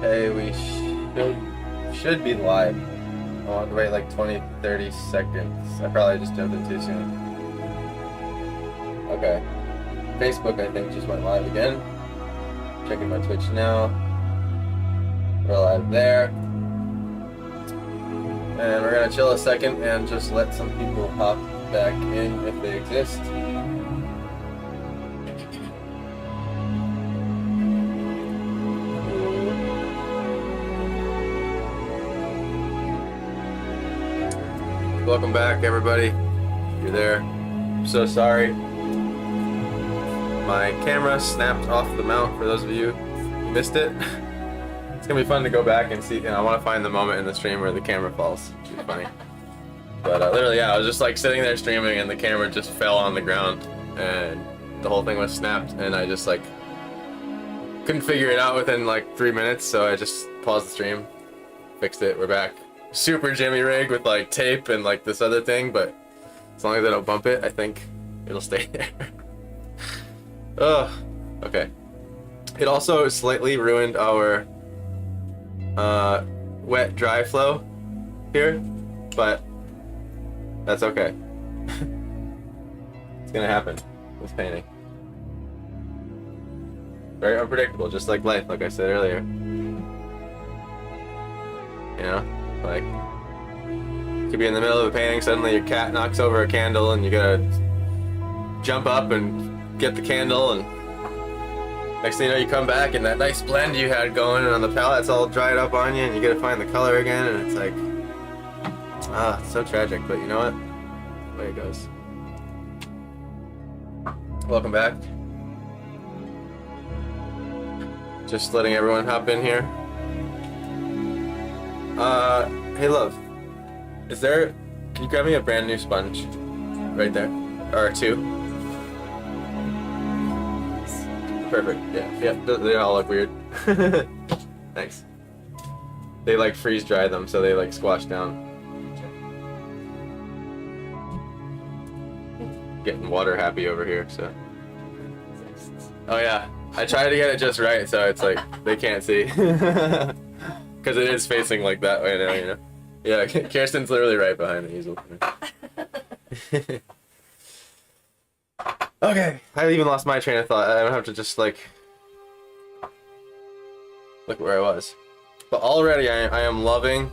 Okay, we should be live. I want to wait like 20-30 seconds. I probably just jumped in too soon. Okay. Facebook, I think, just went live again. Checking my Twitch now. We're live there. And we're gonna chill a second and just let some people hop back in if they exist. Welcome back, everybody. You're there. I'm so sorry. My camera snapped off the mount for those of you who missed it. It's gonna be fun to go back and see, and I want to find the moment in the stream where the camera falls. It'll be funny. But literally, yeah, I was just like sitting there streaming and the camera just fell on the ground and the whole thing was snapped, and I just like couldn't figure it out within like 3 minutes, so I just paused the stream, fixed it, we're back. Super Jimmy rig with like tape and like this other thing, but as long as I don't bump it, I think it'll stay there. Ugh. Okay. It also slightly ruined our wet dry flow here, but that's okay. It's gonna happen with painting. Very unpredictable, just like life, like I said earlier. You know? Like, you could be in the middle of a painting, suddenly your cat knocks over a candle and you gotta jump up and get the candle, and next thing you know you come back and that nice blend you had going on the palette's all dried up on you and you gotta find the color again, and it's like, it's so tragic, but you know what? The way it goes. Welcome back. Just letting everyone hop in here. Hey love, can you grab me a brand new sponge? Right there. Or two. Perfect, yeah, they all look weird. Thanks. They like freeze dry them, so they like squash down. Getting water happy over here, so. Oh yeah, I tried to get it just right, so it's like, they can't see. Because it is facing like that way now, you know? Yeah, Kirsten's literally right behind the easel. Okay, I even lost my train of thought. I don't have to just like look where I was. But already I am loving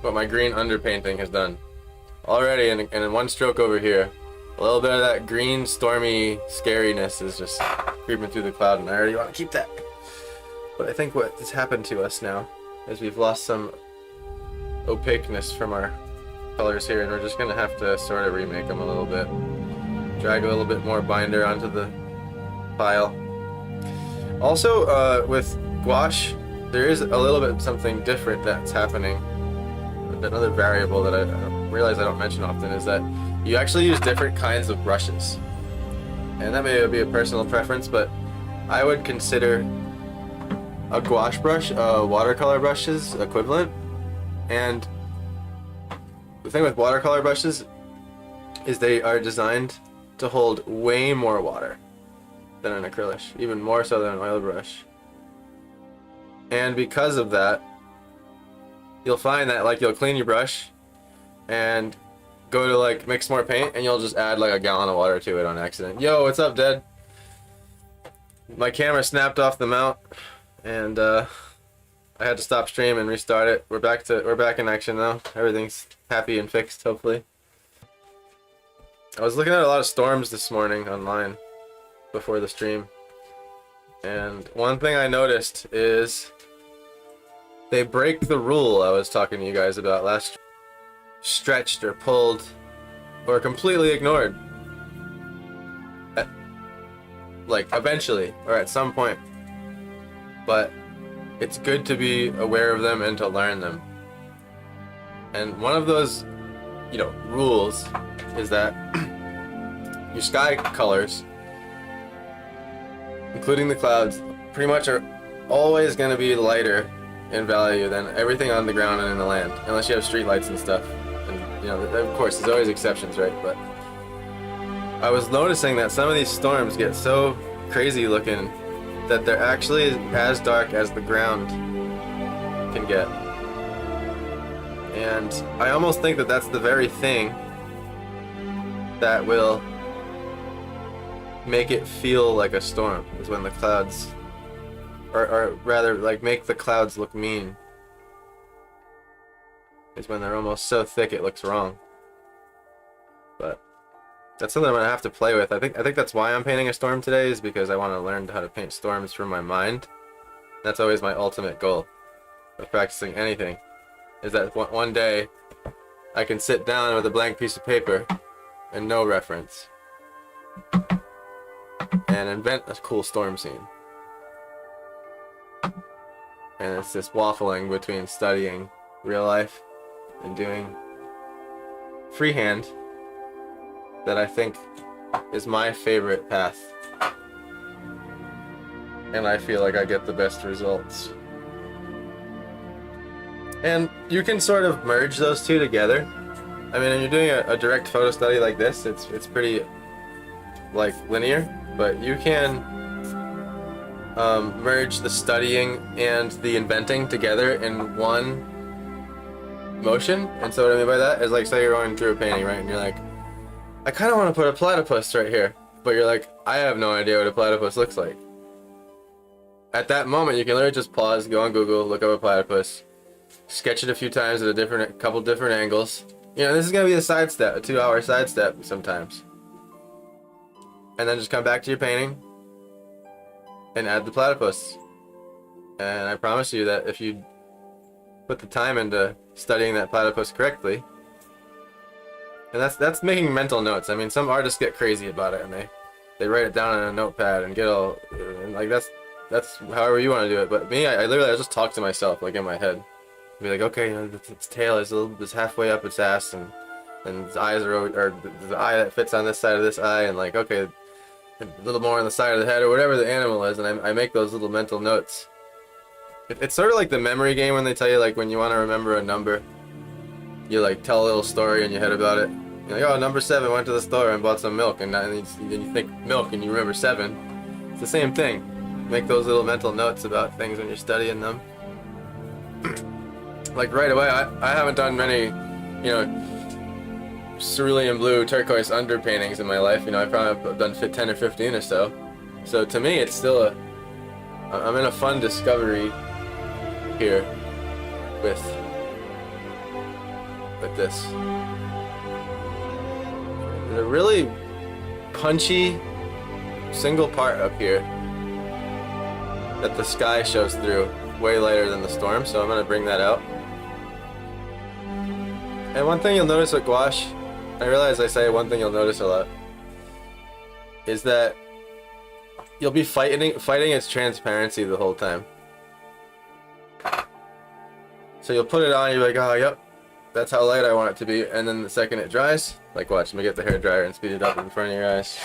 what my green underpainting has done. Already, and in one stroke over here, a little bit of that green stormy scariness is just creeping through the cloud, and I already want to keep that. But I think what has happened to us now is we've lost some opaqueness from our colors here, and we're just gonna have to sort of remake them a little bit. Drag a little bit more binder onto the pile. Also, with gouache, there is a little bit something different that's happening. Another variable that I realize I don't mention often is that you actually use different kinds of brushes. And that may be a personal preference, but I would consider a gouache brush, watercolor brushes equivalent. And the thing with watercolor brushes is they are designed to hold way more water than an acrylic, even more so than an oil brush. And because of that, you'll find that like you'll clean your brush and go to like mix more paint, and you'll just add like a gallon of water to it on accident. Yo, what's up, Dad? My camera snapped off the mount, and I had to stop stream and restart it. We're back in action now. Everything's happy and fixed, hopefully. I was looking at a lot of storms this morning online before the stream, and one thing I noticed is they break the rule I was talking to you guys about last stream. Stretched or pulled or completely ignored. Like eventually or at some point. But it's good to be aware of them and to learn them. And one of those, rules is that your sky colors, including the clouds, pretty much are always going to be lighter in value than everything on the ground and in the land, unless you have streetlights and stuff. And of course, there's always exceptions, right? But I was noticing that some of these storms get so crazy looking that they're actually as dark as the ground can get. And I almost think that that's the very thing that will make it feel like a storm, is when the clouds, or rather, like, make the clouds look mean, is when they're almost so thick it looks wrong. But that's something I'm gonna have to play with. I think that's why I'm painting a storm today, is because I want to learn how to paint storms from my mind. That's always my ultimate goal of practicing anything, is that one day I can sit down with a blank piece of paper and no reference and invent a cool storm scene. And it's this waffling between studying real life and doing freehand that I think is my favorite path. And I feel like I get the best results. And you can sort of merge those two together. I mean, when you're doing a direct photo study like this, it's pretty, like, linear, but you can merge the studying and the inventing together in one motion. And so what I mean by that is, like, say you're going through a painting, right, and you're like, I kind of want to put a platypus right here, but you're like, I have no idea what a platypus looks like. At that moment, you can literally just pause, go on Google, look up a platypus, sketch it a few times at a couple different angles. You know, this is gonna be a side step, a 2-hour side step sometimes. And then just come back to your painting and add the platypus. And I promise you that if you put the time into studying that platypus correctly, and that's making mental notes. I mean, some artists get crazy about it and they write it down on a notepad and get all, and like that's however you want to do it. But me, I just talk to myself, like, in my head. Be like, okay, you know, its tail is halfway up its ass, and its eyes are over, or the eye that fits on this side of this eye, and, like, okay, a little more on the side of the head, or whatever the animal is, and I make those little mental notes. It's sort of like the memory game when they tell you, like, when you want to remember a number, you, like, tell a little story in your head about it. You're like, oh, number 7 went to the store and bought some milk, and then you think milk and you remember 7. It's the same thing. Make those little mental notes about things when you're studying them. Like, right away, I haven't done many, you know, cerulean blue turquoise underpaintings in my life. You know, I've probably done 10 or 15 or so. So to me, it's still I'm in a fun discovery here with this. There's a really punchy single part up here that the sky shows through way later than the storm, so I'm going to bring that out. And one thing you'll notice with gouache, I realize I say one thing you'll notice a lot, is that you'll be fighting its transparency the whole time. So you'll put it on, you're like, oh, yep, that's how light I want it to be, and then the second it dries, like, watch, let me get the hairdryer and speed it up in front of your eyes.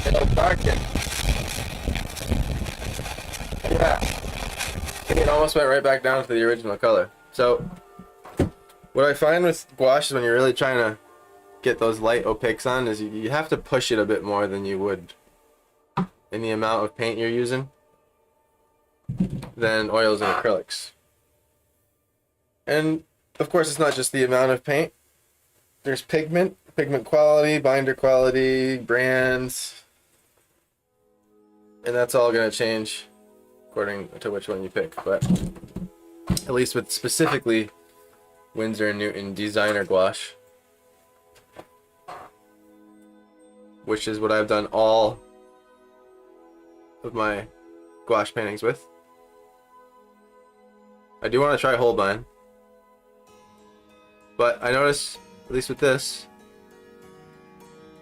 It'll darken. Yeah. It almost went right back down to the original color. So what I find with gouache is when you're really trying to get those light opaques on is you have to push it a bit more than you would in the amount of paint you're using than oils and acrylics. And of course, it's not just the amount of paint. There's pigment quality, binder quality, brands, and that's all going to change according to which one you pick. But at least with specifically Winsor & Newton designer gouache, which is what I've done all of my gouache paintings with. I do want to try Holbein, but I notice, at least with this,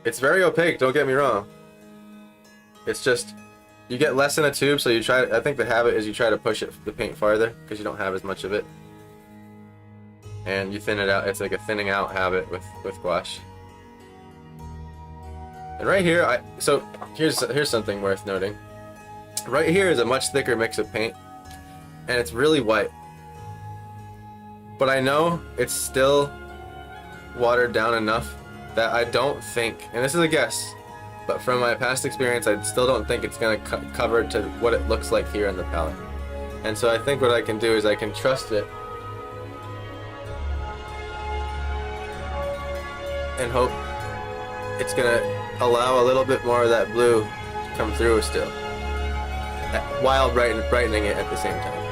it's very opaque, don't get me wrong. It's just, you get less in a tube, so you try, I think the habit is you try to push the paint farther, because you don't have as much of it. And you thin it out. It's like a thinning out habit with gouache. And right here, so here's something worth noting. Right here is a much thicker mix of paint, and it's really white. But I know it's still watered down enough that I don't think, and this is a guess, but from my past experience, I still don't think it's gonna cover to what it looks like here in the palette. And so I think what I can do is I can trust it and hope it's gonna allow a little bit more of that blue to come through still, while brightening it at the same time.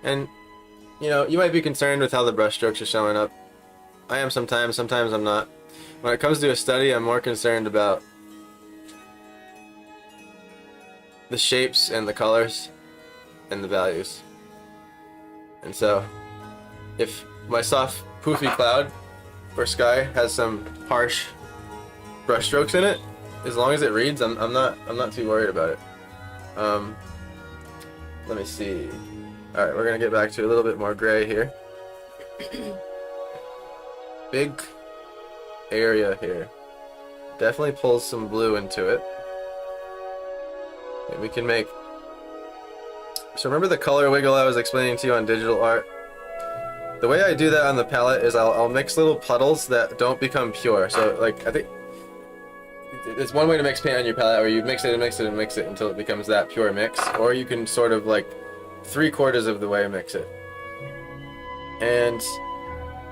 And you know, you might be concerned with how the brush strokes are showing up. I am sometimes I'm not. When it comes to a study, I'm more concerned about the shapes and the colors and the values. And so, if my soft, poofy cloud or sky has some harsh brush strokes in it, as long as it reads, I'm not too worried about it. Let me see. All right, we're gonna get back to a little bit more gray here. Big area here. Definitely pulls some blue into it. And we can make... So remember the color wiggle I was explaining to you on digital art? The way I do that on the palette is I'll mix little puddles that don't become pure. So like, I think it's one way to mix paint on your palette, where you mix it and mix it and mix it until it becomes that pure mix. Or you can sort of like 3/4 of the way mix it. And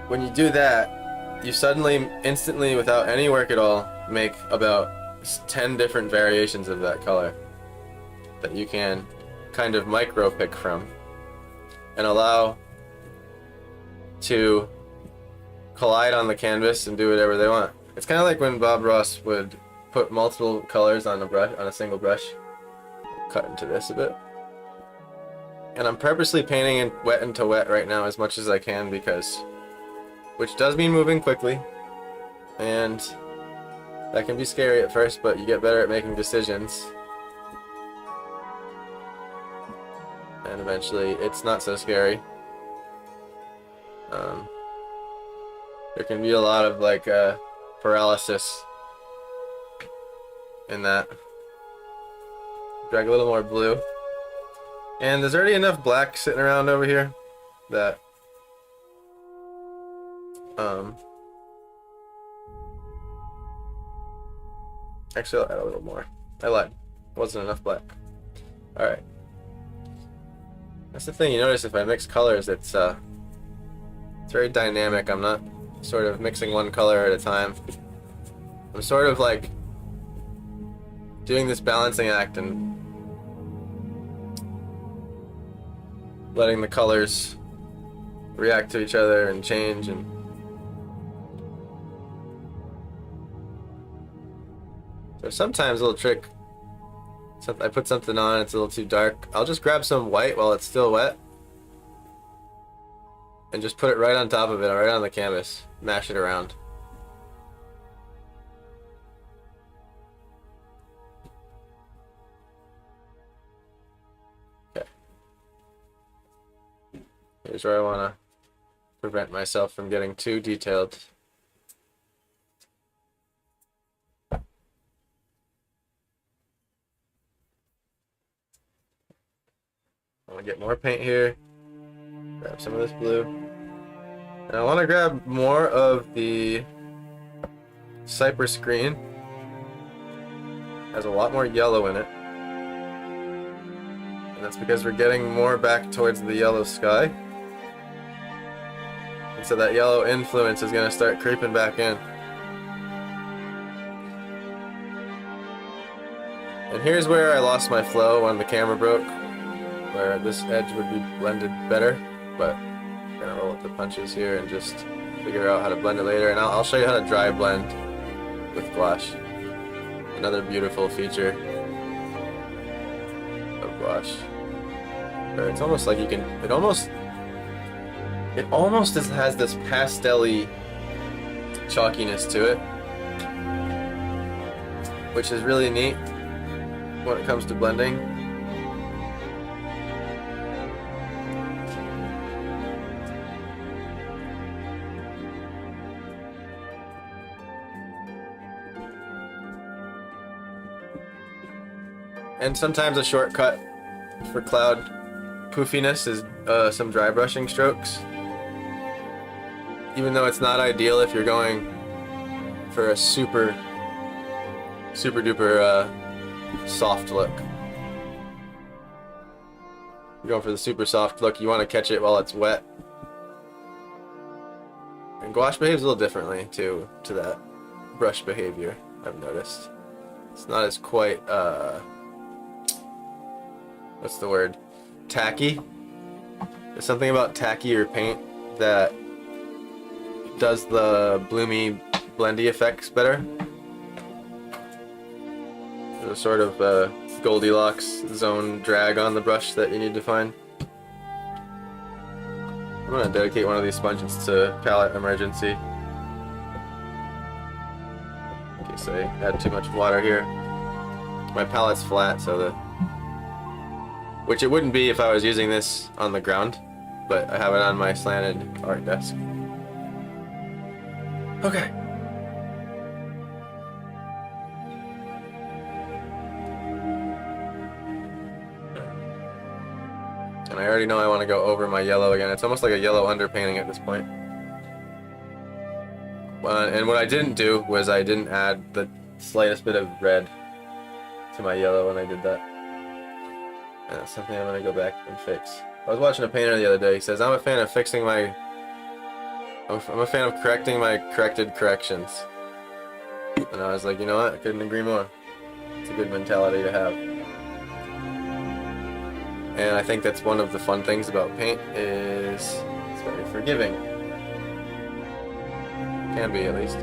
when you do that, you suddenly, instantly, without any work at all, make about 10 different variations of that color that you can kind of micro pick from and allow to collide on the canvas and do whatever they want. It's kind of like when Bob Ross would put multiple colors on a single brush. Cut into this a bit. And I'm purposely painting in wet into wet right now as much as I can, because, which does mean moving quickly, and that can be scary at first, but you get better at making decisions, and eventually it's not so scary. There can be a lot of like paralysis in that. Drag a little more blue. And there's already enough black sitting around over here that actually I'll add a little more. I lied. Wasn't enough black. Alright. That's the thing, you notice if I mix colors, it's very dynamic. I'm not sort of mixing one color at a time. I'm sort of like doing this balancing act and letting the colors react to each other and change. And so sometimes a little trick, I put something on, it's a little too dark, I'll just grab some white while it's still wet and just put it right on top of it, right on the canvas, mash it around. Here's where I want to prevent myself from getting too detailed. I want to get more paint here. Grab some of this blue. And I want to grab more of the cypress green. It has a lot more yellow in it. And that's because we're getting more back towards the yellow sky. And so that yellow influence is going to start creeping back in. And here's where I lost my flow when the camera broke, where this edge would be blended better, but I'm going to roll with the punches here and just figure out how to blend it later. And I'll show you how to dry blend with gouache. Another beautiful feature of gouache. Where it's almost like you can, it almost has this pastel-y chalkiness to it, which is really neat when it comes to blending. And sometimes a shortcut for cloud poofiness is some dry brushing strokes. Even though it's not ideal if you're going for a super duper soft look. You're going for the super soft look. You want to catch it while it's wet. And gouache behaves a little differently to that brush behavior, I've noticed. It's not as quite, what's the word? Tacky. There's something about tackier paint that does the bloomy, blendy effects better. There's a sort of Goldilocks zone drag on the brush that you need to find. I'm going to dedicate one of these sponges to palette emergency. In case I had too much water here. My palette's flat, so which it wouldn't be if I was using this on the ground, but I have it on my slanted art desk. Okay. And I already know I want to go over my yellow again. It's almost like a yellow underpainting at this point. And what I didn't do was I didn't add the slightest bit of red to my yellow when I did that. And that's something I'm going to go back and fix. I was watching a painter the other day. He says, I'm a fan of fixing my... I'm a fan of correcting my corrected corrections. And I was like, you know what? I couldn't agree more. It's a good mentality to have. And I think that's one of the fun things about paint is it's very forgiving. Can be, at least.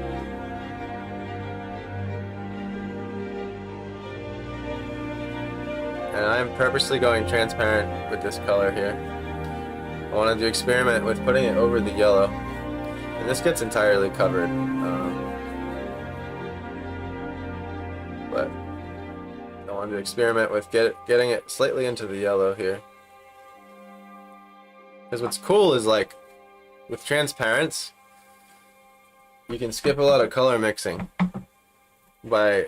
And I'm purposely going transparent with this color here. I wanted to experiment with putting it over the yellow. And this gets entirely covered. But I wanted to experiment with getting it slightly into the yellow here. Because what's cool is, like, with transparents, you can skip a lot of color mixing by,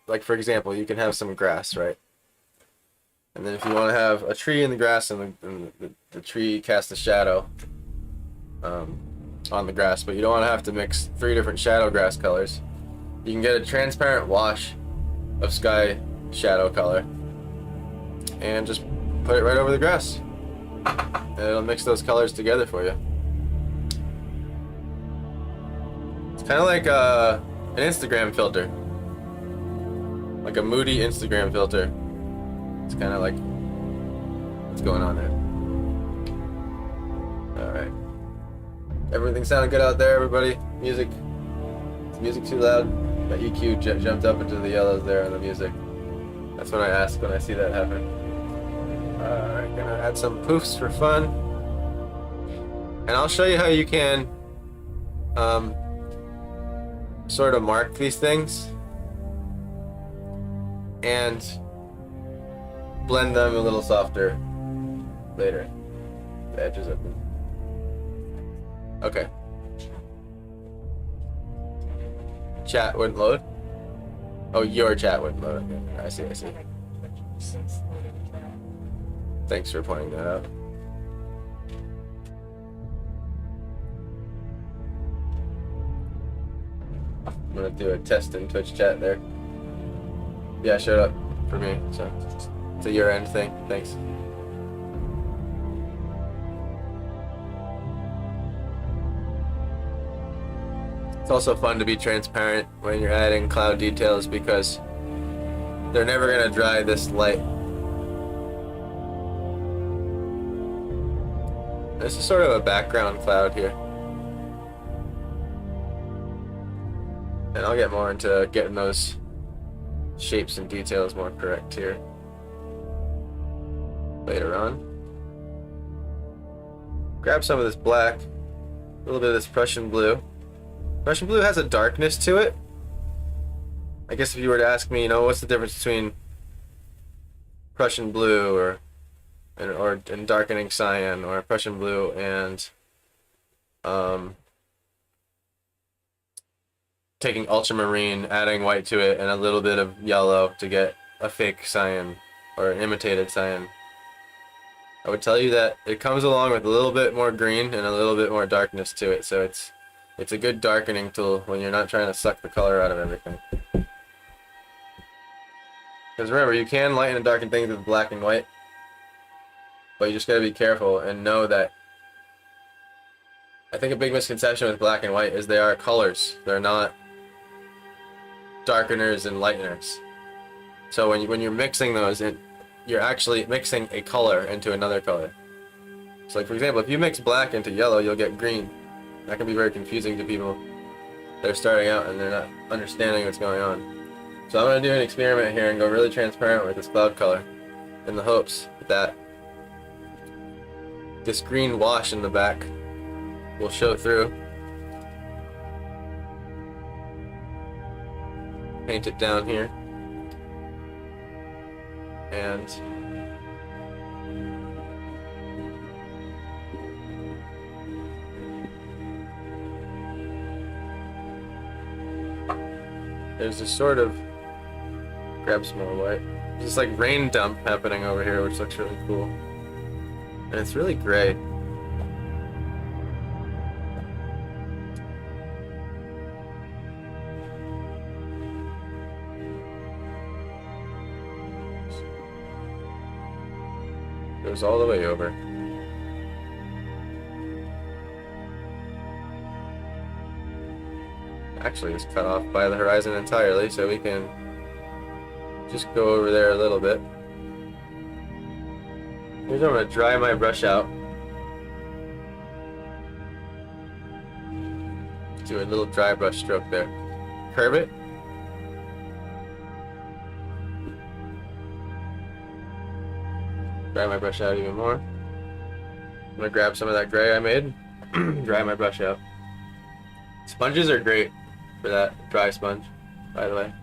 like, for example, you can have some grass, right? And then if you want to have a tree in the grass and the tree casts a shadow on the grass, but you don't want to have to mix 3 different shadow grass colors, you can get a transparent wash of sky shadow color and just put it right over the grass. And it'll mix those colors together for you. It's kind of like an Instagram filter. Like a moody Instagram filter. It's kind of like what's going on there. Alright. Everything sounded good out there, everybody? Music? Is music too loud? My EQ jumped up into the yellows there on the music. That's what I ask when I see that happen. Alright, gonna add some poofs for fun. And I'll show you how you can sort of mark these things and blend them a little softer later. The edges of them. Okay. Chat wouldn't load? Oh, your chat wouldn't load. Okay. I see. Thanks for pointing that out. I'm gonna do a test in Twitch chat there. Yeah, showed up for me, so it's a year-end thing. Thanks. It's also fun to be transparent when you're adding cloud details because they're never gonna dry this light. This is sort of a background cloud here. And I'll get more into getting those shapes and details more correct here later on. Grab some of this black, a little bit of this Prussian blue. Prussian blue has a darkness to it. I guess if you were to ask me, you know, what's the difference between Prussian blue and darkening cyan, or Prussian blue and taking ultramarine, adding white to it, and a little bit of yellow to get a fake cyan or an imitated cyan. I would tell you that it comes along with a little bit more green and a little bit more darkness to it, so it's a good darkening tool when you're not trying to suck the color out of everything. Because remember, you can lighten and darken things with black and white, but you just gotta be careful and know that I think a big misconception with black and white is they are colors. They're not darkeners and lighteners. So when you're mixing those, you're actually mixing a color into another color. So like for example, if you mix black into yellow, you'll get green. That can be very confusing to people that are starting out and they're not understanding what's going on. So I'm going to do an experiment here and go really transparent with this cloud color in the hopes that this green wash in the back will show through. Paint it down here. And there's this sort of, grab some more white. There's this like rain dump happening over here, which looks really cool. And it's really gray. Goes all the way over. Actually, it's cut off by the horizon entirely, so we can just go over there a little bit. Here's where I'm going to dry my brush out. Do a little dry brush stroke there. Curve it. Dry my brush out even more. I'm going to grab some of that gray I made. Dry my brush out. Sponges are great for that, dry sponge, by the way.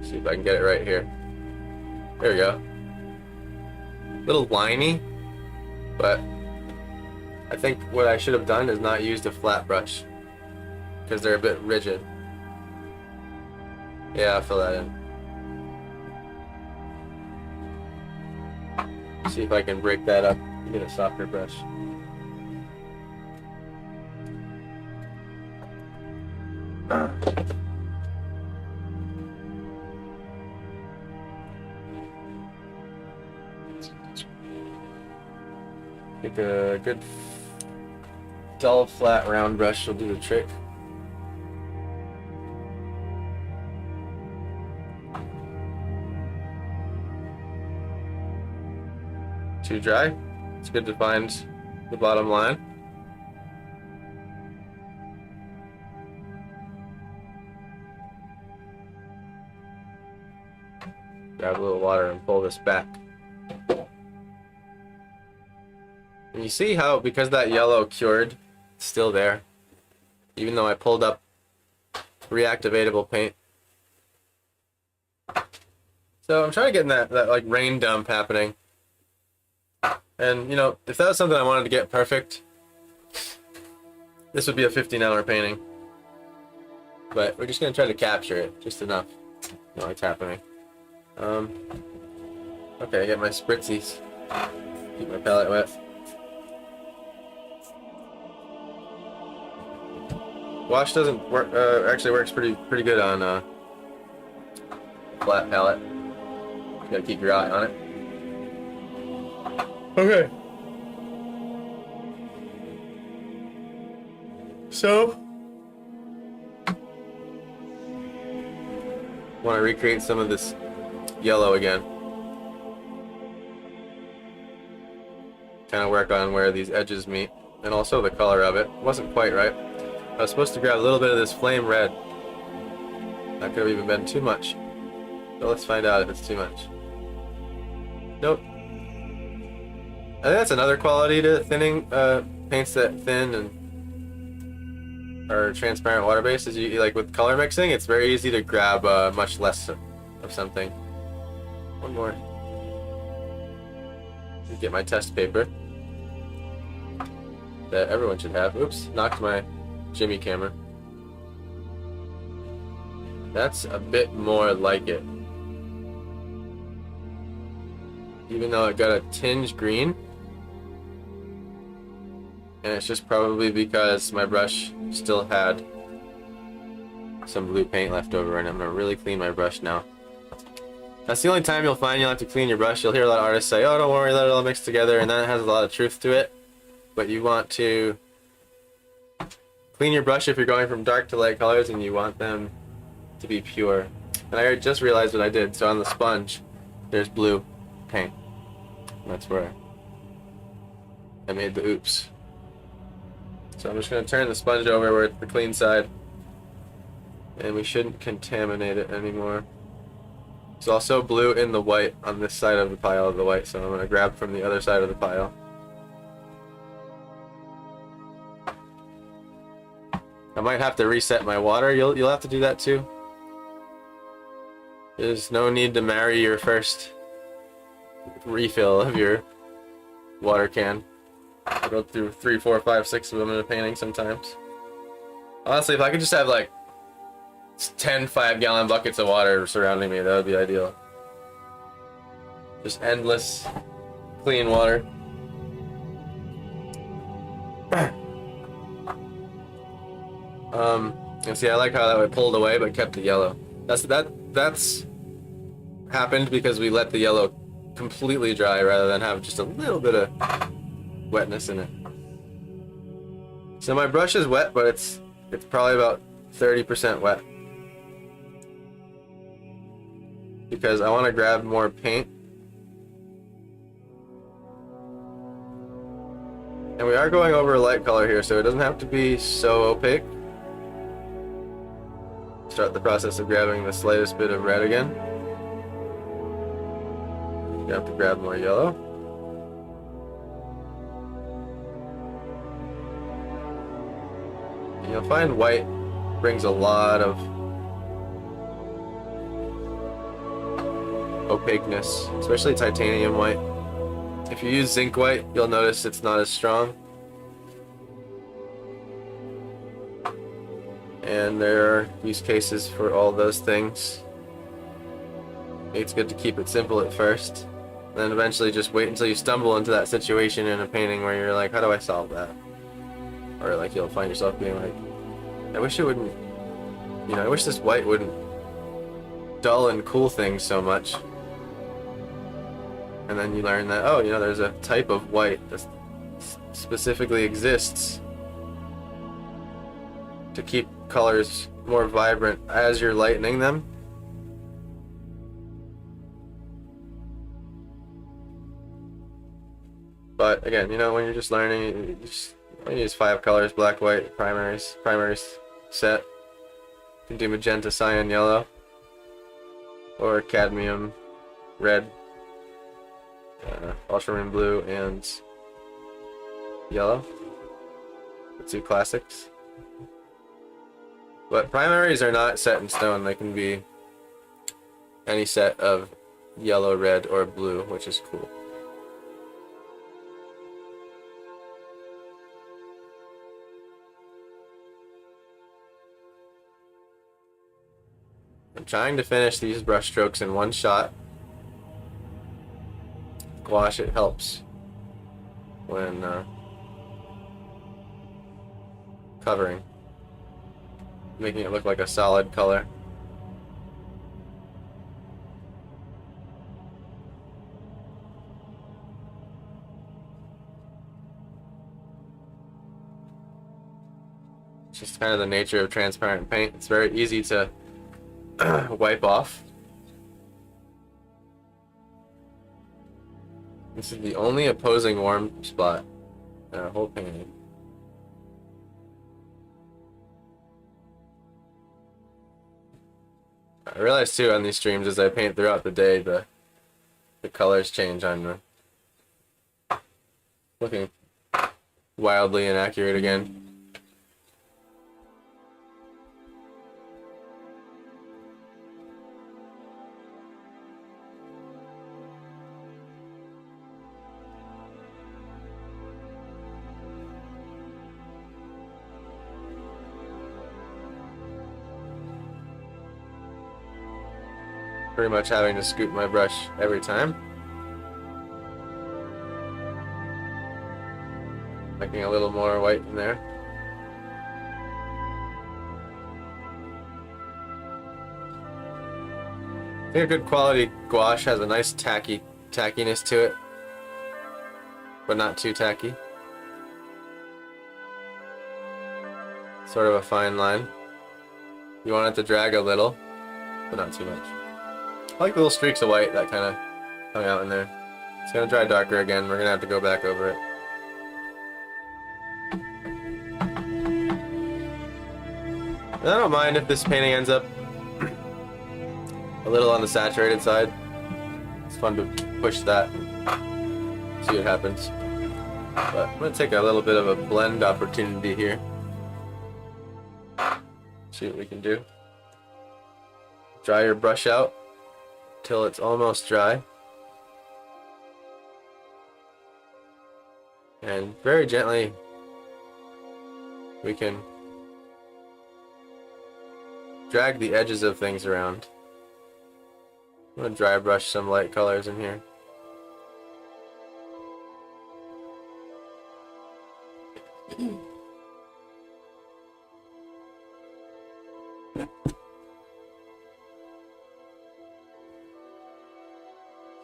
See if I can get it right here. There we go. A little liney, but I think what I should have done is not used a flat brush because they're a bit rigid. Yeah, I'll fill that in. See if I can break that up and get a softer brush. I think a good dull, flat, round brush will do the trick. Too dry? It's good to find the bottom line. Grab a little water and pull this back. And you see how, because that yellow cured, it's still there, even though I pulled up reactivatable paint. So I'm trying to get that like rain dump happening. And you know, if that was something I wanted to get perfect, this would be a 15-hour painting. But we're just gonna try to capture it just enough. You know what's happening. Okay, I get my spritzies. Keep my palette wet. Gouache doesn't work. Actually, works pretty good on flat palette. You gotta keep your eye on it. Okay. So, want to recreate some of this yellow again. Kind of work on where these edges meet, and also the color of it. Wasn't quite right. I was supposed to grab a little bit of this flame red. That could have even been too much. So let's find out if it's too much. Nope. I think that's another quality to thinning paints that thin and are transparent water based. Is you like with color mixing, it's very easy to grab much less of something. One more. Get my test paper that everyone should have. Oops, knocked my Jimmy camera. That's a bit more like it. Even though it got a tinge green. And it's just probably because my brush still had some blue paint left over, and I'm gonna really clean my brush now. That's the only time you'll find you'll have to clean your brush. You'll hear a lot of artists say, oh, don't worry, let it all mix together, and that has a lot of truth to it. But you want to clean your brush if you're going from dark to light colors, and you want them to be pure. And I just realized what I did. So on the sponge, there's blue paint. That's where I made the oops. So I'm just going to turn the sponge over where it's the clean side, and we shouldn't contaminate it anymore. There's also blue in the white on this side of the pile of the white, so I'm going to grab from the other side of the pile. I might have to reset my water. You'll have to do that too. There's no need to marry your first refill of your water can. I go through 3, 4, 5, 6 of them in a painting sometimes. Honestly, if I could just have like 10 5-gallon buckets of water surrounding me, that would be ideal. Just endless clean water. And see, I like how that way pulled away but kept the yellow. That's happened because we let the yellow completely dry rather than have just a little bit of wetness in it. So my brush is wet, but it's probably about 30% wet, because I want to grab more paint. And we are going over a light color here, so it doesn't have to be so opaque. Start the process of grabbing the slightest bit of red again. You have to grab more yellow. And you'll find white brings a lot of opaqueness, especially titanium white. If you use zinc white, you'll notice it's not as strong. And there are use cases for all those things. It's good to keep it simple at first, and then eventually just wait until you stumble into that situation in a painting where you're like, how do I solve that? Or like you'll find yourself being like, I wish it wouldn't, I wish this white wouldn't dull and cool things so much. And then you learn that, oh, there's a type of white that specifically exists to keep colors more vibrant as you're lightening them. But again, when you're just learning, you just use 5 colors: black, white, primary set. You can do magenta, cyan, yellow, or cadmium, red, ultramarine blue, and yellow. The 2 classics. But primaries are not set in stone. They can be any set of yellow, red, or blue, which is cool. I'm trying to finish these brush strokes in one shot. Gouache, it helps when covering, making it look like a solid color. It's just kind of the nature of transparent paint. It's very easy to wipe off. This is the only opposing warm spot in our whole painting. I realize too on these streams as I paint throughout the day, the colors change. I'm looking wildly inaccurate again. Pretty much having to scoop my brush every time. Making a little more white in there. I think a good quality gouache has a nice tackiness to it, but not too tacky. Sort of a fine line. You want it to drag a little, but not too much. I like the little streaks of white that kind of hung out in there. It's gonna dry darker again. We're gonna have to go back over it. And I don't mind if this painting ends up a little on the saturated side. It's fun to push that and see what happens. But I'm gonna take a little bit of a blend opportunity here. See what we can do. Dry your brush out till it's almost dry. And very gently we can drag the edges of things around. I'm going to dry brush some light colors in here.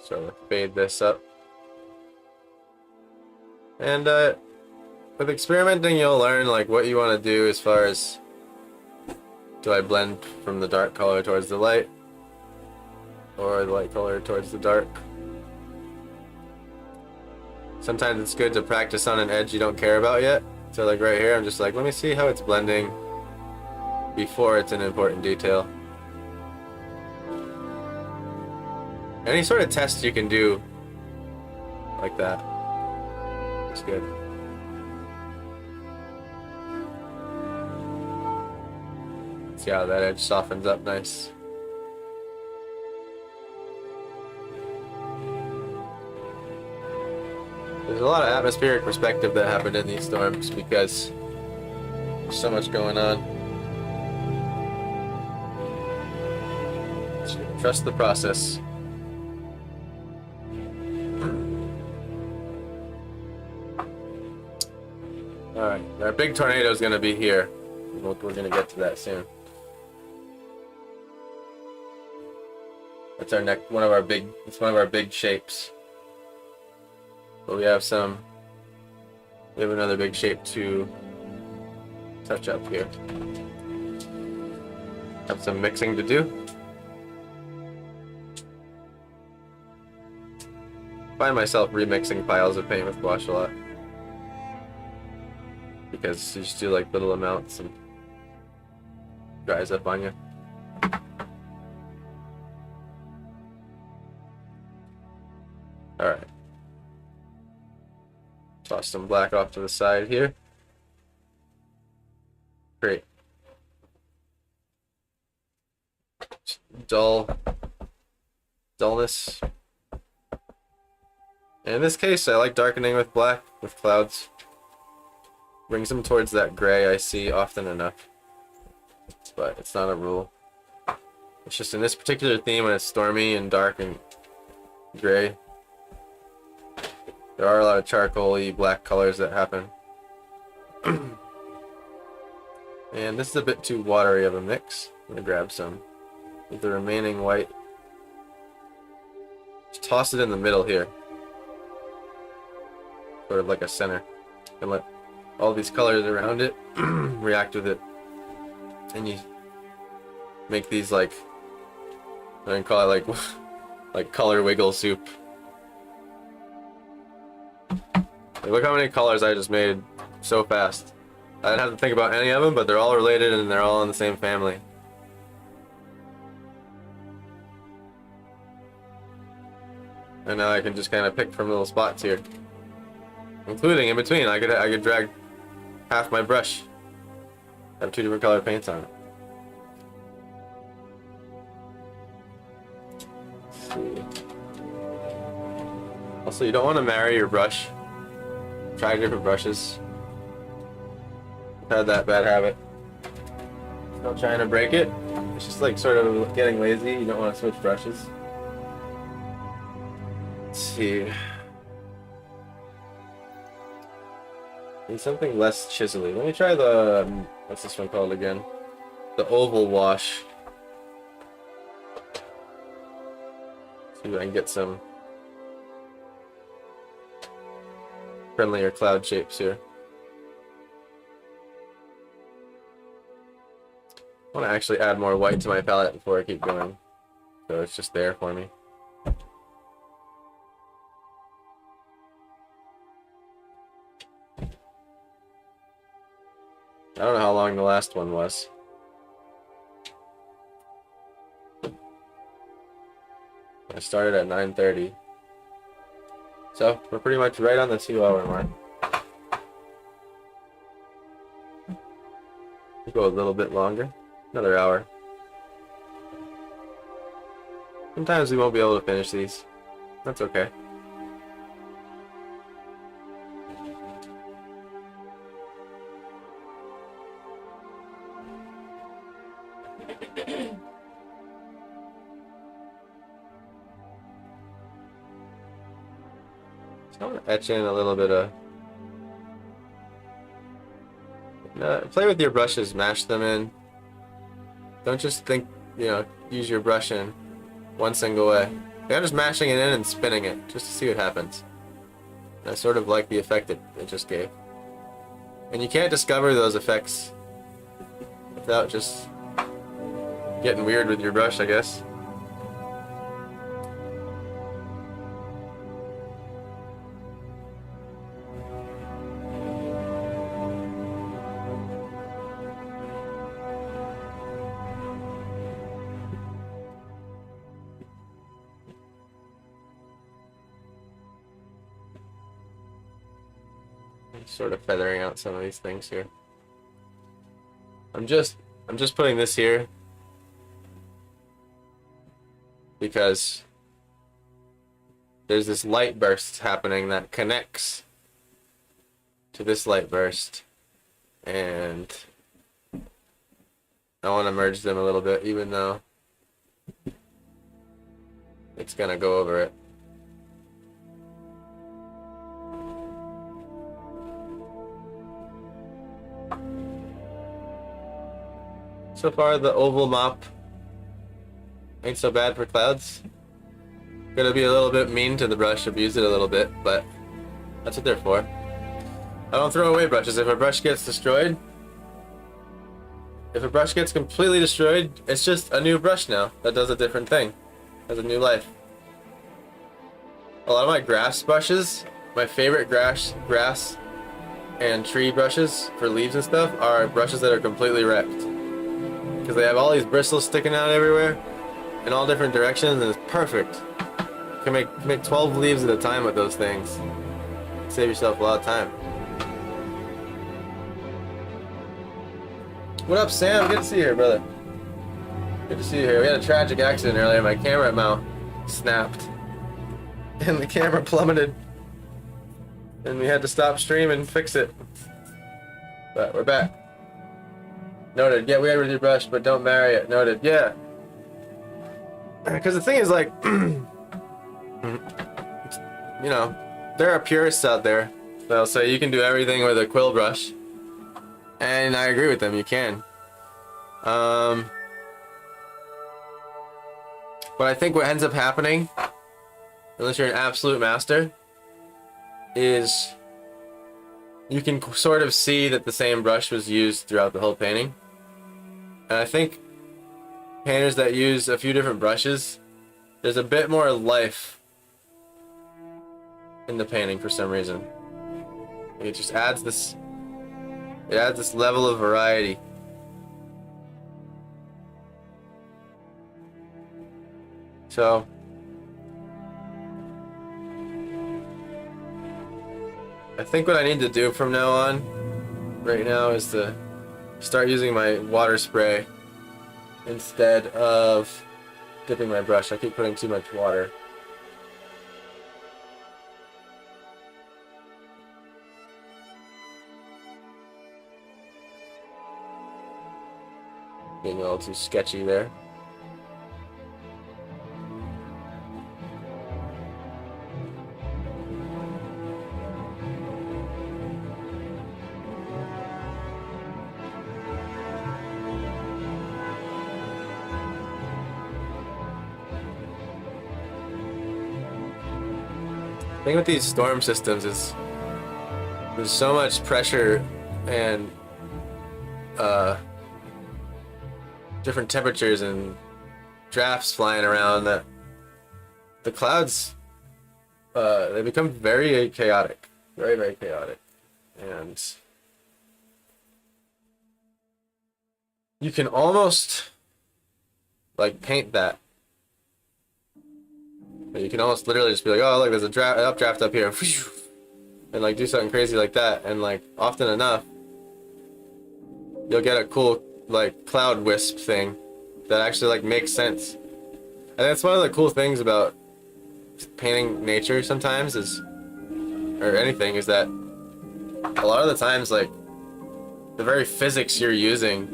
So fade this up. And with experimenting, you'll learn like what you want to do as far as, do I blend from the dark color towards the light, or the light color towards the dark? Sometimes it's good to practice on an edge you don't care about yet. So like right here, I'm just like, let me see how it's blending before it's an important detail. Any sort of test you can do like that. It's good. See how that edge softens up nice. There's a lot of atmospheric perspective that happened in these storms because there's so much going on. Just trust the process. Alright, our big tornado is going to be here. We're going to get to that soon. That's our next one of our big shapes. But we have another big shape to touch up here. Have some mixing to do. Find myself remixing piles of paint with gouache a lot. Because you just do like little amounts and dries up on you. Alright. Toss some black off to the side here. Great. Dullness. And in this case, I like darkening with black, with clouds. Brings them towards that gray I see often enough. But it's not a rule. It's just in this particular theme when it's stormy and dark and gray, there are a lot of charcoal-y black colors that happen. And this is a bit too watery of a mix. I'm going to grab some with the remaining white. Just toss it in the middle here. Sort of like a center. And let all these colors around it react with it. And you make these like, I can call it like color wiggle soup. Like, look how many colors I just made so fast. I didn't have to think about any of them, but they're all related and they're all in the same family. And now I can just kind of pick from little spots here, including in between. I could drag half my brush, have two different color paints on it. Let's see. Also, you don't want to marry your brush. Try different brushes. I've had that bad habit. Not trying to break it. It's just like sort of getting lazy. You don't want to switch brushes. Let's see. Need something less chiselly. Let me try the, what's this one called again? The oval wash. See if I can get some friendlier cloud shapes here. I want to actually add more white to my palette before I keep going, so it's just there for me. I don't know how long the last one was. I started at 9:30. So, we're pretty much right on the 2-hour mark. We'll go a little bit longer. Another hour. Sometimes we won't be able to finish these. That's okay. So I'm going to etch in a little bit of... play with your brushes, mash them in. Don't just think, use your brush in one single way. I'm just mashing it in and spinning it, just to see what happens. And I sort of like the effect it just gave. And you can't discover those effects without just getting weird with your brush, I guess. Sort of feathering out some of these things here. I'm just putting this here because there's this light burst happening that connects to this light burst, and I want to merge them a little bit, even though it's gonna go over it. So far, the oval mop ain't so bad for clouds. Gonna be a little bit mean to the brush, abuse it a little bit, but that's what they're for. I don't throw away brushes. If a brush gets destroyed, if a brush gets completely destroyed, it's just a new brush now that does a different thing, has a new life. A lot of my grass brushes, my favorite grass and tree brushes for leaves and stuff, are brushes that are completely wrecked. Because they have all these bristles sticking out everywhere in all different directions, and it's perfect. You can make 12 leaves at a time with those things. Save yourself a lot of time. What up, Sam? Good to see you here, brother. Good to see you here. We had a tragic accident earlier. My camera mount snapped, and the camera plummeted, and we had to stop stream and fix it. But we're back. Noted. Get weird with your brush, but don't marry it. Noted. Yeah. Because the thing is, like, there are purists out there that'll say you can do everything with a quill brush. And I agree with them, you can. But I think what ends up happening, unless you're an absolute master, is you can sort of see that the same brush was used throughout the whole painting. And I think painters that use a few different brushes, there's a bit more life in the painting for some reason. It just adds this level of variety. So I think what I need to do from now on, right now, is to start using my water spray instead of dipping my brush. I keep putting too much water. Getting a little too sketchy there. The thing with these storm systems is there's so much pressure and different temperatures and drafts flying around that the clouds they become very chaotic, very chaotic, and you can almost like paint that. You can almost literally just be like, oh look, there's a updraft up here, and like do something crazy like that, and like often enough you'll get a cool like cloud wisp thing that actually like makes sense. And that's one of the cool things about painting nature sometimes is, or anything, is that a lot of the times like the very physics you're using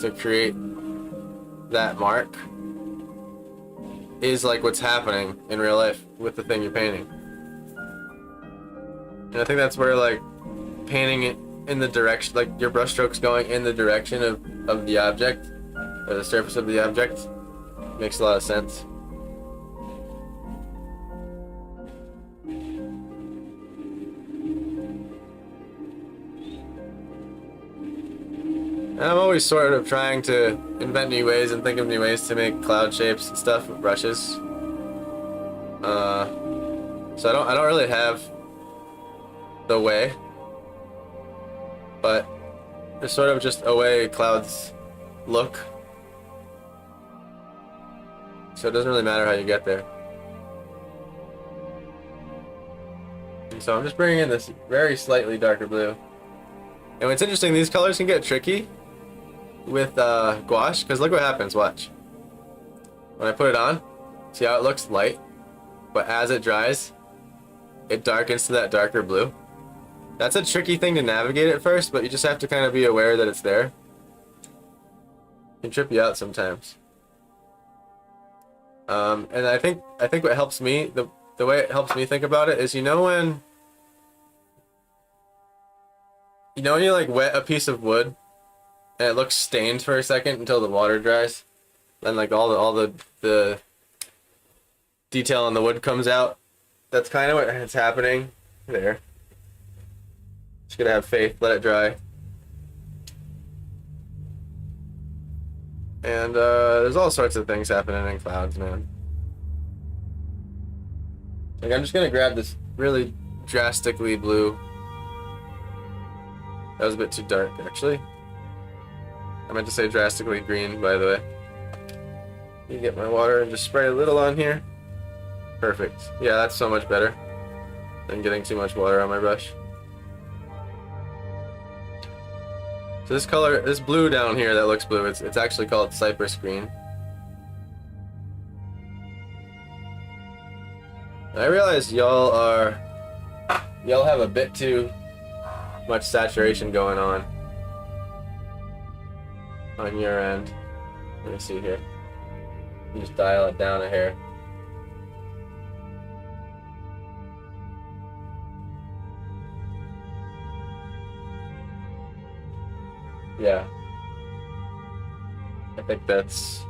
to create that mark is like what's happening in real life with the thing you're painting. And I think that's where like painting it in the direction, like your brush strokes going in the direction of the object or the surface of the object makes a lot of sense. And I'm always sort of trying to invent new ways and think of new ways to make cloud shapes and stuff with brushes. So I don't really have the way, but there's sort of just a way clouds look. So it doesn't really matter how you get there. And so I'm just bringing in this very slightly darker blue. And what's interesting, these colors can get tricky with gouache, because look what happens, watch. When I put it on, see how it looks light, but as it dries, it darkens to that darker blue. That's a tricky thing to navigate at first, but you just have to kind of be aware that it's there. It can trip you out sometimes. And I think what helps me, the way it helps me think about it is, you know when you like wet a piece of wood and it looks stained for a second until the water dries, then like all the detail on the wood comes out. That's kind of what's happening there. Just gotta have faith, let it dry. And there's all sorts of things happening in clouds, man. Like, I'm just gonna grab this really drastically blue. That was a bit too dark, actually. I meant to say drastically green, by the way. You get my water and just spray a little on here. Perfect. Yeah, that's so much better than getting too much water on my brush. So this color, this blue down here that looks blue, it's actually called cypress green. And I realize y'all have a bit too much saturation going on your end. Let me see here. You just dial it down a hair. Yeah. I think that's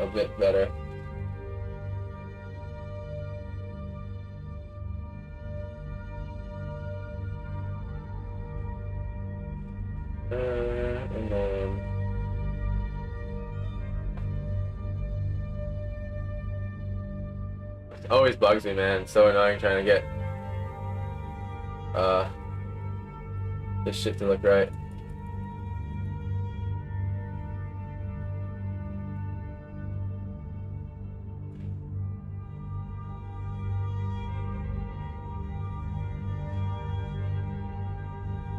a bit better. And then it always bugs me, man. It's so annoying trying to get this shit to look right.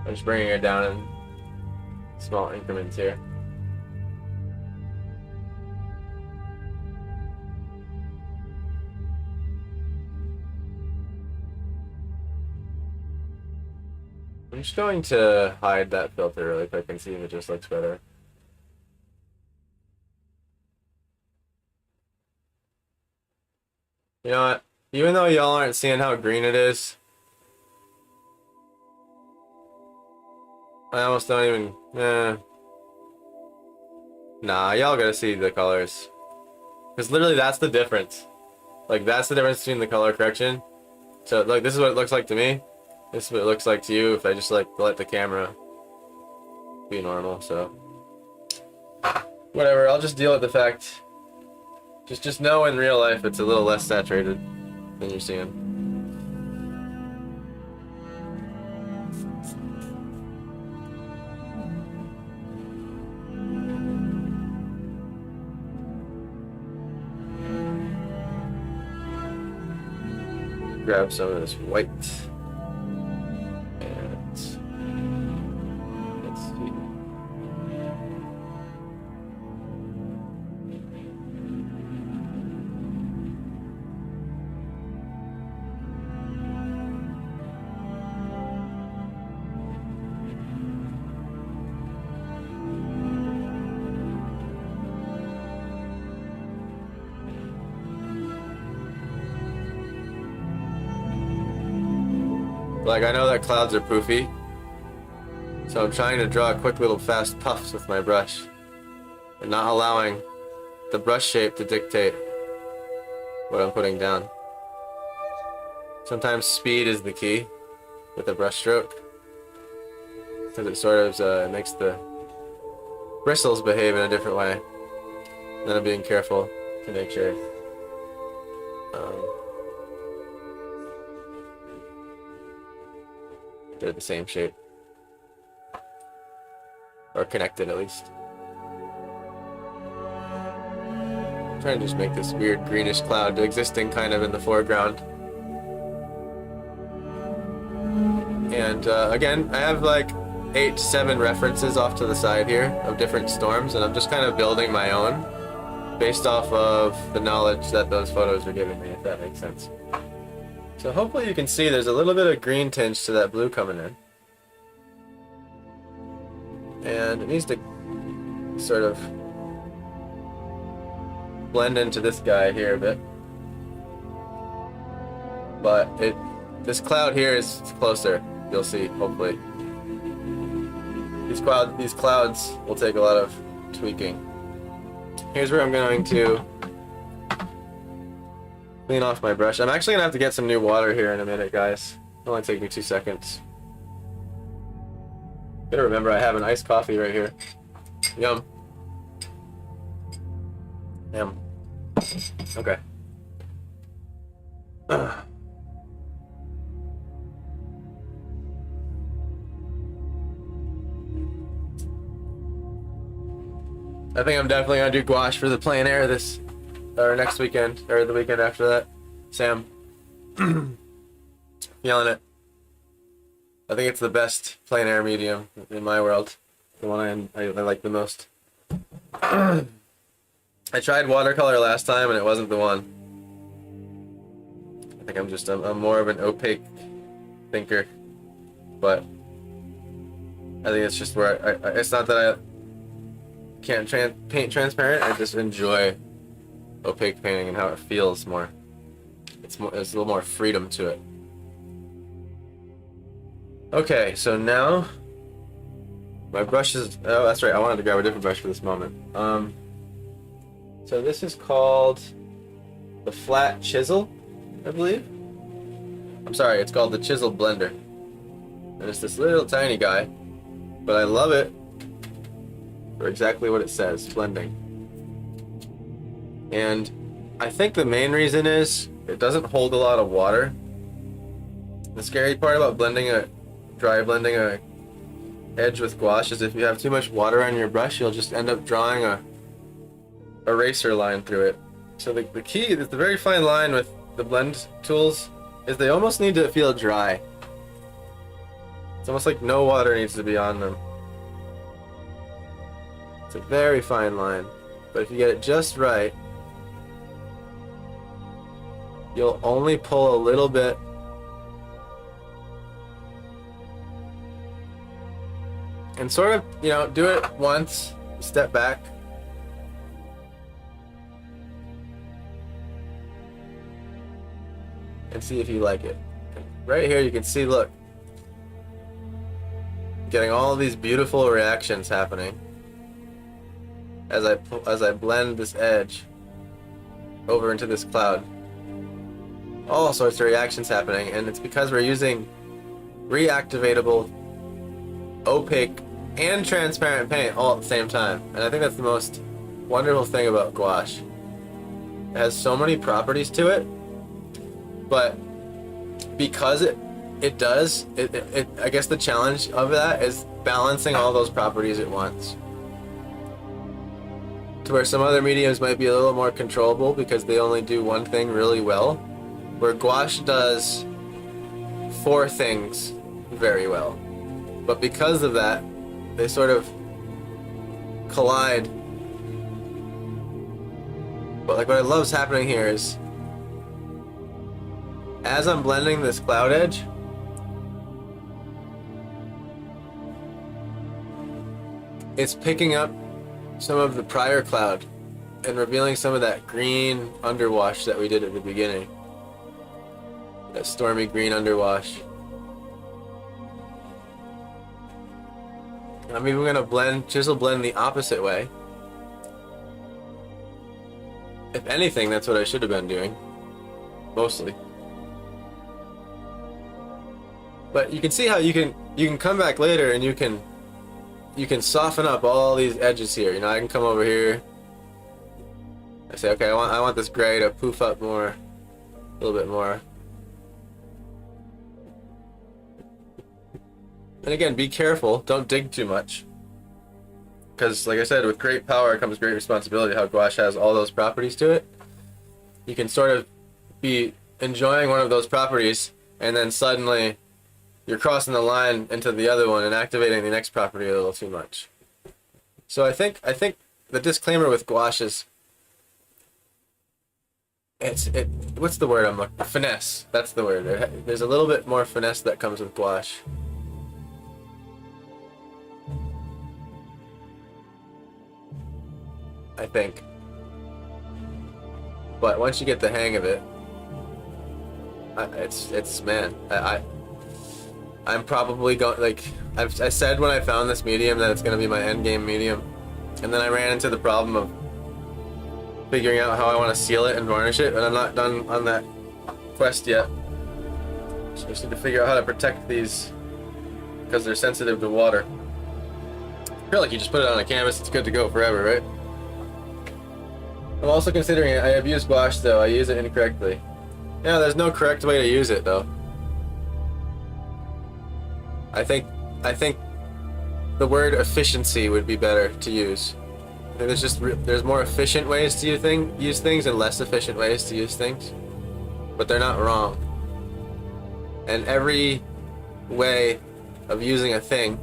I'm just bringing it down in small increments here. I'm just going to hide that filter really quick and see if it just looks better. You know what? Even though y'all aren't seeing how green it is, I almost don't even... Nah, y'all gotta see the colors. Because literally that's the difference. Like that's the difference between the color correction. So like this is what it looks like to me. This is what it looks like to you if I just like let the camera be normal. So whatever, I'll just deal with the fact. Just know in real life it's a little less saturated than you're seeing. Grab some of this white. And let's see. Like, I know that clouds are poofy, so I'm trying to draw quick little fast puffs with my brush and not allowing the brush shape to dictate what I'm putting down. Sometimes speed is the key with a brush stroke because it sort of makes the bristles behave in a different way. And then I'm being careful to make sure they're the same shape. Or connected at least. I'm trying to just make this weird greenish cloud existing kind of in the foreground. And again, I have like 8 to 7 references off to the side here of different storms, and I'm just kind of building my own based off of the knowledge that those photos are giving me, if that makes sense. So hopefully you can see there's a little bit of green tinge to that blue coming in. And it needs to sort of blend into this guy here a bit. But this cloud here is closer, you'll see, hopefully. These clouds will take a lot of tweaking. Here's where I'm going to clean off my brush. I'm actually gonna have to get some new water here in a minute, guys. It'll only take me 2 seconds. Gotta remember I have an iced coffee right here. Yum. Yum. Okay. I think I'm definitely gonna do gouache for the plein air this or next weekend, or the weekend after that. Sam. Feeling it. I think it's the best plein air medium in my world. The one I like the most. I tried watercolor last time and it wasn't the one. I think I'm more of an opaque thinker. But I think it's just where it's not that I can't paint transparent, I just enjoy opaque painting and how it feels more. There's a little more freedom to it. Okay, so now my brush is, oh that's right, I wanted to grab a different brush for this moment. So this is called the flat chisel, I believe. I'm sorry, it's called the chisel blender. And it's this little tiny guy, but I love it for exactly what it says, blending. And I think the main reason is it doesn't hold a lot of water. The scary part about dry blending a edge with gouache is if you have too much water on your brush, you'll just end up drawing a eraser line through it. So the key, the very fine line with the blend tools is they almost need to feel dry. It's almost like no water needs to be on them. It's a very fine line, but if you get it just right, you'll only pull a little bit and sort of, you know, do it once, step back, and see if you like it. Right here you can see, look, getting all of these beautiful reactions happening as I blend this edge over into this cloud. all sorts of reactions happening, and it's because we're using reactivatable, opaque, and transparent paint all at the same time. And I think that's the most wonderful thing about gouache. It has so many properties to it, but because it does, I guess the challenge of that is balancing all those properties at once. To where some other mediums might be a little more controllable because they only do one thing really well, where gouache does 4 things very well. But because of that, they sort of collide. But like what I love is happening here is, as I'm blending this cloud edge, it's picking up some of the prior cloud and revealing some of that green underwash that we did at the beginning. That stormy green underwash. I'm even gonna chisel blend the opposite way. If anything, that's what I should have been doing. Mostly. But you can see how you can come back later and you can soften up all these edges here. You know, I can come over here. I say, okay, I want this gray to poof up more, a little bit more. And again, be careful. Don't dig too much. Because, like I said, with great power comes great responsibility. How gouache has all those properties to it. You can sort of be enjoying one of those properties, and then suddenly you're crossing the line into the other one and activating the next property a little too much. So I think the disclaimer with gouache is what's the word I'm looking for? Finesse. That's the word. There's a little bit more finesse that comes with gouache. I think. But once you get the hang of it, I'm probably going, like, I said when I found this medium that it's going to be my end game medium, and then I ran into the problem of figuring out how I want to seal it and varnish it, and I'm not done on that quest yet. So I just need to figure out how to protect these because they're sensitive to water. I feel like you just put it on a canvas, it's good to go forever, right? I'm also considering it. I have used gouache though, I use it incorrectly. Yeah, there's no correct way to use it though. I think the word efficiency would be better to use. I think there's more efficient ways to use things and less efficient ways to use things, but they're not wrong. And every way of using a thing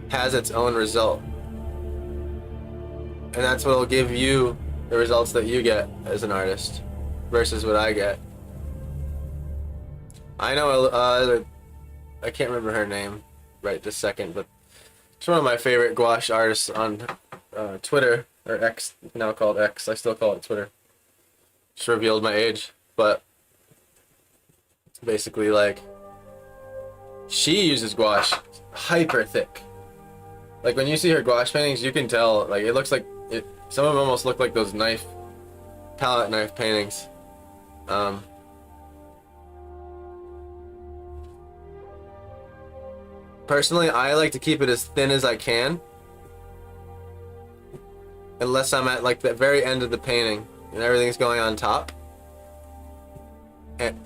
has its own result, and that's what will give you the results that you get as an artist versus what I get. I know I can't remember her name right this second, but she's one of my favorite gouache artists on Twitter, or X, now called X. I still call it Twitter. Just revealed my age, but it's basically like she uses gouache hyper thick. Like when you see her gouache paintings, you can tell, like it looks like it. Some of them almost look like those palette knife paintings. Personally, I like to keep it as thin as I can, unless I'm at like the very end of the painting and everything's going on top.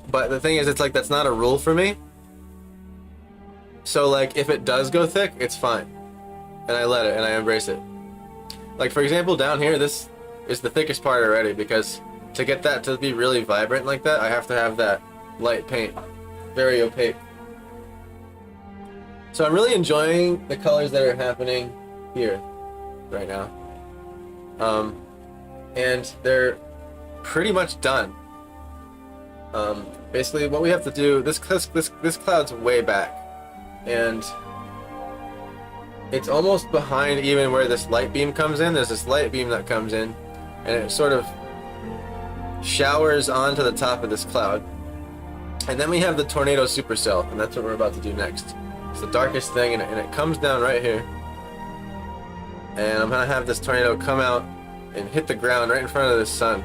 But the thing is, it's like that's not a rule for me. So like if it does go thick, it's fine, and I let it and I embrace it. Like for example, down here, this is the thickest part already, because to get that to be really vibrant like that, I have to have that light paint, very opaque. So I'm really enjoying the colors that are happening here right now. And they're pretty much done. Basically what we have to do, this cloud's way back, and it's almost behind even where this light beam comes in. There's this light beam that comes in, and it sort of showers onto the top of this cloud. And then we have the tornado supercell, and that's what we're about to do next. It's the darkest thing, and it comes down right here. And I'm gonna have this tornado come out and hit the ground right in front of the sun.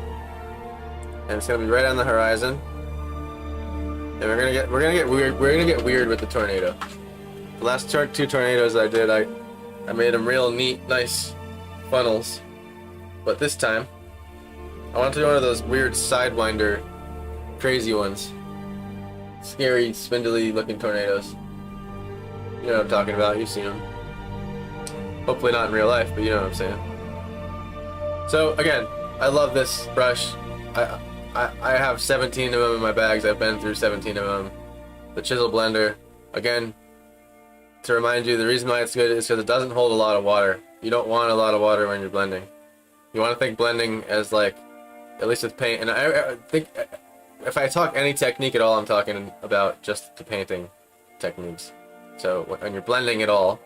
And it's gonna be right on the horizon. And we're gonna get weird with the tornado. The last two tornadoes I did, I made them real neat, nice funnels. But this time, I want to do one of those weird sidewinder, crazy ones. Scary, spindly looking tornadoes. You know what I'm talking about, you've seen them. Hopefully not in real life, but you know what I'm saying. So again, I love this brush. I have 17 of them in my bags. I've been through 17 of them. The chisel blender, again, to remind you, the reason why it's good is because it doesn't hold a lot of water. You don't want a lot of water when you're blending. You want to think blending as like, at least with paint, and I think if I talk any technique at all, I'm talking about just the painting techniques. So when you're blending it all,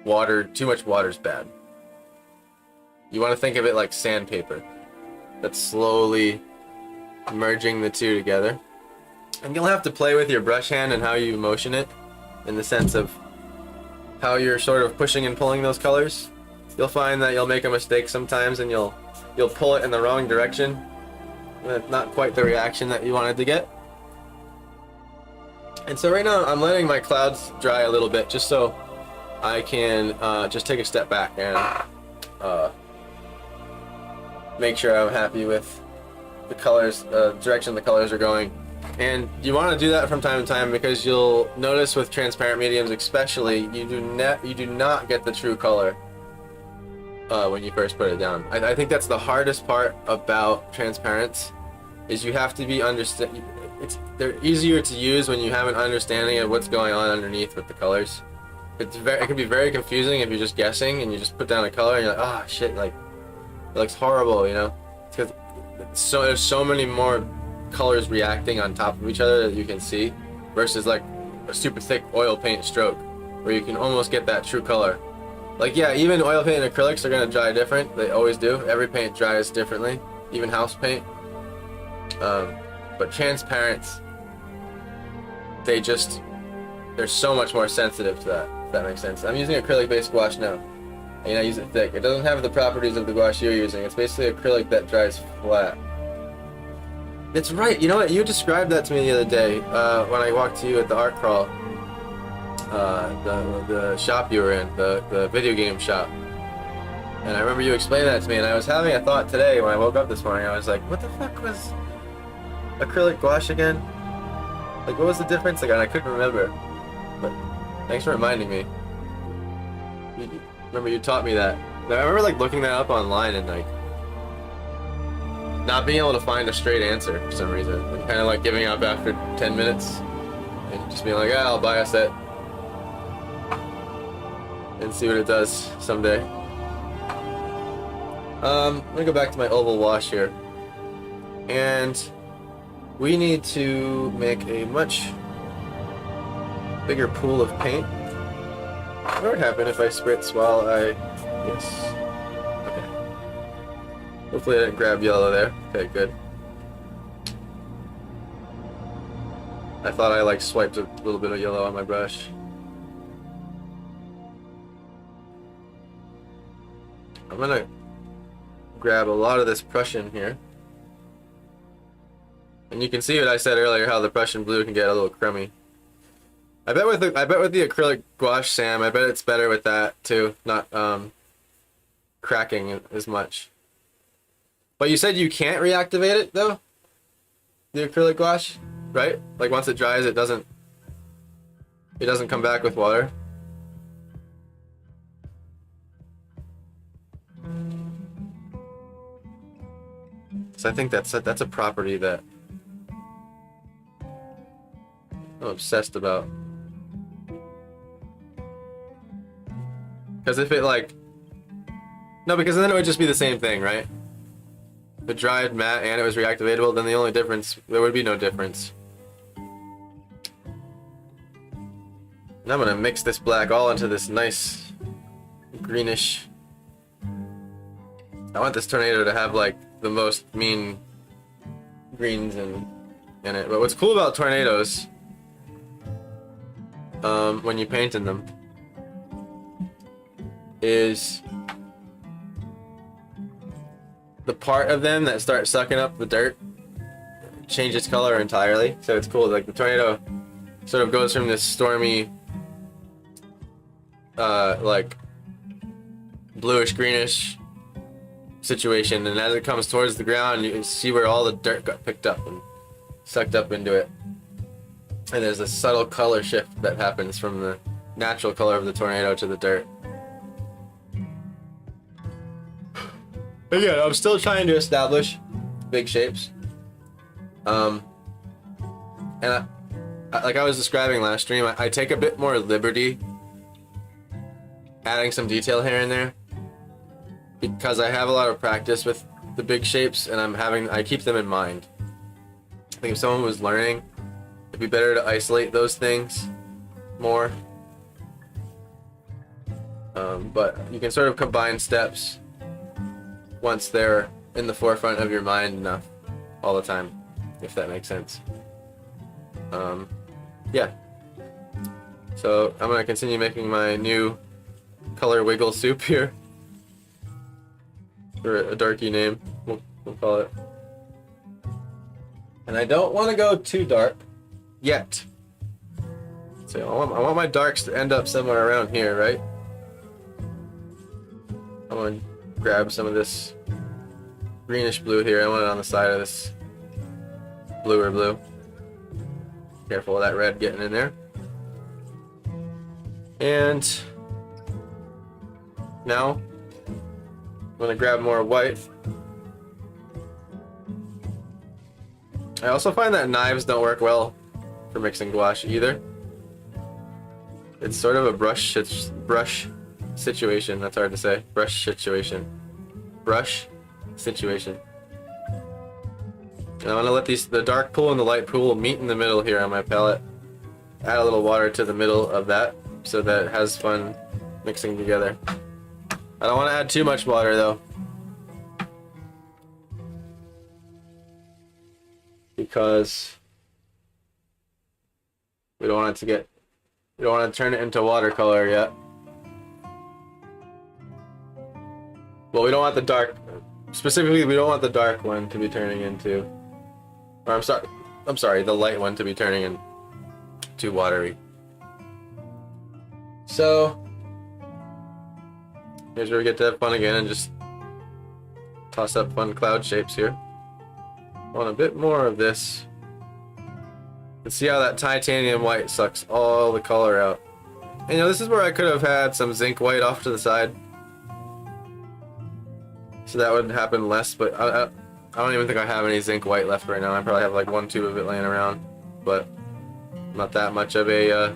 too much water is bad. You want to think of it like sandpaper. That's slowly merging the two together. And you'll have to play with your brush hand and how you motion it, in the sense of how you're sort of pushing and pulling those colors. You'll find that you'll make a mistake sometimes and you'll pull it in the wrong direction. With not quite the reaction that you wanted to get. And so right now I'm letting my clouds dry a little bit just so I can just take a step back and make sure I'm happy with the colors, direction the colors are going. And you want to do that from time to time because you'll notice with transparent mediums especially, you do not get the true color when you first put it down. I think that's the hardest part about transparents, is you have to be they're easier to use when you have an understanding of what's going on underneath with the colors. It can be very confusing if you're just guessing and you just put down a color and you're like, oh shit, like it looks horrible, you know? Because there's so many more colors reacting on top of each other that you can see, versus like a super thick oil paint stroke where you can almost get that true color. Like, yeah, even oil paint and acrylics are gonna dry different. They always do. Every paint dries differently, even house paint. But transparents, they're so much more sensitive to that, if that makes sense. I'm using acrylic-based gouache now, and I use it thick. It doesn't have the properties of the gouache you're using. It's basically acrylic that dries flat. It's right. You know what? You described that to me the other day when I walked to you at the art crawl. The shop you were in, the video game shop. And I remember you explaining that to me, and I was having a thought today when I woke up this morning. I was like, what the fuck was acrylic gouache again? Like, what was the difference again? I couldn't remember. But thanks for reminding me. Remember you taught me that. I remember like looking that up online and like not being able to find a straight answer for some reason. And kind of like giving up after 10 minutes and just being like, ah, I'll buy a set and see what it does someday. I'm gonna go back to my oval wash here, and we need to make a much bigger pool of paint. What would happen if I spritz while yes. Okay. Hopefully I didn't grab yellow there. Okay, good. I thought I like swiped a little bit of yellow on my brush. I'm gonna grab a lot of this Prussian here. And you can see what I said earlier, how the Prussian blue can get a little crummy. I bet with the acrylic gouache, Sam, I bet it's better with that too, not cracking as much. But you said you can't reactivate it though? The acrylic gouache, right? Like once it dries, it doesn't come back with water. So I think that's a property that I'm obsessed about. Because if it because then it would just be the same thing, right? If it dried matte and it was reactivatable, then the only difference, there would be no difference. And I'm gonna mix this black all into this nice greenish. I want this tornado to have like the most mean greens in it. But what's cool about tornadoes, when you paint in them, is the part of them that start sucking up the dirt change its color entirely. So it's cool. Like the tornado sort of goes from this stormy, like bluish greenish situation, and as it comes towards the ground, you can see where all the dirt got picked up and sucked up into it. And there's a subtle color shift that happens from the natural color of the tornado to the dirt. Again, I'm still trying to establish big shapes. And like I was describing last stream, I take a bit more liberty adding some detail here and there because I have a lot of practice with the big shapes, and I keep them in mind. I think if someone was learning, it'd be better to isolate those things more. But you can sort of combine steps once they're in the forefront of your mind enough all the time, if that makes sense. Yeah. So I'm gonna continue making my new color wiggle soup here. For a darky name, we'll call it. And I don't want to go too dark yet. So I want my darks to end up somewhere around here, right? I want to grab some of this greenish blue here. I want it on the side of this bluer blue. Careful of that red getting in there. And now I'm going to grab more white. I also find that knives don't work well for mixing gouache either. It's sort of a brush situation. That's hard to say. Brush situation. And I'm gonna let the dark pool and the light pool meet in the middle here on my palette. Add a little water to the middle of that so that it has fun mixing together. I don't want to add too much water though, because we don't want to turn it into watercolor yet. Well, we don't want the dark, specifically we don't want the dark one to be turning into, or I'm sorry, the light one to be turning into watery. So here's where we get to have fun again and just toss up fun cloud shapes here. Want a bit more of this. And see how that titanium white sucks all the color out. And you know, this is where I could have had some zinc white off to the side, so that would happen less, but I don't even think I have any zinc white left right now. I probably have like 1 tube of it laying around, but not that much of a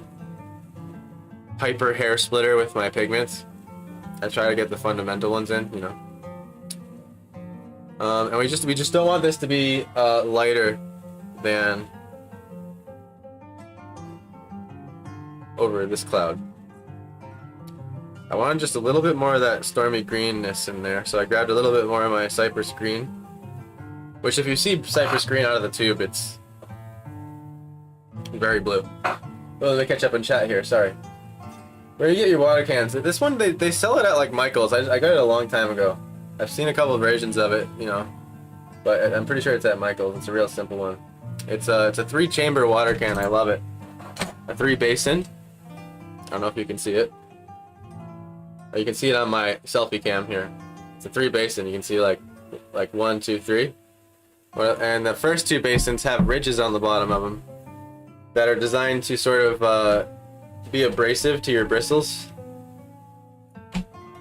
hyper hair splitter with my pigments. I try to get the fundamental ones in, you know. And we just don't want this to be lighter than over this cloud. I wanted just a little bit more of that stormy greenness in there, so I grabbed a little bit more of my cypress green, which if you see cypress green out of the tube, it's very blue. Oh, let me catch up and chat here, sorry. Where do you get your water cans? This one, they sell it at like Michael's. I got it a long time ago. I've seen a couple of versions of it, you know, but I'm pretty sure it's at Michael's. It's a real simple one. It's a 3-chamber water can. I love it. A 3-basin. I don't know if you can see it. Or you can see it on my selfie cam here. It's a 3-basin. You can see like 1, 2, 3. And the first 2 basins have ridges on the bottom of them that are designed to sort of be abrasive to your bristles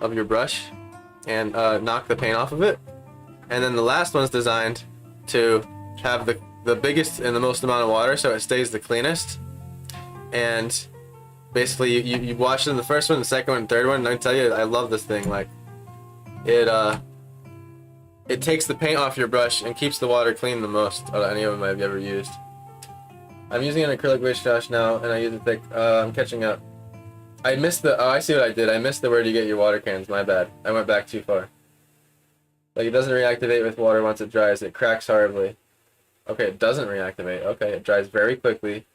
of your brush and knock the paint off of it. And then the last one's designed to have the biggest and the most amount of water, so it stays the cleanest. And basically you watch in the first one, the second one, third one, and I tell you, I love this thing. Like it takes the paint off your brush and keeps the water clean the most out of any of them I've ever used. I'm using an acrylic wish dash now, and I use it thick. I'm catching up. I missed the, oh, I see what I did. I missed the where do you get your water cans, my bad. I went back too far. Like, it doesn't reactivate with water once it dries. It cracks horribly. Okay, it doesn't reactivate. Okay, it dries very quickly.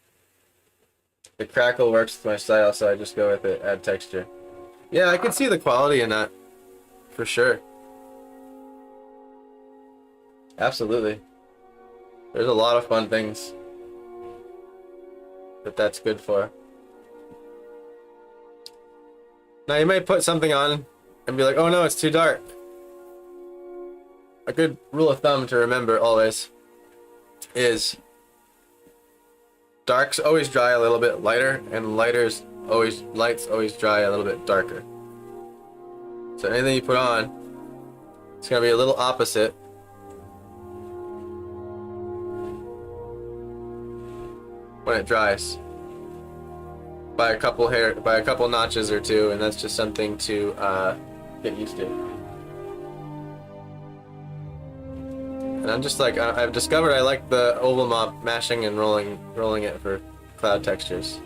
The crackle works with my style, so I just go with it, add texture. Yeah, I can see the quality in that, for sure. Absolutely. There's a lot of fun things that's good for. Now you might put something on and be like, oh no, it's too dark. A good rule of thumb to remember always is darks always dry a little bit lighter, and lights always dry a little bit darker. So anything you put on, it's gonna be a little opposite. When it dries by a couple notches or two, and that's just something to get used to. And I'm just like, I've discovered I like the oval mop, mashing and rolling it for cloud textures.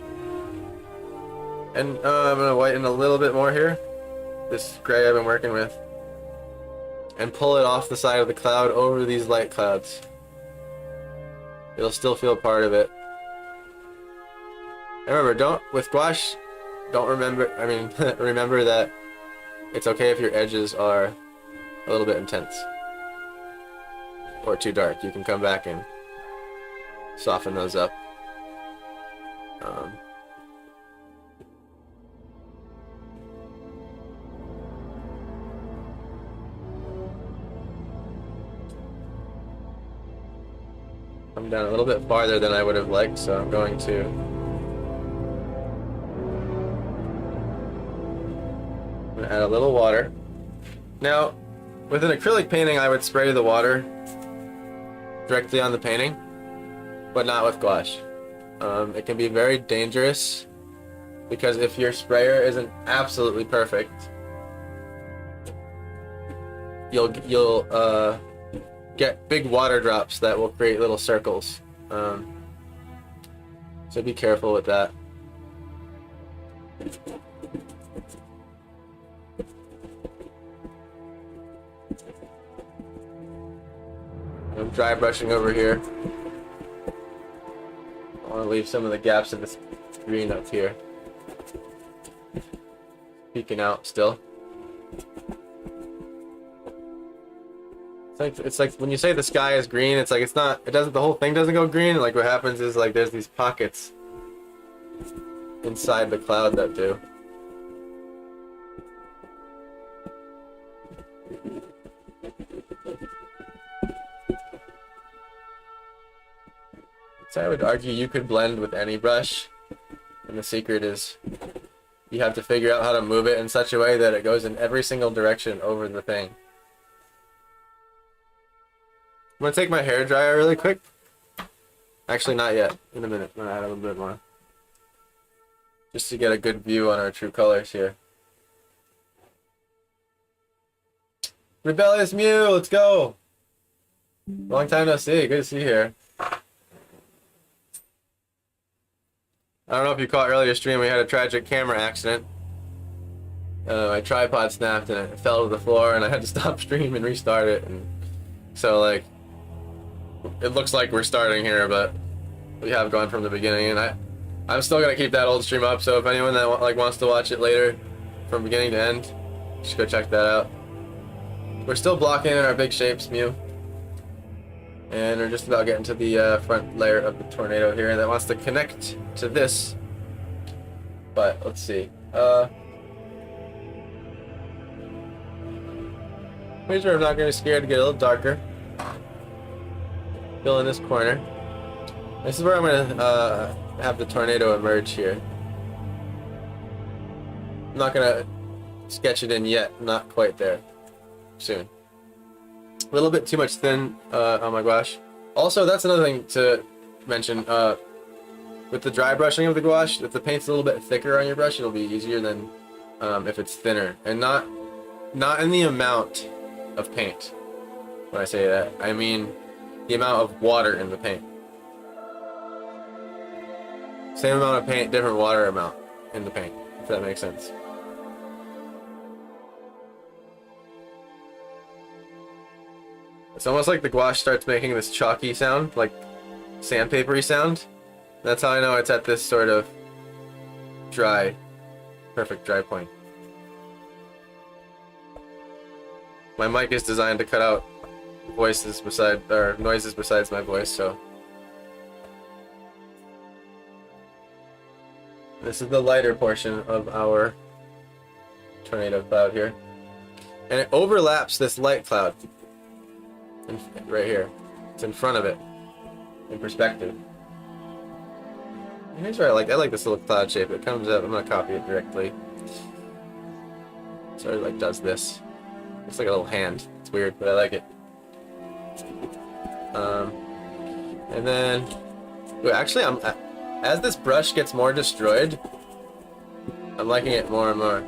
And I'm gonna whiten a little bit more here, this gray I've been working with, and pull it off the side of the cloud over these light clouds. It'll still feel part of it. And remember, remember that it's okay if your edges are a little bit intense or too dark. You can come back and soften those up. I'm down a little bit farther than I would have liked, so I'm going to add a little water. Now, with an acrylic painting, I would spray the water directly on the painting, but not with gouache. It can be very dangerous because if your sprayer isn't absolutely perfect, you'll get big water drops that will create little circles. So be careful with that. I'm dry brushing over here. I want to leave some of the gaps of this green up here peeking out still. It's like when you say the sky is green, it's like the whole thing doesn't go green. Like what happens is like there's these pockets inside the cloud that do. So I would argue you could blend with any brush, and the secret is you have to figure out how to move it in such a way that it goes in every single direction over the thing. I'm gonna take my hair dryer really quick. Actually, not yet. In a minute, I'm gonna add a little bit more, just to get a good view on our true colors here. Rebellious Mew, let's go! Long time no see. Good to see you here. I don't know if you caught earlier stream, we had a tragic camera accident. My tripod snapped and it fell to the floor, and I had to stop stream and restart it. And so, like, it looks like we're starting here, but we have gone from the beginning. And I'm still gonna keep that old stream up. So if anyone that wants to watch it later, from beginning to end, just go check that out. We're still blocking in our big shapes, Mew. And we're just about getting to the front layer of the tornado here that wants to connect to this. But let's see. Pretty sure I'm not gonna be scared to get a little darker. Fill in this corner. This is where I'm gonna have the tornado emerge here. I'm not gonna sketch it in yet. Not quite there. Soon. A little bit too much thin on my gouache. Also, that's another thing to mention. With the dry brushing of the gouache, if the paint's a little bit thicker on your brush, it'll be easier than if it's thinner. And not in the amount of paint. When I say that, I mean the amount of water in the paint. Same amount of paint, different water amount in the paint, if that makes sense. It's almost like the gouache starts making this chalky sound, like sandpapery sound. That's how I know it's at this sort of dry, perfect dry point. My mic is designed to cut out voices beside, or noises besides my voice, so. This is the lighter portion of our tornado cloud here. And it overlaps this light cloud. Right here. It's in front of it. In perspective. And here's where I like this little cloud shape. It comes up, I'm gonna copy it directly. So it like does this. It's like a little hand. It's weird, but I like it. And then, actually, as this brush gets more destroyed, I'm liking it more and more.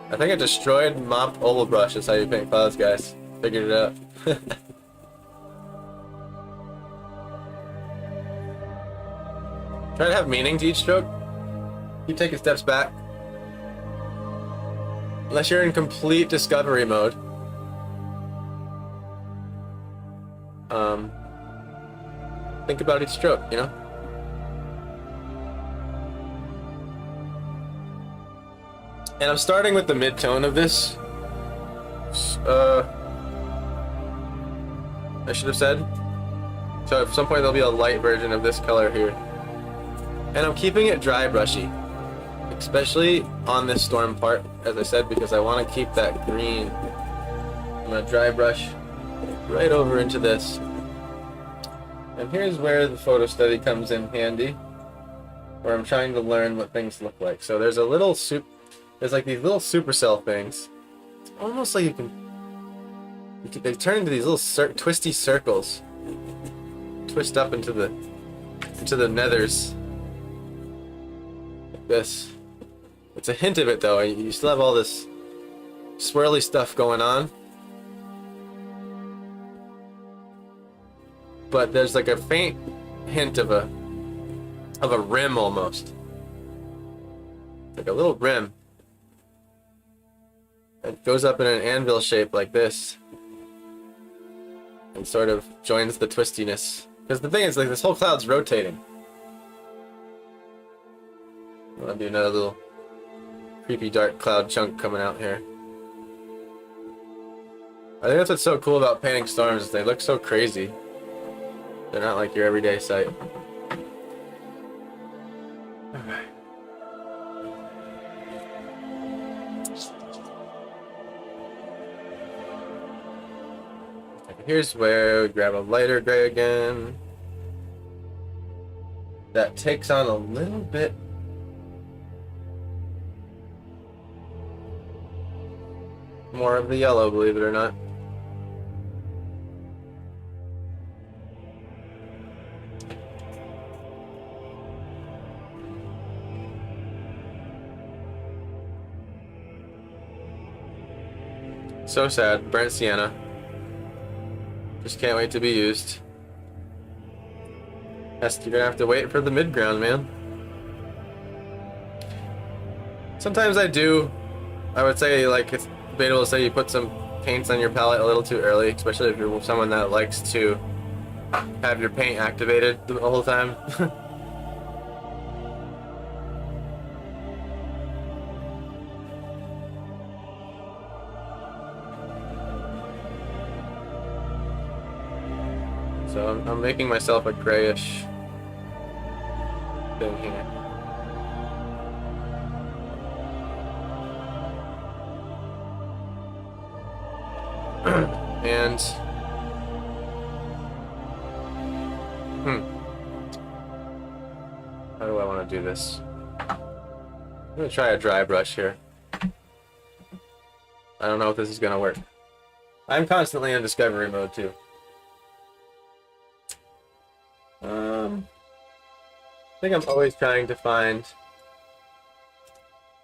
I think a destroyed mop oval brush is how you paint clouds, guys. Figured it out. Try to have meaning to each stroke. Keep taking steps back. Unless you're in complete discovery mode. Think about each stroke, you know? And I'm starting with the mid-tone of this. I should have said. So at some point there'll be a light version of this color here. And I'm keeping it dry brushy. Especially on this storm part, as I said, because I want to keep that green. I'm going to dry brush right over into this. And here's where the photo study comes in handy, where I'm trying to learn what things look like. So there's a little there's like these little supercell things. It's almost like they turn into these little twisty circles. Twist up into the nethers. Like this. It's a hint of it though. You still have all this swirly stuff going on. But there's like a faint hint of a rim almost. Like a little rim. It goes up in an anvil shape like this. And sort of joins the twistiness. Because the thing is, like, this whole cloud's rotating. I'm gonna do another little creepy dark cloud chunk coming out here. I think that's what's so cool about painting storms, is they look so crazy. They're not like your everyday sight. Alright. Here's where we grab a lighter gray again. That takes on a little bit more of the yellow, believe it or not. So sad. Burnt sienna. Just can't wait to be used. You're gonna have to wait for the mid-ground, man. Sometimes I would say, like, it's debatable to say you put some paints on your palette a little too early, especially if you're someone that likes to have your paint activated the whole time. So I'm making myself a grayish thing here. And how do I want to do this? I'm gonna try a dry brush here. I don't know if this is gonna work. I'm constantly in discovery mode too. I think I'm always trying to find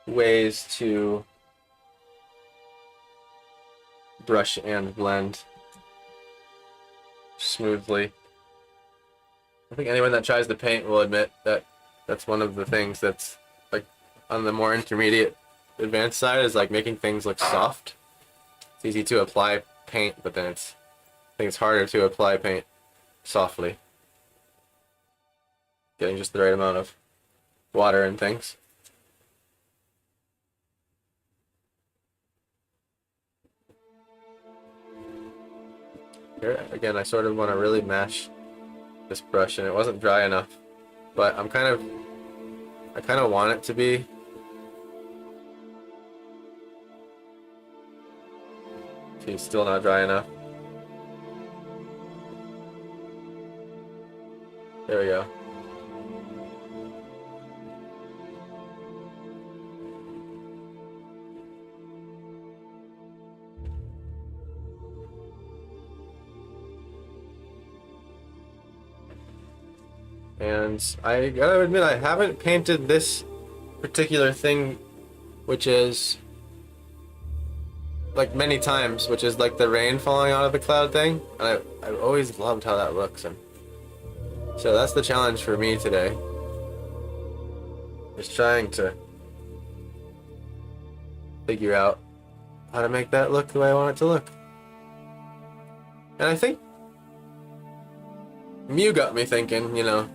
ways to brush and blend smoothly. I think anyone that tries to paint will admit that that's one of the things that's, like, on the more intermediate advanced side, is like making things look soft. It's easy to apply paint, but then I think it's harder to apply paint softly. Getting just the right amount of water and things. Here, again, I sort of want to really mash this brush, and it wasn't dry enough. But I kind of want it to be. It's still not dry enough. There we go. And I gotta admit, I haven't painted this particular thing, which is like many times, which is like the rain falling out of the cloud thing. And I've always loved how that looks, and so that's the challenge for me today. Just trying to figure out how to make that look the way I want it to look. And I think Mew got me thinking, you know,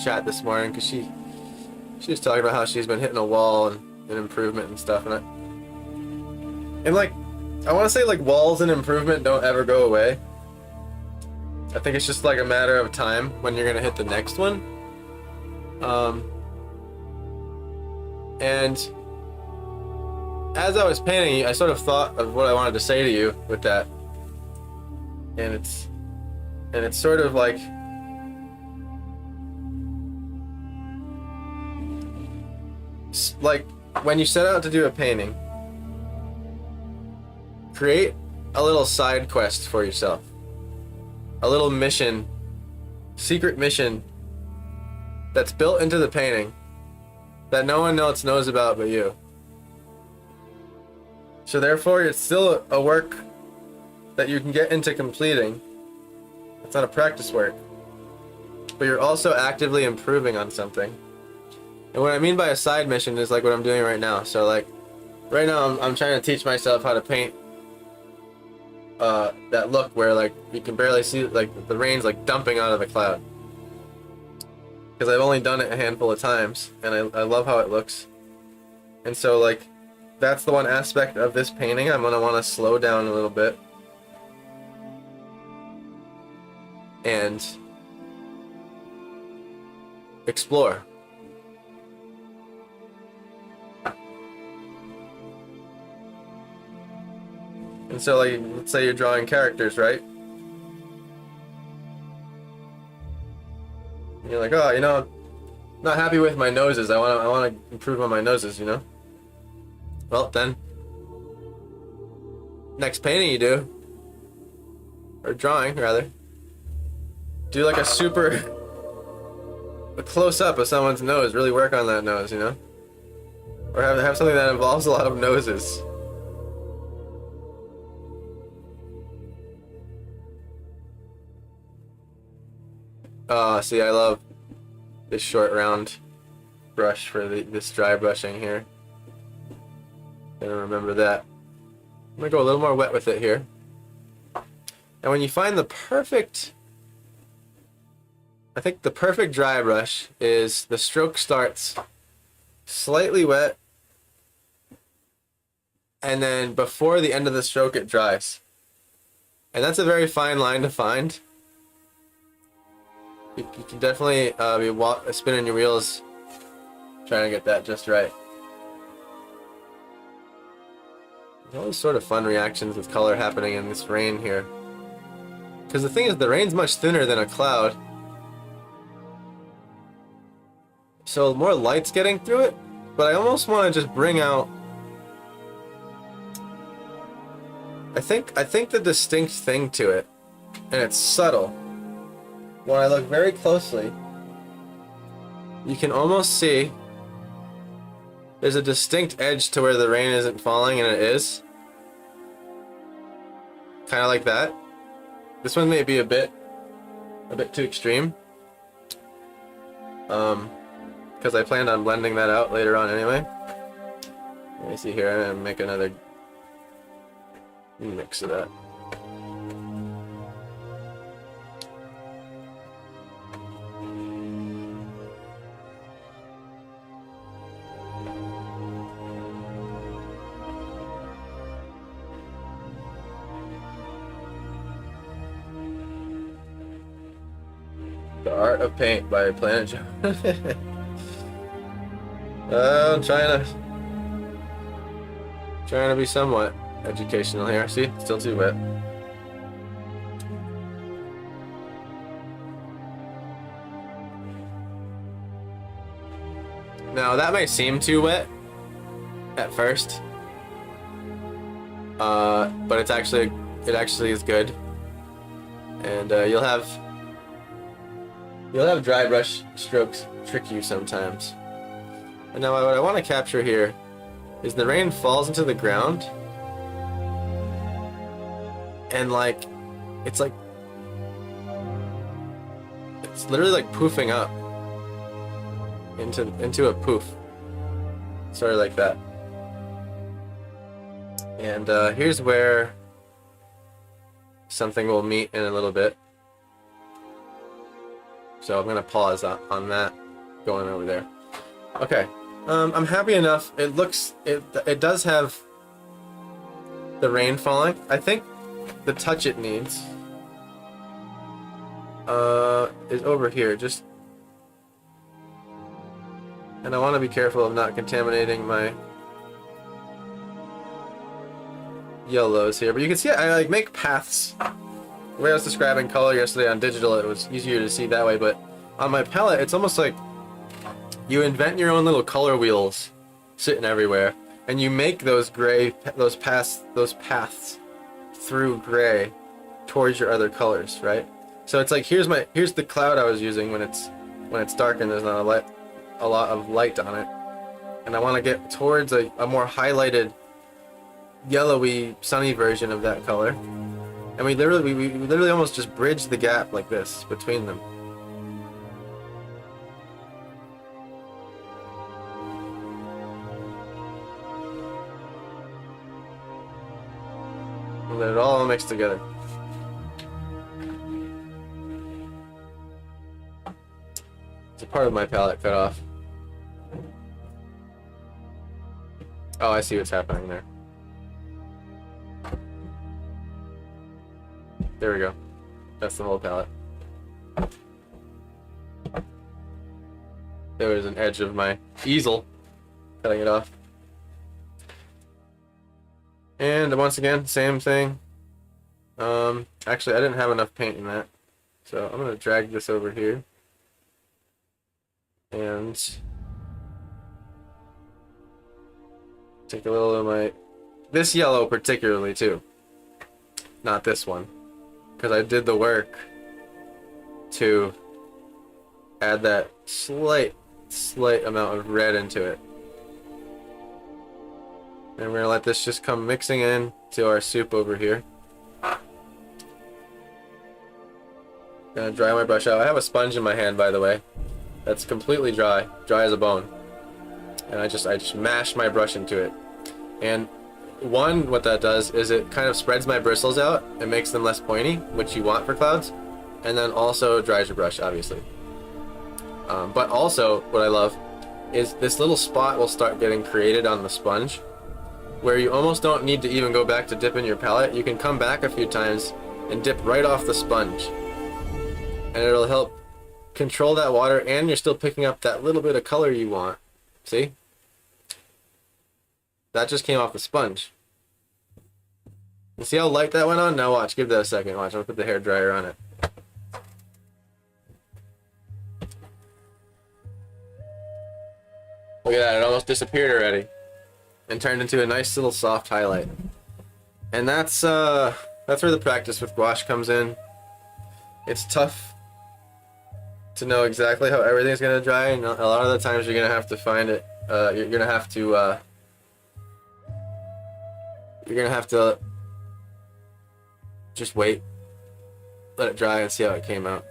chat this morning, because she was talking about how she's been hitting a wall and improvement and stuff, and like I want to say like walls and improvement don't ever go away. I think it's just like a matter of time when you're gonna hit the next one. And as I was painting, I sort of thought of what I wanted to say to you with that, and it's sort of like, when you set out to do a painting, create a little side quest for yourself. A little mission, secret mission, that's built into the painting that no one else knows about but you. So therefore, it's still a work that you can get into completing. It's not a practice work, but you're also actively improving on something. And what I mean by a side mission is like what I'm doing right now. So like, right now I'm trying to teach myself how to paint that look where like you can barely see like the rain's like dumping out of the cloud. Because I've only done it a handful of times, and I love how it looks. And so like, that's the one aspect of this painting I'm gonna want to slow down a little bit and explore. And so like, let's say you're drawing characters, right? And you're like, oh, you know, I'm not happy with my noses. I want to improve on my noses, you know? Well, then, next painting you do, or drawing rather, do like a close up of someone's nose. Really work on that nose, you know? Or have something that involves a lot of noses. See, I love this short round brush for this dry brushing here. Gotta remember that. I'm gonna go a little more wet with it here. And when you find the perfect, I think the perfect dry brush is the stroke starts slightly wet, and then before the end of the stroke it dries. And that's a very fine line to find. You can definitely be spinning your wheels trying to get that just right. There's always sort of fun reactions with color happening in this rain here. Because the thing is, the rain's much thinner than a cloud. So more light's getting through it, but I almost want to just bring out, I think the distinct thing to it, and it's subtle. When I look very closely, you can almost see there's a distinct edge to where the rain isn't falling, and it is. Kind of like that. This one may be a bit too extreme. Because I planned on blending that out later on anyway. Let me see here, I'm gonna make another mix of that. The Art of Paint by Planet Joe. I'm trying to be somewhat educational here. See, still too wet. Now that may seem too wet at first, but it actually is good, and you'll have dry brush strokes trick you sometimes. And now what I want to capture here is the rain falls into the ground, and it's literally like poofing up into a poof, sort of like that. And here's where something will meet in a little bit. So I'm gonna pause on that going over there. Okay, I'm happy enough. It does have the rain falling. I think the touch it needs is over here. And I want to be careful of not contaminating my yellows here. But you can see I make paths. The way I was describing color yesterday on digital, it was easier to see that way. But on my palette, it's almost like you invent your own little color wheels sitting everywhere, and you make those paths through gray towards your other colors, right? So it's like here's the cloud I was using when it's dark and there's not a lot of light on it, and I want to get towards a more highlighted yellowy sunny version of that color, and we literally almost just bridge the gap like this between them. And let it all mix together. It's a part of my palette cut off. Oh, I see what's happening there. There we go. That's the whole palette. There was an edge of my easel, cutting it off. And once again, same thing. Actually, I didn't have enough paint in that, so I'm gonna drag this over here. And take a little of this yellow particularly too, not this one, because I did the work to add that slight amount of red into it. And we're gonna let this just come mixing in to our soup over here. Gonna dry my brush out. I have a sponge in my hand, by the way. That's completely dry as a bone. And I just mash my brush into it. And what that does is it kind of spreads my bristles out and makes them less pointy, which you want for clouds. And then also dries your brush, obviously. But also, what I love is this little spot will start getting created on the sponge, where you almost don't need to even go back to dip in your palette. You can come back a few times and dip right off the sponge. And it'll help control that water, and you're still picking up that little bit of color you want. See? That just came off the sponge. You see how light that went on? Now watch, give that a second. Watch, I'm gonna put the hairdryer on it. Look at that, it almost disappeared already. And turned into a nice little soft highlight. And that's where the practice with gouache comes in. It's tough to know exactly how everything's gonna dry, and a lot of the times you're gonna have to find it. You're gonna have to just wait, let it dry, and see how it came out.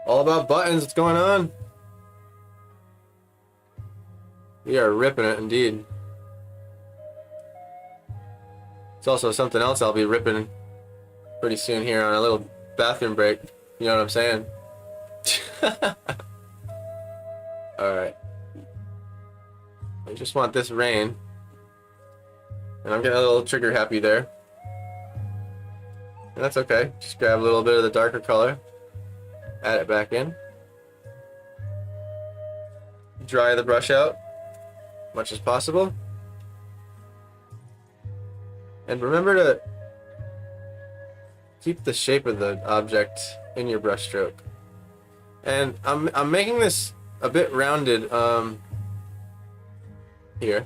All about buttons. What's going on? We are ripping it indeed. It's also something else I'll be ripping pretty soon here on a little bathroom break. You know what I'm saying? Alright. I just want this rain. And I'm getting a little trigger happy there. And that's okay. Just grab a little bit of the darker color. Add it back in. Dry the brush out as much as possible. And remember to keep the shape of the object in your brush stroke. And I'm making this a bit rounded here.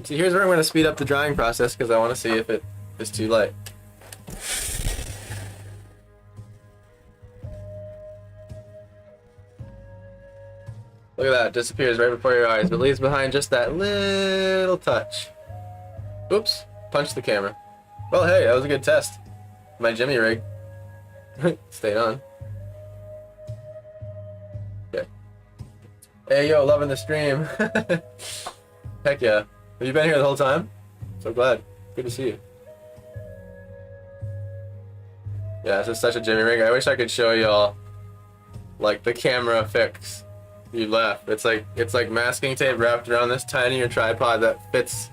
See, here's where I'm going to speed up the drying process because I want to see if it is too light. Look at that, it disappears right before your eyes, but leaves behind just that little touch. Oops, punched the camera. Well, hey, that was a good test. My Jimmy rig stayed on. Okay. Hey, yo, loving the stream. Heck yeah. Have you been here the whole time? So glad. Good to see you. Yeah, this is such a Jimmy rig. I wish I could show y'all like the camera fix. You laugh. It's like masking tape wrapped around this tinier tripod that fits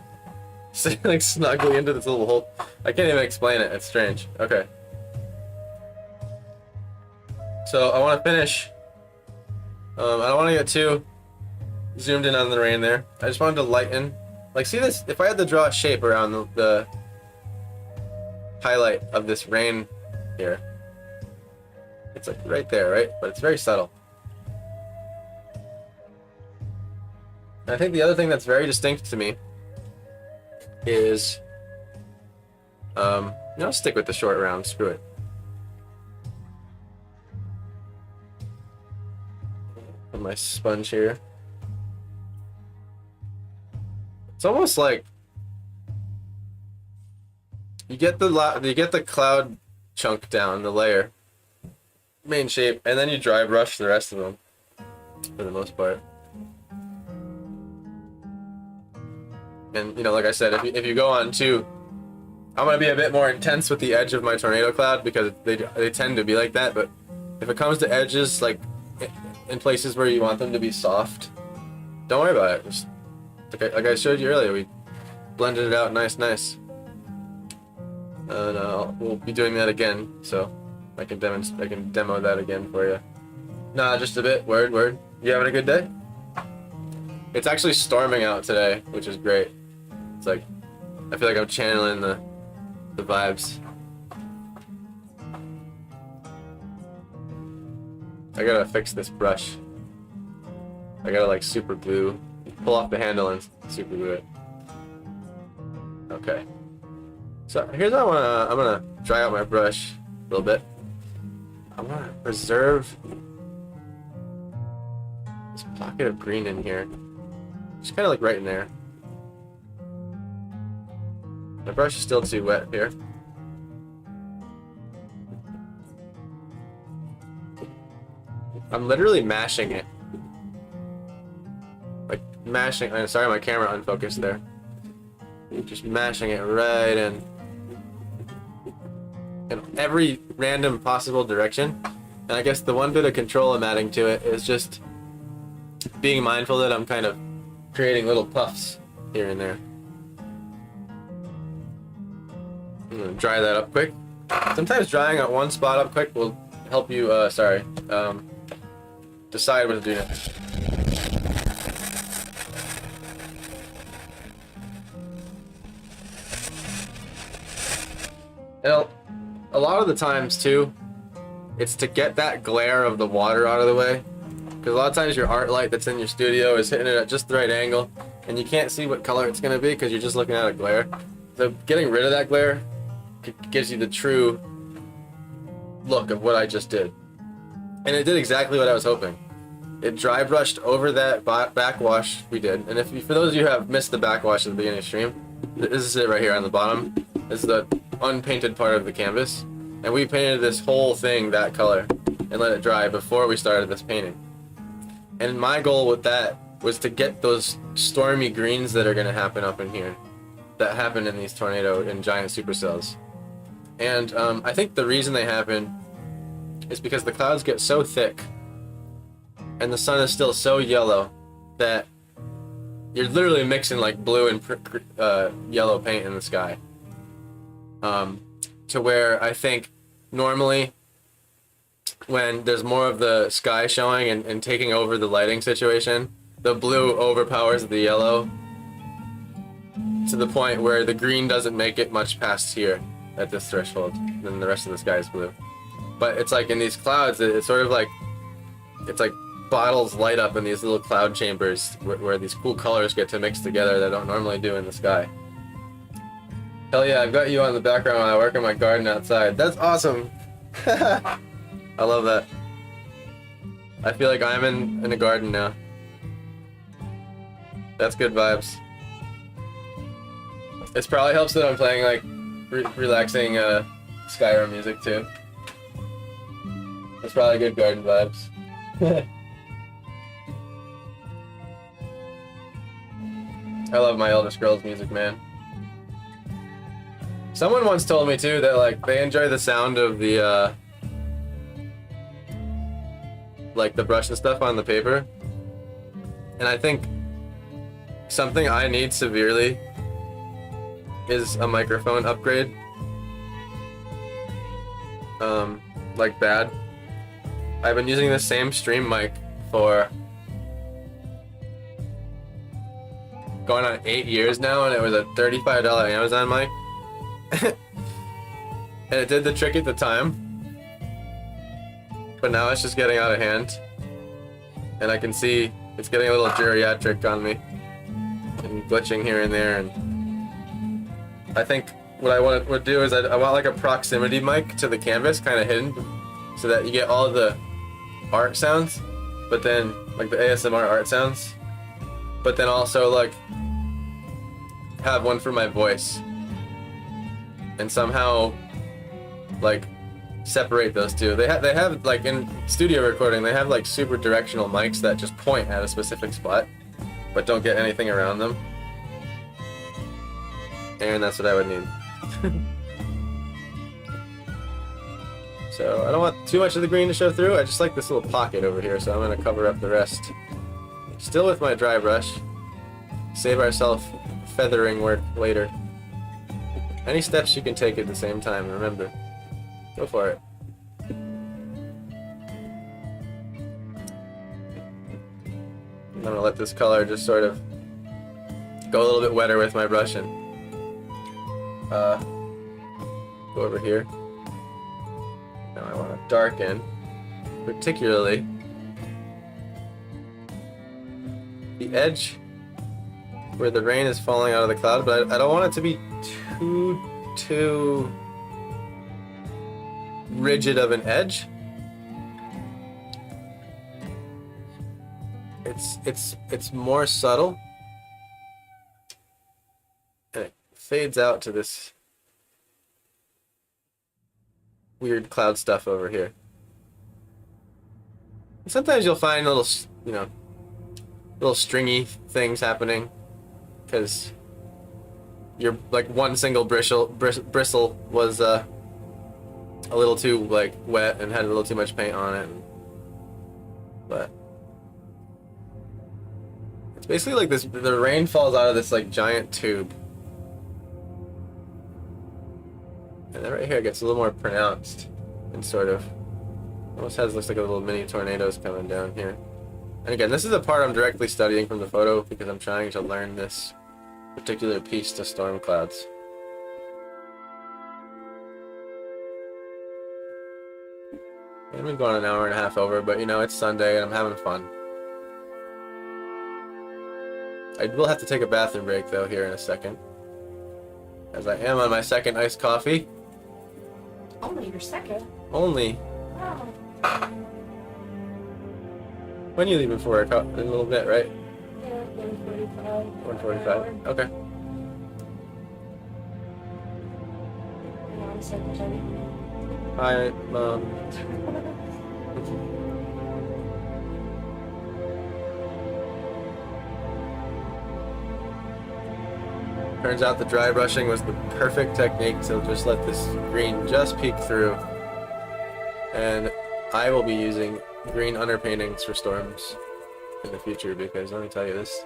like snugly into this little hole. I can't even explain it. It's strange. Okay. So I want to finish. I don't want to get too zoomed in on the rain there. I just wanted to lighten. Like, see this? If I had to draw a shape around the highlight of this rain here, it's like right there, right? But it's very subtle. And I think the other thing that's very distinct to me is, stick with the short round, screw it. Put my sponge here. It's almost like you get the cloud chunk down, the layer, main shape, and then you dry brush the rest of them, for the most part. And like I said, if you go on too, I'm gonna be a bit more intense with the edge of my tornado cloud because they tend to be like that. But if it comes to edges, like in places where you want them to be soft, don't worry about it. Just like I showed you earlier, we blended it out nice. And we'll be doing that again, so I can demo that again for you. Nah, just a bit. Word. You having a good day? It's actually storming out today, which is great. It's like, I feel like I'm channeling the vibes. I gotta fix this brush. I gotta like super glue, pull off the handle and super glue it. Okay. So here's how I'm gonna dry out my brush a little bit. I wanna preserve this pocket of green in here. Just kind of like right in there. My brush is still too wet here. I'm literally mashing it. Like mashing, I'm sorry my camera unfocused there. Just mashing it right in every random possible direction. And I guess the one bit of control I'm adding to it is just being mindful that I'm kind of creating little puffs here and there. I'm gonna dry that up quick. Sometimes drying at one spot up quick will help you, decide what to do next. And a lot of the times too, it's to get that glare of the water out of the way. Because a lot of times your art light that's in your studio is hitting it at just the right angle, and you can't see what color it's going to be because you're just looking at a glare. So getting rid of that glare gives you the true look of what I just did. And it did exactly what I was hoping. It dry brushed over that backwash we did. And for those of you who have missed the backwash at the beginning of the stream, this is it right here on the bottom. This is the unpainted part of the canvas. And we painted this whole thing that color and let it dry before we started this painting. And my goal with that was to get those stormy greens that are going to happen up in here, that happen in these tornado and giant supercells. And I think the reason they happen is because the clouds get so thick and the sun is still so yellow that you're literally mixing like blue and yellow paint in the sky. To where I think normally when there's more of the sky showing and taking over the lighting situation, the blue overpowers the yellow to the point where the green doesn't make it much past here at this threshold. Then the rest of the sky is blue. But it's like in these clouds, it's sort of like, it's like bottles light up in these little cloud chambers where these cool colors get to mix together that don't normally do in the sky. Hell yeah, I've got you on the background when I work in my garden outside. That's awesome! I love that. I feel like I'm in a garden now. That's good vibes. It probably helps that I'm playing like relaxing Skyrim music too. That's probably good garden vibes. I love my Elder Scrolls music, man. Someone once told me too that like they enjoy the sound of the like the brush and stuff on the paper. And I think something I need severely is a microphone upgrade. Like bad. I've been using the same stream mic for going on 8 years now, and it was a $35 Amazon mic. And it did the trick at the time. But now it's just getting out of hand. And I can see it's getting a little geriatric on me. And glitching here and there, and I think what I would do is I want like a proximity mic to the canvas, kind of hidden, so that you get all of the art sounds, but then like the ASMR art sounds, but then also like have one for my voice, and somehow like separate those two. They have like in studio recording, they have like super directional mics that just point at a specific spot, but don't get anything around them. And that's what I would need. So I don't want too much of the green to show through. I just like this little pocket over here, so I'm going to cover up the rest. Still with my dry brush. Save ourselves feathering work later. Any steps you can take at the same time, remember. Go for it. I'm going to let this color just sort of go a little bit wetter with my brush and go over here. Now I want to darken, particularly the edge where the rain is falling out of the cloud, but I don't want it to be too rigid of an edge. It's more subtle, and it fades out to this weird cloud stuff over here. Sometimes you'll find little, you know, little stringy things happening because your like one single bristle was a little too like wet and had a little too much paint on it. But it's basically like this, the rain falls out of this like giant tube. And then right here it gets a little more pronounced and sort of almost looks like a little mini tornadoes coming down here. And again, this is a part I'm directly studying from the photo because I'm trying to learn this particular piece to storm clouds. I've been going an hour and a half over, but you know, it's Sunday and I'm having fun. I will have to take a bathroom break though here in a second, as I am on my second iced coffee. Only your second? Only. Wow. When are you leaving for work? In a little bit, right? Yeah, 1:45. 1:45. Okay. Mom said there's anything. Hi, Mom. Turns out the dry brushing was the perfect technique to just let this green just peek through. And I will be using green underpaintings for storms in the future because let me tell you this.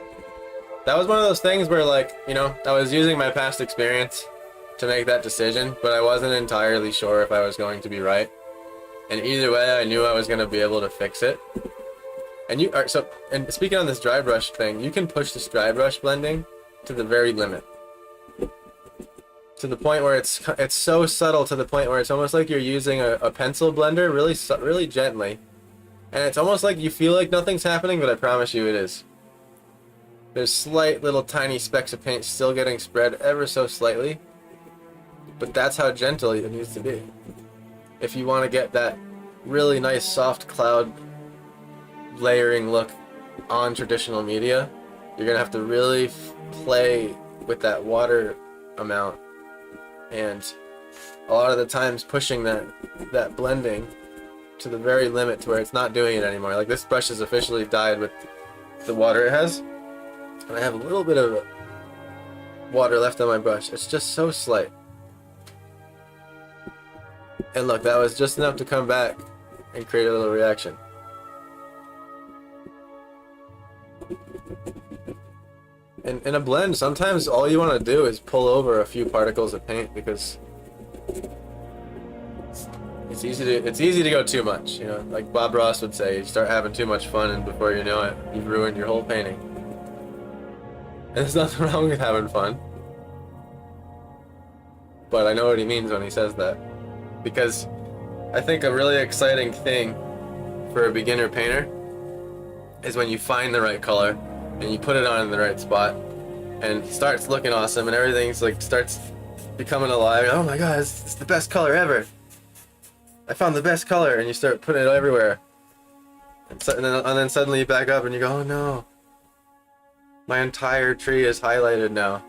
That was one of those things where, like, you know, I was using my past experience to make that decision, but I wasn't entirely sure if I was going to be right. And either way, I knew I was gonna be able to fix it. And you are so. And speaking on this dry brush thing, you can push this dry brush blending to the very limit, to the point where it's so subtle, to the point where it's almost like you're using a pencil blender, really gently, and it's almost like you feel like nothing's happening, but I promise you it is. There's slight little tiny specks of paint still getting spread ever so slightly, but that's how gentle it needs to be. If you want to get that really nice soft cloud layering look on traditional media, you're gonna have to really play with that water amount, and a lot of the times pushing that blending to the very limit to where it's not doing it anymore. Like this brush is officially dyed with the water it has, and I have a little bit of water left on my brush. It's just so slight. And look, that was just enough to come back and create a little reaction. In a blend, sometimes all you want to do is pull over a few particles of paint, because it's easy to go too much. You know, like Bob Ross would say, you start having too much fun, and before you know it, you've ruined your whole painting. And there's nothing wrong with having fun, but I know what he means when he says that, because I think a really exciting thing for a beginner painter is when you find the right color and you put it on in the right spot and it starts looking awesome and everything's like starts becoming alive. Oh my god, it's the best color ever. I found the best color, and you start putting it everywhere. And then suddenly you back up and you go, oh no. My entire tree is highlighted now.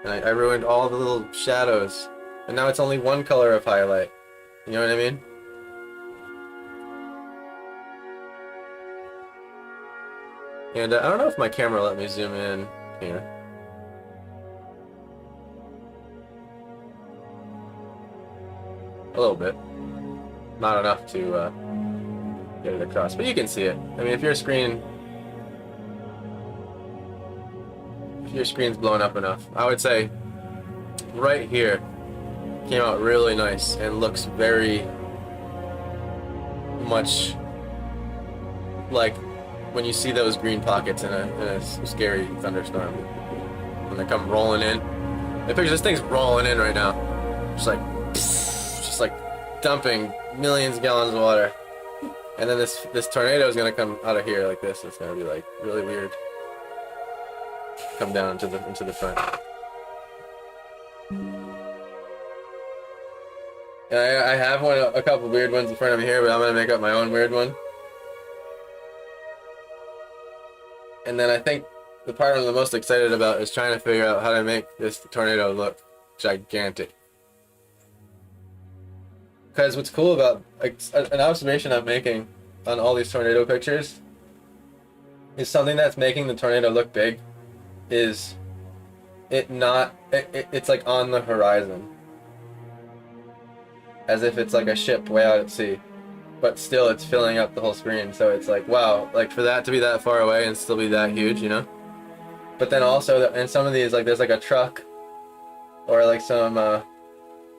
And I ruined all the little shadows. And now it's only one color of highlight. You know what I mean? And I don't know if my camera let me zoom in here. A little bit. Not enough to get it across, but you can see it. I mean, if your screen's blown up enough, I would say right here came out really nice and looks very much like when you see those green pockets in a scary thunderstorm when they come rolling in. I picture this thing's rolling in right now, just like dumping millions of gallons of water, and then this tornado is gonna come out of here like this. It's gonna be like really weird. Come down into the front. And I have a couple weird ones in front of me here, but I'm gonna make up my own weird one. And then I think the part I'm the most excited about is trying to figure out how to make this tornado look gigantic. Because what's cool about, like, an observation I'm making on all these tornado pictures is something that's making the tornado look big is it's like on the horizon, as if it's like a ship way out at sea, but still it's filling up the whole screen. So it's like, wow, like for that to be that far away and still be that huge, you know? But then also in some of these, like there's like a truck or like some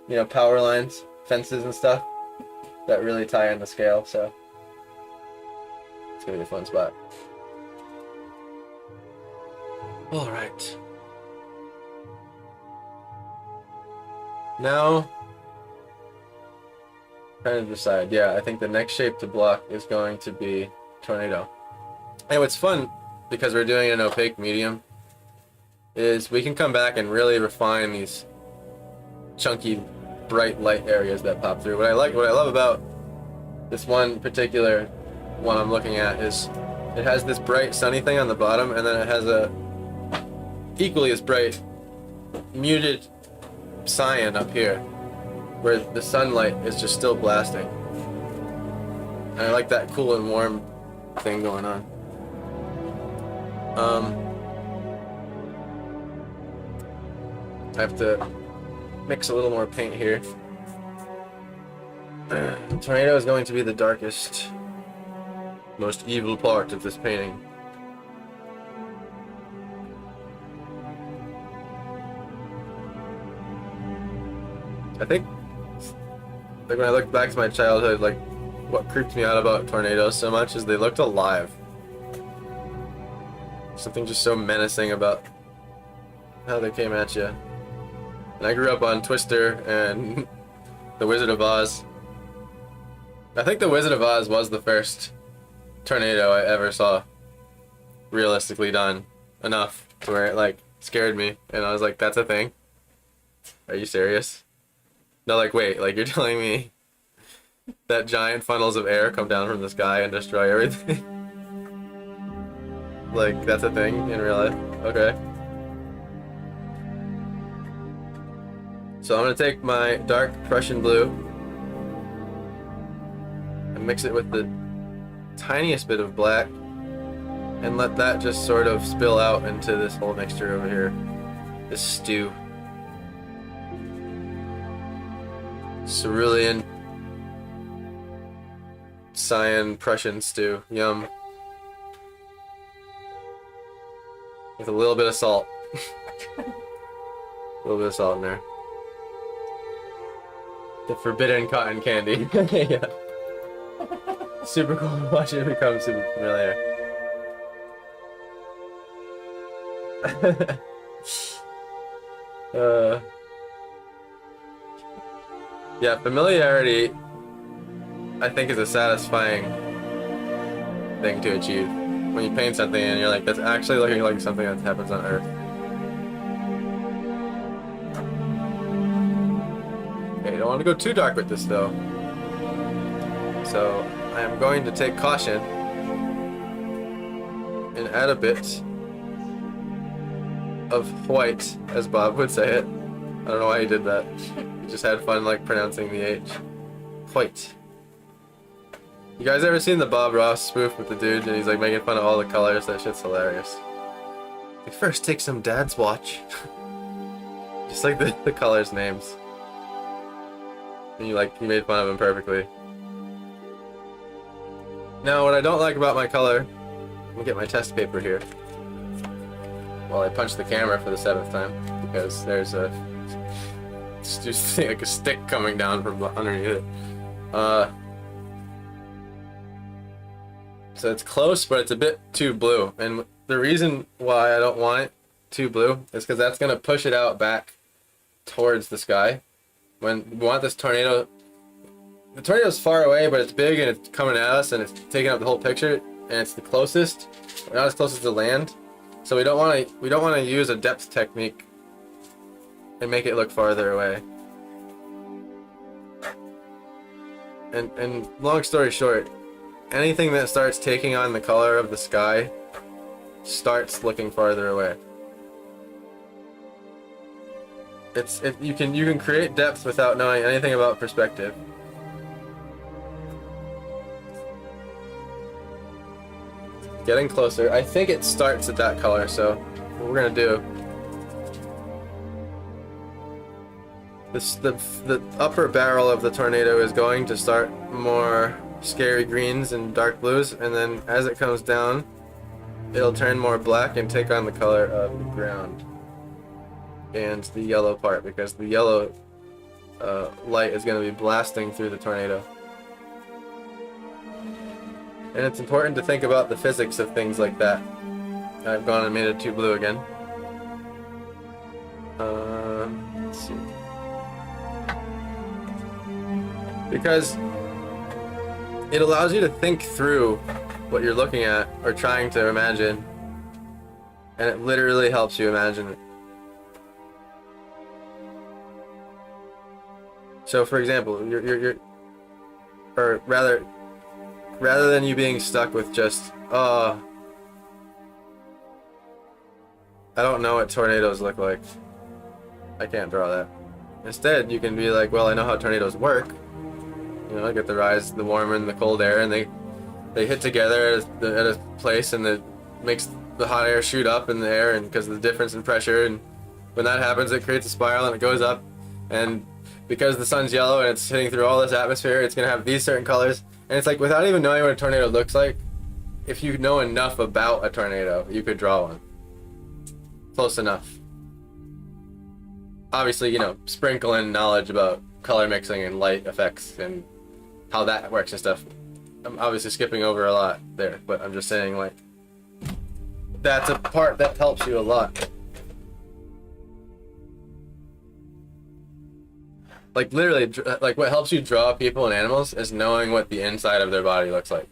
you know, power lines, fences and stuff that really tie in the scale. So it's gonna be a fun spot. All right. Now, trying to decide. Yeah, I think the next shape to block is going to be tornado. And what's fun, because we're doing an opaque medium, is we can come back and really refine these chunky, bright light areas that pop through. What I love about this one particular one I'm looking at is it has this bright sunny thing on the bottom, and then it has a equally as bright muted cyan up here, where the sunlight is just still blasting. And I like that cool and warm thing going on. I have to mix a little more paint here. Tornado is going to be the darkest, most evil part of this painting. I think like when I look back to my childhood, like what creeped me out about tornadoes so much is they looked alive. Something just so menacing about how they came at you. And I grew up on Twister and The Wizard of Oz. I think The Wizard of Oz was the first tornado I ever saw realistically done enough to where it like scared me, and I was like, that's a thing? Are you serious? No, like, wait, like you're telling me that giant funnels of air come down from the sky and destroy everything? Like, that's a thing in real life? Okay. So I'm gonna take my dark Prussian blue and mix it with the tiniest bit of black and let that just sort of spill out into this whole mixture over here. This stew. Cerulean cyan Prussian stew. Yum. With a little bit of salt. A little bit of salt in there. The forbidden cotton candy. Yeah. Super cool to watch it become super familiar. Yeah, familiarity I think is a satisfying thing to achieve. When you paint something and you're like, that's actually looking like something that happens on Earth. Okay, don't want to go too dark with this though. So I am going to take caution and add a bit of white, as Bob would say it. I don't know why he did that. He just had fun like pronouncing the H. White. You guys ever seen the Bob Ross spoof with the dude and he's like making fun of all the colors? That shit's hilarious. Like, first take some dad's watch. Just like the colors names. And you made fun of him perfectly. Now what I don't like about my color, let me get my test paper here. While I punch the camera for the 7th time, because there's just like a stick coming down from underneath it. So it's close, but it's a bit too blue. And the reason why I don't want it too blue is because that's going to push it out back towards the sky. When we want this tornado, the tornado's far away, but it's big and it's coming at us and it's taking up the whole picture, and it's the closest, not as close as the land. So we don't want to use a depth technique and make it look farther away. And long story short, anything that starts taking on the color of the sky starts looking farther away. You can create depth without knowing anything about perspective. Getting closer. I think it starts at that color, so what we're gonna do. The upper barrel of the tornado is going to start more scary greens and dark blues, and then as it comes down, it'll turn more black and take on the color of the ground and the yellow part, because the yellow light is going to be blasting through the tornado. And it's important to think about the physics of things like that. I've gone and made it too blue again. Let's see. Because it allows you to think through what you're looking at or trying to imagine, and it literally helps you imagine it. So, for example, or rather than you being stuck with just, oh, I don't know what tornadoes look like, I can't draw that. Instead, you can be like, well, I know how tornadoes work. You know, get the rise, the warm and the cold air, and they hit together at a place, and it makes the hot air shoot up in the air, and because of the difference in pressure, and when that happens, it creates a spiral and it goes up, and because the sun's yellow and it's hitting through all this atmosphere, it's gonna have these certain colors, and it's like, without even knowing what a tornado looks like, if you know enough about a tornado, you could draw one. Close enough. obviously, you know, sprinkle in knowledge about color mixing and light effects and how that works and stuff. I'm obviously skipping over a lot there, but I'm just saying, like, that's a part that helps you a lot. Like, literally, like, what helps you draw people and animals is knowing what the inside of their body looks like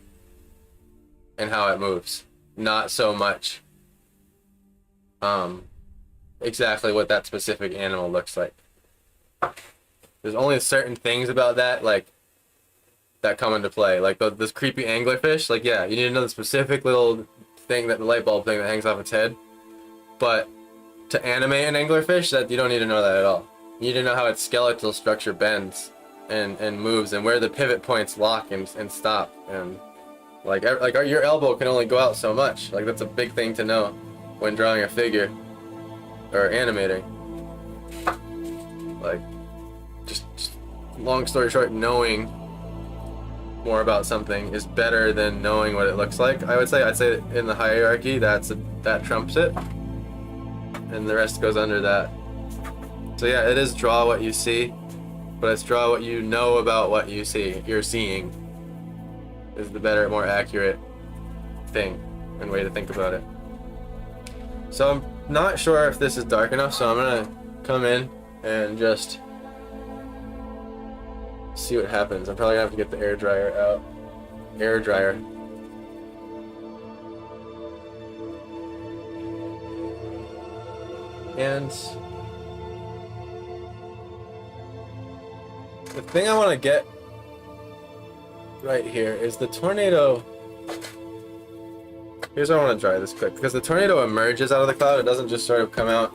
and how it moves. Not so much exactly what that specific animal looks like. There's only certain things about that, like, that come into play. Like, this creepy anglerfish, like, yeah, you need to know the specific little thing, that the light bulb thing that hangs off its head. But to animate an anglerfish, that you don't need to know that at all. You need to know how its skeletal structure bends and moves, and where the pivot points lock and stop. And like your elbow can only go out so much. Like, that's a big thing to know when drawing a figure or animating. Like, just long story short, knowing more about something is better than knowing what it looks like. I'd say in the hierarchy, that trumps it, and the rest goes under that. So yeah, it is draw what you see, but it's draw what you know about what you see. You're seeing is the better, more accurate thing and way to think about it. So I'm not sure if this is dark enough, so I'm gonna come in and just see what happens. I'm probably gonna have to get the air dryer out. Air dryer. And the thing I want to get right here is the tornado. Here's what I want to dry this quick, because the tornado emerges out of the cloud. It doesn't just sort of come out.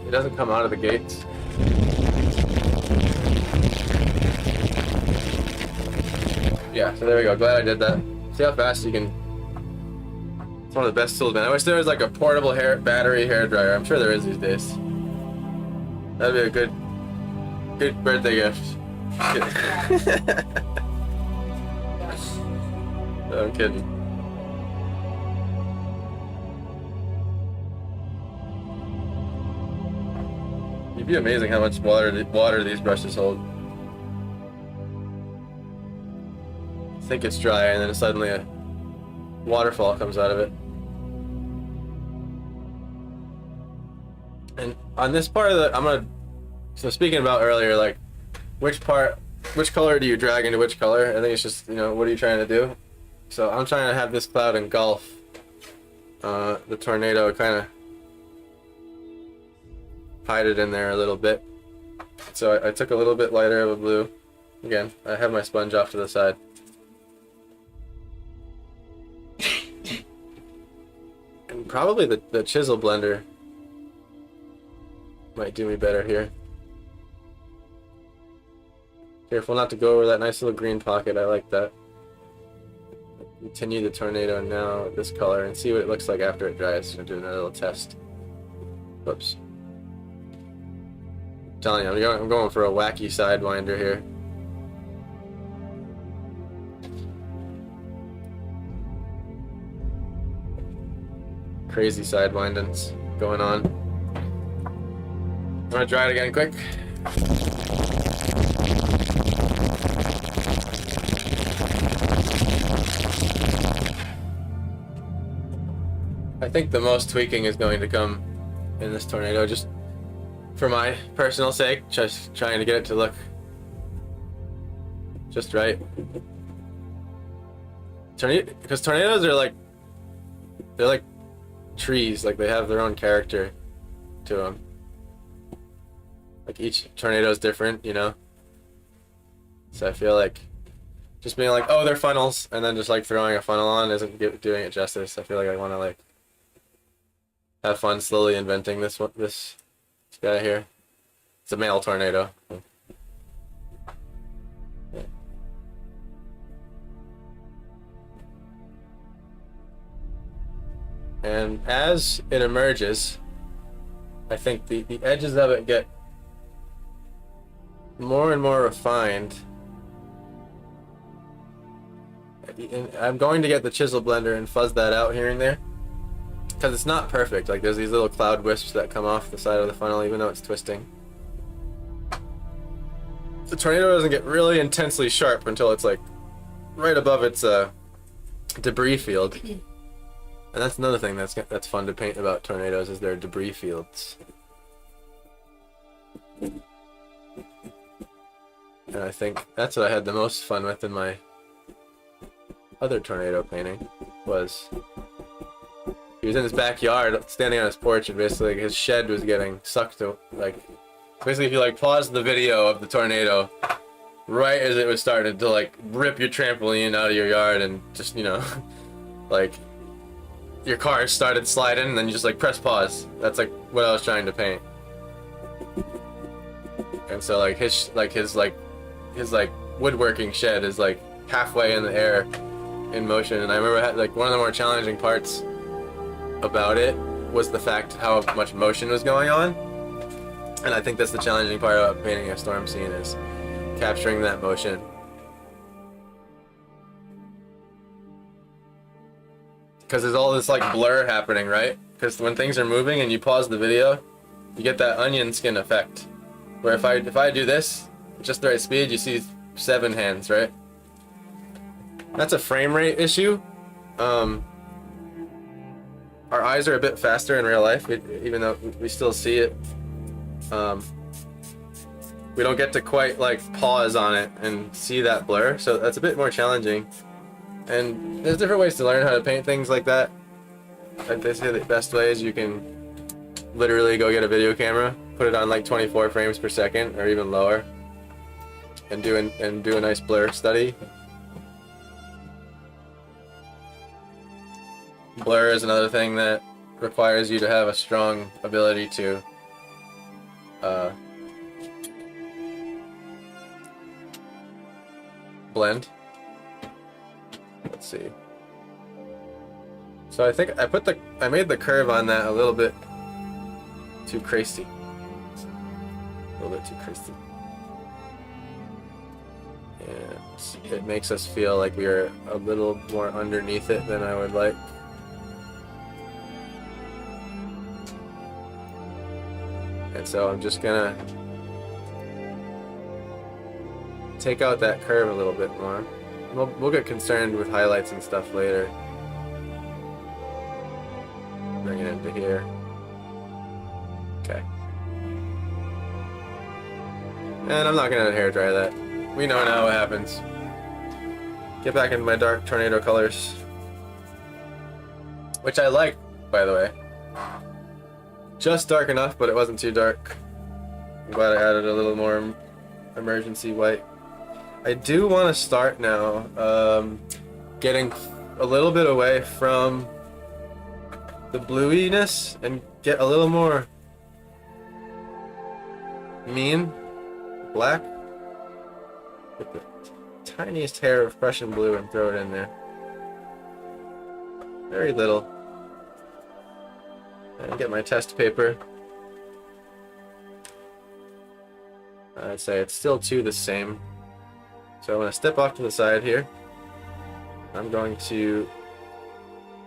It doesn't come out of the gates. Yeah, so there we go. Glad I did that. See how fast you can. It's one of the best tools, man. I wish there was like a portable battery hair dryer. I'm sure there is these days. That'd be a good birthday gift. No, I'm kidding. It'd be amazing how much water these brushes hold. I think it's dry, and then suddenly a waterfall comes out of it. And on this part of the, so speaking about earlier, like, which color do you drag into which color? I think it's just, you know, what are you trying to do? So I'm trying to have this cloud engulf the tornado, kind of hide it in there a little bit. So I took a little bit lighter of a blue. Again, I have my sponge off to the side. And probably the chisel blender might do me better here. Careful not to go over that nice little green pocket. I like that. Continue the tornado now with this color and see what it looks like after it dries. I'll do another little test. Whoops. I'm telling you, I'm going for a wacky sidewinder here. Crazy sidewindings going on. I'm gonna dry it again quick. I think the most tweaking is going to come in this tornado, just for my personal sake, just trying to get it to look just right. Because tornadoes are like, they're like trees, like they have their own character to them. Like each tornado is different, you know? So I feel like just being like, oh, they're funnels, and then just like throwing a funnel on isn't doing it justice. I feel like I want to like have fun slowly inventing this guy here. It's a male tornado. Yeah. And as it emerges, I think the edges of it get more and more refined. And I'm going to get the chisel blender and fuzz that out here and there, because it's not perfect. Like there's these little cloud wisps that come off the side of the funnel even though it's twisting. The tornado doesn't get really intensely sharp until it's like right above its debris field. And that's another thing that's fun to paint about tornadoes is their debris fields. And I think that's what I had the most fun with in my other tornado painting was he was in his backyard standing on his porch and basically his shed was getting sucked to, like, basically if you like pause the video of the tornado right as it was starting to like rip your trampoline out of your yard and just, you know, like your car started sliding and then you just like press pause. That's like what I was trying to paint. And so like his woodworking shed is like halfway in the air in motion, and I remember like one of the more challenging parts about it was the fact how much motion was going on, and I think that's the challenging part about painting a storm scene is capturing that motion. Because there's all this like blur happening, right? Because when things are moving and you pause the video, you get that onion skin effect. Where if I do this, just the right speed, you see 7 hands, right? That's a frame rate issue. Our eyes are a bit faster in real life, even though we still see it. We don't get to quite like pause on it and see that blur, so that's a bit more challenging. And there's different ways to learn how to paint things like that. Like they say the best way is you can literally go get a video camera, put it on like 24 frames per second or even lower, and do a nice blur study. Blur is another thing that requires you to have a strong ability to blend. Let's see. So I think I made the curve on that a little bit too crazy. A little bit too crazy. And it makes us feel like we are a little more underneath it than I would like. And so I'm just gonna take out that curve a little bit more. We'll get concerned with highlights and stuff later. Bring it into here. Okay. And I'm not gonna hair dry that. We know now what happens. Get back into my dark tornado colors. Which I like, by the way. Just dark enough, but it wasn't too dark. I'm glad I added a little more emergency white. I do want to start now getting a little bit away from the bluiness and get a little more mean black. Get the tiniest hair of Prussian blue and throw it in there. Very little. And get my test paper. I'd say it's still the same. So I'm going to step off to the side here. I'm going to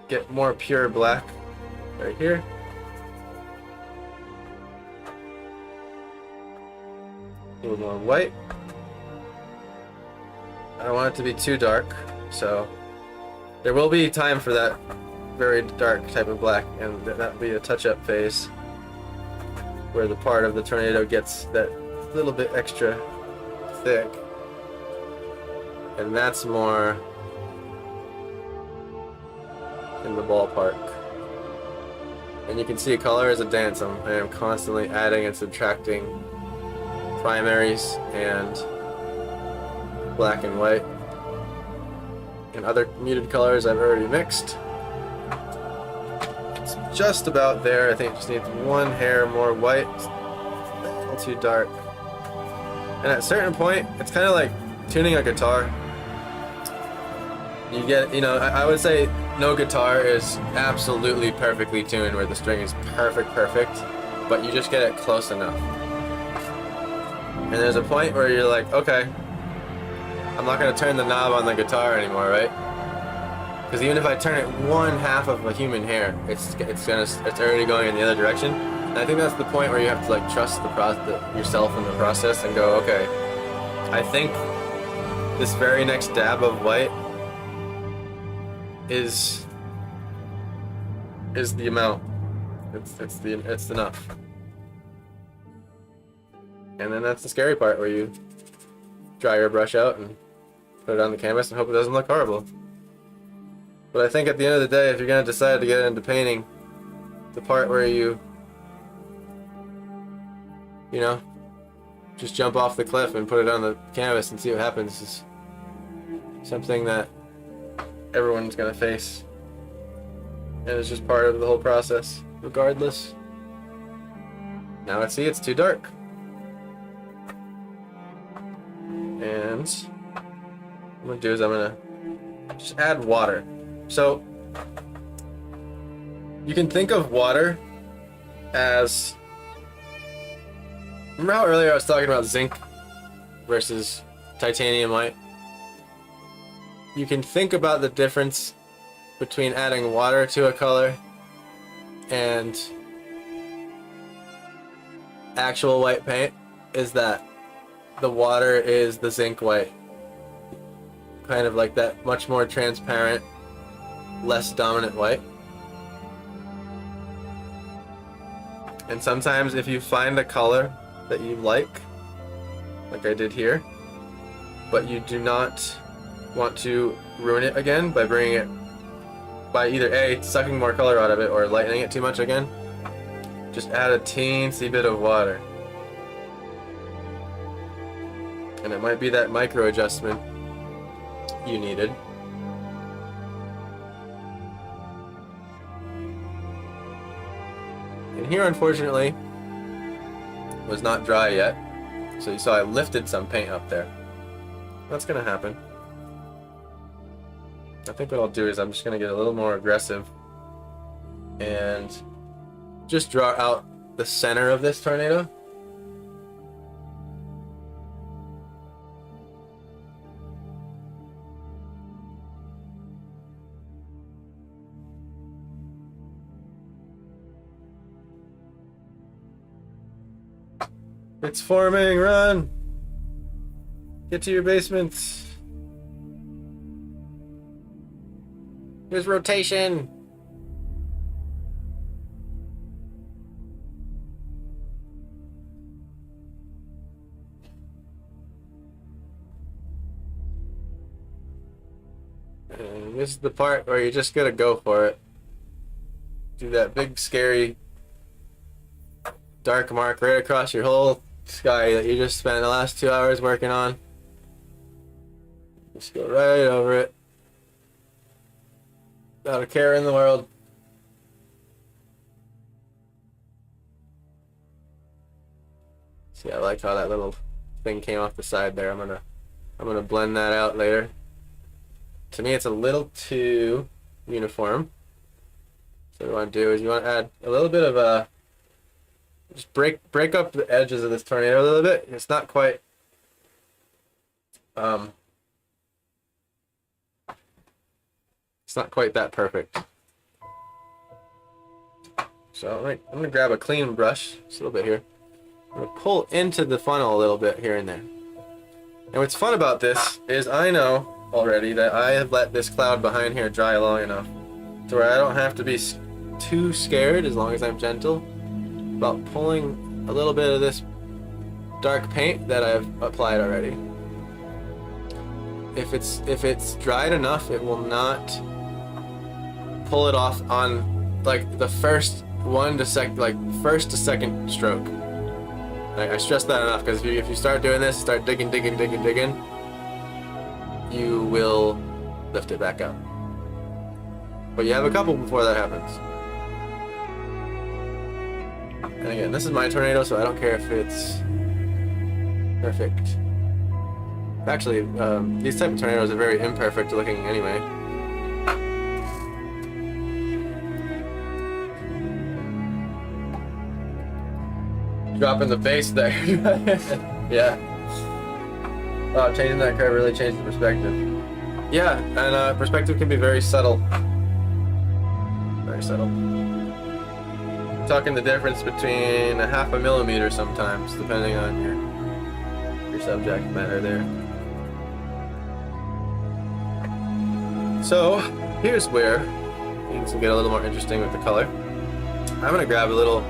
get more pure black right here. A little more white. I don't want it to be too dark, so there will be time for that very dark type of black, and that will be a touch-up phase where the part of the tornado gets that little bit extra thick. And that's more in the ballpark. And you can see color is a dance. I am constantly adding and subtracting primaries and black and white. And other muted colors I've already mixed. It's just about there. I think it just needs one hair more white. It's a little too dark. And at a certain point, it's kind of like tuning a guitar. You get, you know, I would say no guitar is absolutely perfectly tuned where the string is perfect, but you just get it close enough. And there's a point where you're like, okay, I'm not going to turn the knob on the guitar anymore, right? Because even if I turn it 1/2 of a human hair, it's already going in the other direction. And I think that's the point where you have to like trust yourself in the process and go, okay, I think this very next dab of white is the amount. It's enough. And then that's the scary part where you dry your brush out and put it on the canvas and hope it doesn't look horrible. But I think at the end of the day, if you're going to decide to get into painting, the part where you know, just jump off the cliff and put it on the canvas and see what happens is something that everyone's going to face. And it's just part of the whole process, regardless. Now I see it's too dark. And what I'm going to do is I'm going to just add water. So you can think of water as, remember how earlier I was talking about zinc versus titanium white? You can think about the difference between adding water to a color and actual white paint is that the water is the zinc white. Kind of like that much more transparent, less dominant white. And sometimes if you find a color that you like I did here, but you do not want to ruin it again by bringing it, by either A, sucking more color out of it or lightening it too much again, just add a teensy bit of water. And it might be that micro adjustment you needed. And here, unfortunately, was not dry yet. So you saw I lifted some paint up there. That's gonna happen. I think what I'll do is I'm just gonna get a little more aggressive and just draw out the center of this tornado. It's forming, run! Get to your basement. Here's rotation. And this is the part where you just gotta go for it. Do that big scary dark mark right across your whole sky that you just spent the last 2 hours working on. Just go right over it. Not a care in the world. See, I like how that little thing came off the side there. I'm gonna blend that out later. To me, it's a little too uniform. So what you want to do is you want to add a little bit of a, just break up the edges of this tornado a little bit. It's not quite it's not quite that perfect. So I'm gonna grab a clean brush, just a little bit here. I'm gonna pull into the funnel a little bit here and there. And what's fun about this is I know already that I have let this cloud behind here dry long enough to where I don't have to be too scared, as long as I'm gentle, about pulling a little bit of this dark paint that I've applied already. If it's dried enough, it will not pull it off on like the first first to second stroke. I stress that enough because if you start doing this, start digging, you will lift it back up. But you have a couple before that happens. And again, this is my tornado, so I don't care if it's perfect. Actually, these type of tornadoes are very imperfect looking anyway. Dropping the base there. Yeah. Oh, changing that curve really changed the perspective. Yeah, and perspective can be very subtle. Very subtle. Talking the difference between a half a millimeter sometimes, depending on your subject matter there. So here's where things will get a little more interesting with the color. I'm gonna grab a little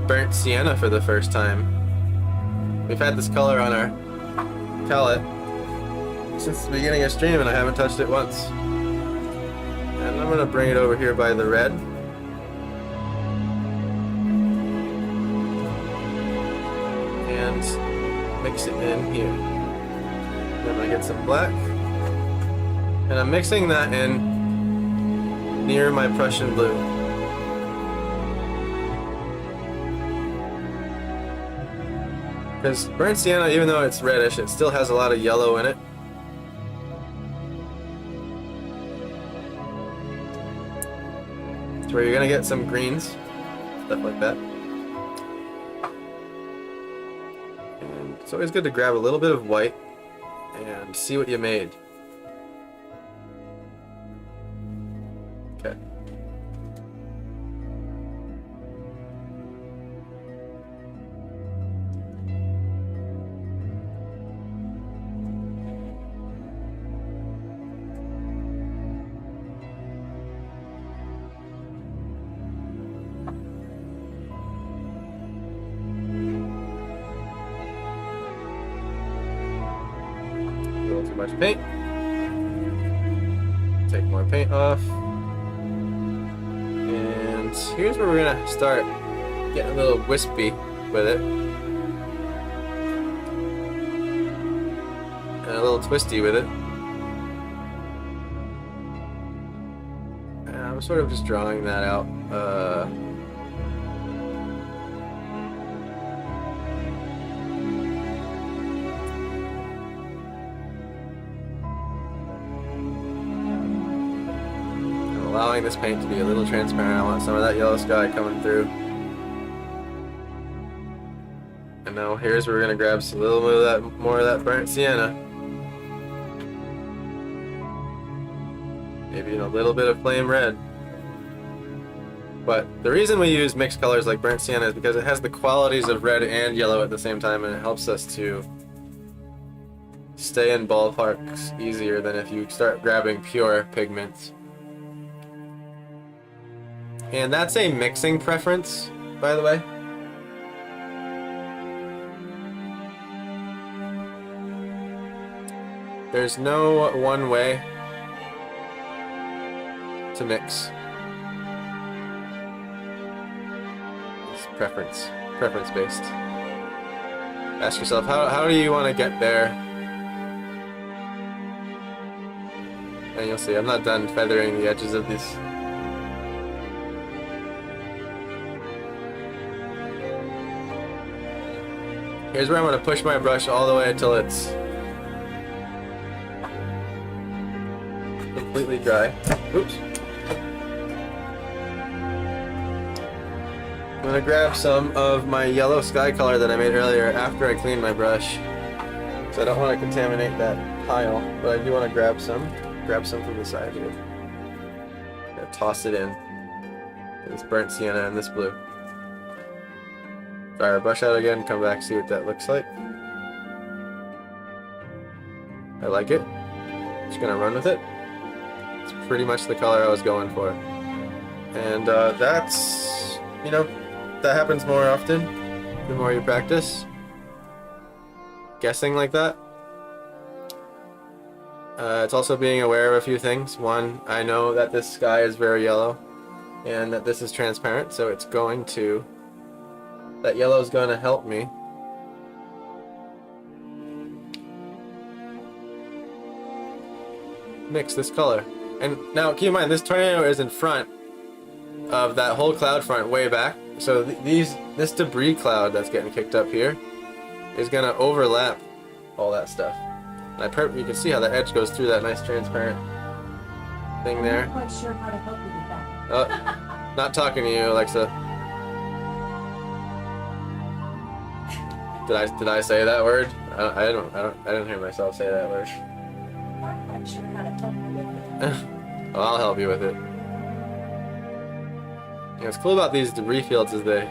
burnt sienna for the first time. We've had this color on our palette since the beginning of stream and I haven't touched it once. And I'm gonna bring it over here by the red. And mix it in here. Then I get some black. And I'm mixing that in near my Prussian blue. Because burnt sienna, even though it's reddish, it still has a lot of yellow in it. It's where you're gonna get some greens, stuff like that. And it's always good to grab a little bit of white and see what you made. Okay. A little too much paint. Take more paint off. And here's where we're gonna start getting a little wispy with it. And a little twisty with it. And I'm sort of just drawing that out. Allowing this paint to be a little transparent. I want some of that yellow sky coming through. And now here's where we're gonna grab a little bit of that, more of that burnt sienna. Maybe a little bit of flame red. But the reason we use mixed colors like burnt sienna is because it has the qualities of red and yellow at the same time, and it helps us to stay in ballparks easier than if you start grabbing pure pigments. And that's a mixing preference, by the way. There's no one way to mix. It's preference based. Ask yourself, how do you want to get there? And you'll see, I'm not done feathering the edges of these. Here's where I'm going to push my brush all the way until it's completely dry. Oops. I'm going to grab some of my yellow sky color that I made earlier after I cleaned my brush. So I don't want to contaminate that pile, but I do want to grab some. Grab some from the side here. I'm going to toss it in. This burnt sienna and this blue. Dry our brush out again, come back, see what that looks like. I like it. Just gonna run with it. It's pretty much the color I was going for. And that's, you know, that happens more often the more you practice. Guessing like that. It's also being aware of a few things. One, I know that this sky is very yellow and that this is transparent, so it's going to... That yellow is going to help me. Mix this color. And now keep in mind, this tornado is in front of that whole cloud front way back. So this debris cloud that's getting kicked up here is going to overlap all that stuff. And you can see how the edge goes through that nice transparent thing there. I'm not quite sure how to help you with that. Oh, not talking to you, Alexa. Did I say that word? I didn't hear myself say that word. quite sure how to help you with it. Well, I'll help you with it. Yeah, what's cool about these debris fields is there's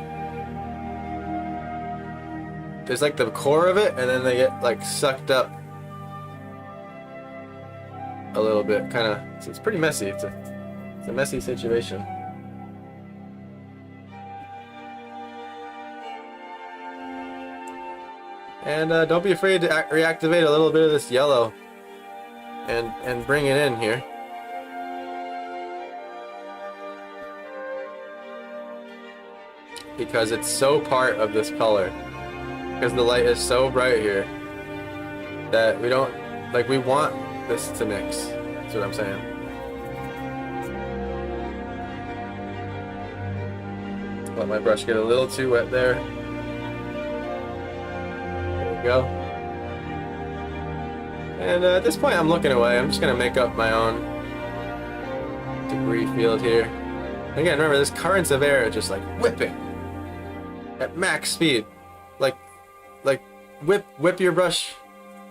like the core of it, and then they get like sucked up a little bit, kind of. It's pretty messy. It's a messy situation. And don't be afraid to reactivate a little bit of this yellow and bring it in here. Because it's so part of this color. Because the light is so bright here that we don't, like, we want this to mix. That's what I'm saying. Let my brush get a little too wet there. There we go. And at this point I'm looking away. I'm just going to make up my own debris field here. Again, remember, this currents of air are just like whipping at max speed. Like whip your brush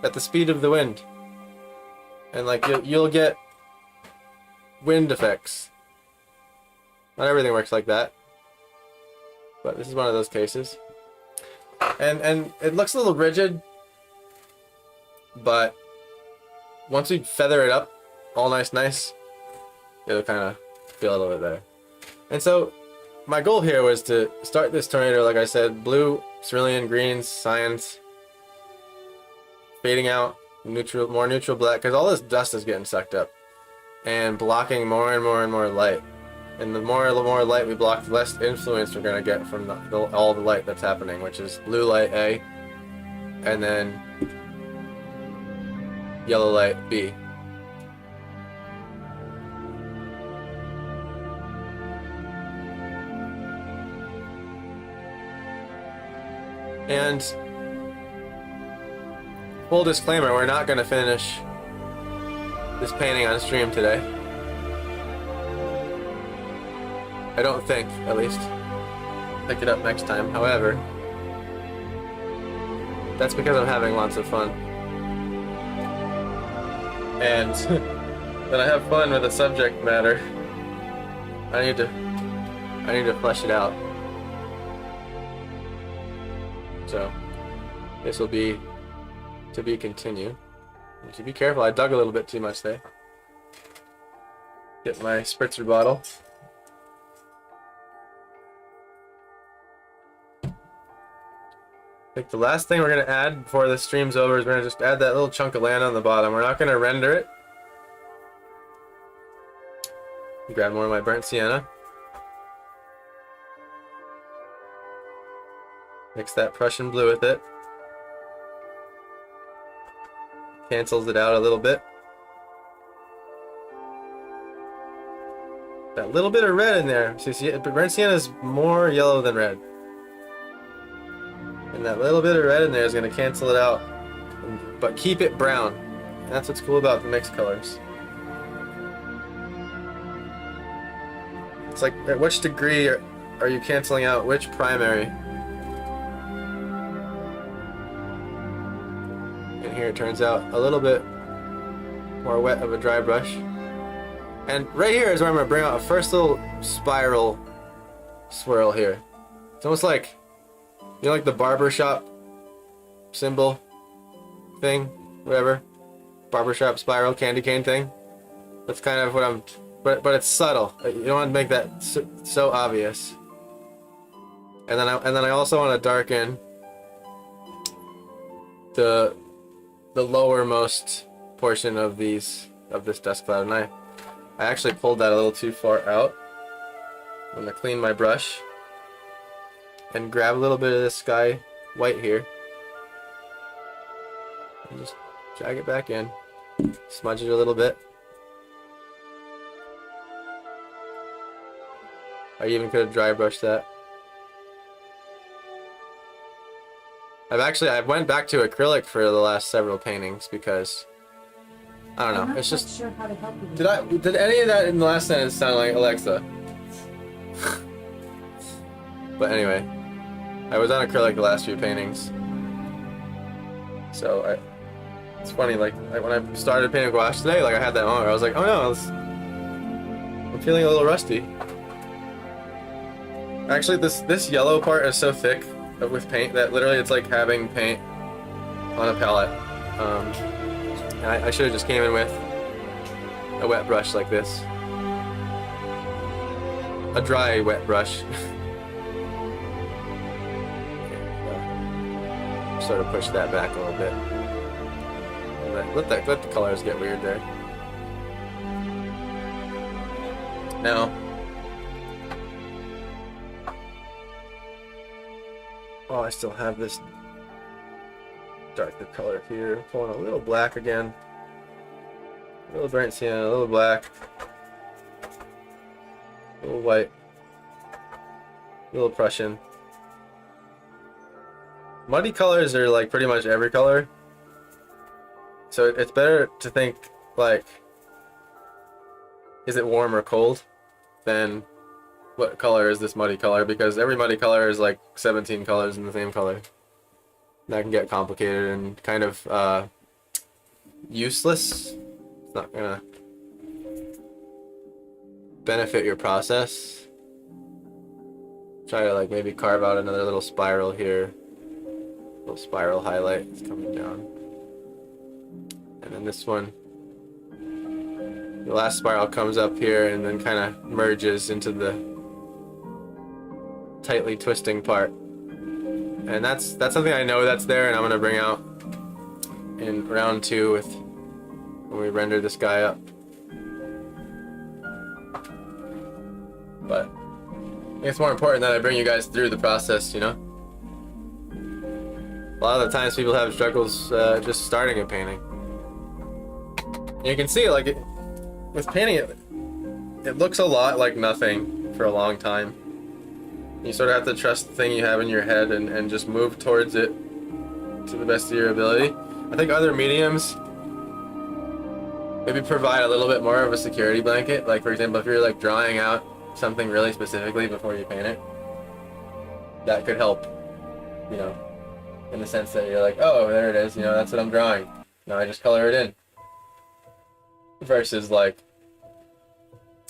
at the speed of the wind. And like you'll get wind effects. Not everything works like that. But this is one of those cases. And it looks a little rigid, but once we feather it up all nice, it'll kind of feel a little bit better. And so my goal here was to start this tornado, like I said, blue, cerulean, greens, cyans, fading out, neutral, more neutral black, because all this dust is getting sucked up and blocking more and more light. And the more light we block, the less influence we're going to get from all the light that's happening, which is blue light A, and then yellow light B. And full disclaimer, we're not going to finish this painting on stream today. I don't think, at least. Pick it up next time. However, that's because I'm having lots of fun. And when I have fun with a subject matter, I need to flesh it out. So this will be to be continued. You should be careful. I dug a little bit too much there. Get my spritzer bottle. I think the last thing we're going to add before this stream's over is we're going to just add that little chunk of land on the bottom. We're not going to render it. Grab more of my burnt sienna. Mix that Prussian blue with it. Cancels it out a little bit. That little bit of red in there. See, burnt sienna is more yellow than red. And that little bit of red in there is going to cancel it out, but keep it brown. And that's what's cool about the mixed colors. It's like, at which degree are you canceling out which primary? And here it turns out a little bit more wet of a dry brush. And right here is where I'm going to bring out a first little spiral swirl here. It's almost like, you know, like the barbershop symbol thing, whatever, barbershop spiral candy cane thing. That's kind of what I'm, but it's subtle. You don't want to make that so obvious. And then I also want to darken the lowermost portion of this dust cloud, and I actually pulled that a little too far out. I'm gonna clean my brush and grab a little bit of this sky white here and just drag it back in, smudge it a little bit. I even could have dry brushed that. I went back to acrylic for the last several paintings because I don't know, it's just, sure how to help you. did any of that in the last sentence sound like Alexa? But anyway, I was on acrylic the last few paintings, so It's funny, like when I started painting gouache today, like I had that moment where I was like, oh no, I'm feeling a little rusty. Actually, this yellow part is so thick with paint that literally it's like having paint on a palette. I should have just came in with a wet brush like this. A dry wet brush. Sort of push that back a little bit. Let the colors get weird there. Now, oh, I still have this darker color here. Pulling a little black again. A little burnt sienna, a little black. A little white. A little Prussian. Muddy colors are like pretty much every color. So it's better to think like, is it warm or cold, than what color is this muddy color, because every muddy color is like 17 colors in the same color. That can get complicated and kind of useless. It's not gonna benefit your process. Try to like maybe carve out another little spiral here. Little spiral highlight is coming down. And then this one, the last spiral comes up here and then kind of merges into the tightly twisting part. And that's something I know that's there, and I'm gonna bring out in round 2 with when we render this guy up. But I think it's more important that I bring you guys through the process, you know? A lot of the times people have struggles just starting a painting. You can see, like, with painting, it looks a lot like nothing for a long time. You sort of have to trust the thing you have in your head and just move towards it to the best of your ability. I think other mediums maybe provide a little bit more of a security blanket. Like, for example, if you're like drawing out something really specifically before you paint it, that could help, you know, in the sense that you're like, oh, there it is, you know, that's what I'm drawing. Now I just color it in. Versus like,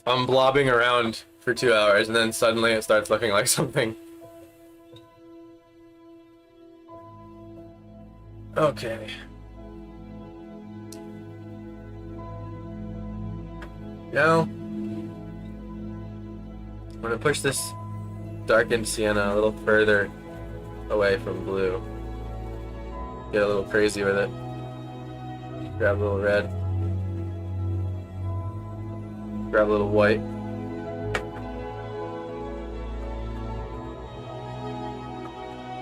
I'm blobbing around for 2 hours and then suddenly it starts looking like something. Okay. Now, I'm gonna push this darkened sienna a little further away from blue. Get a little crazy with it. Grab a little red. Grab a little white.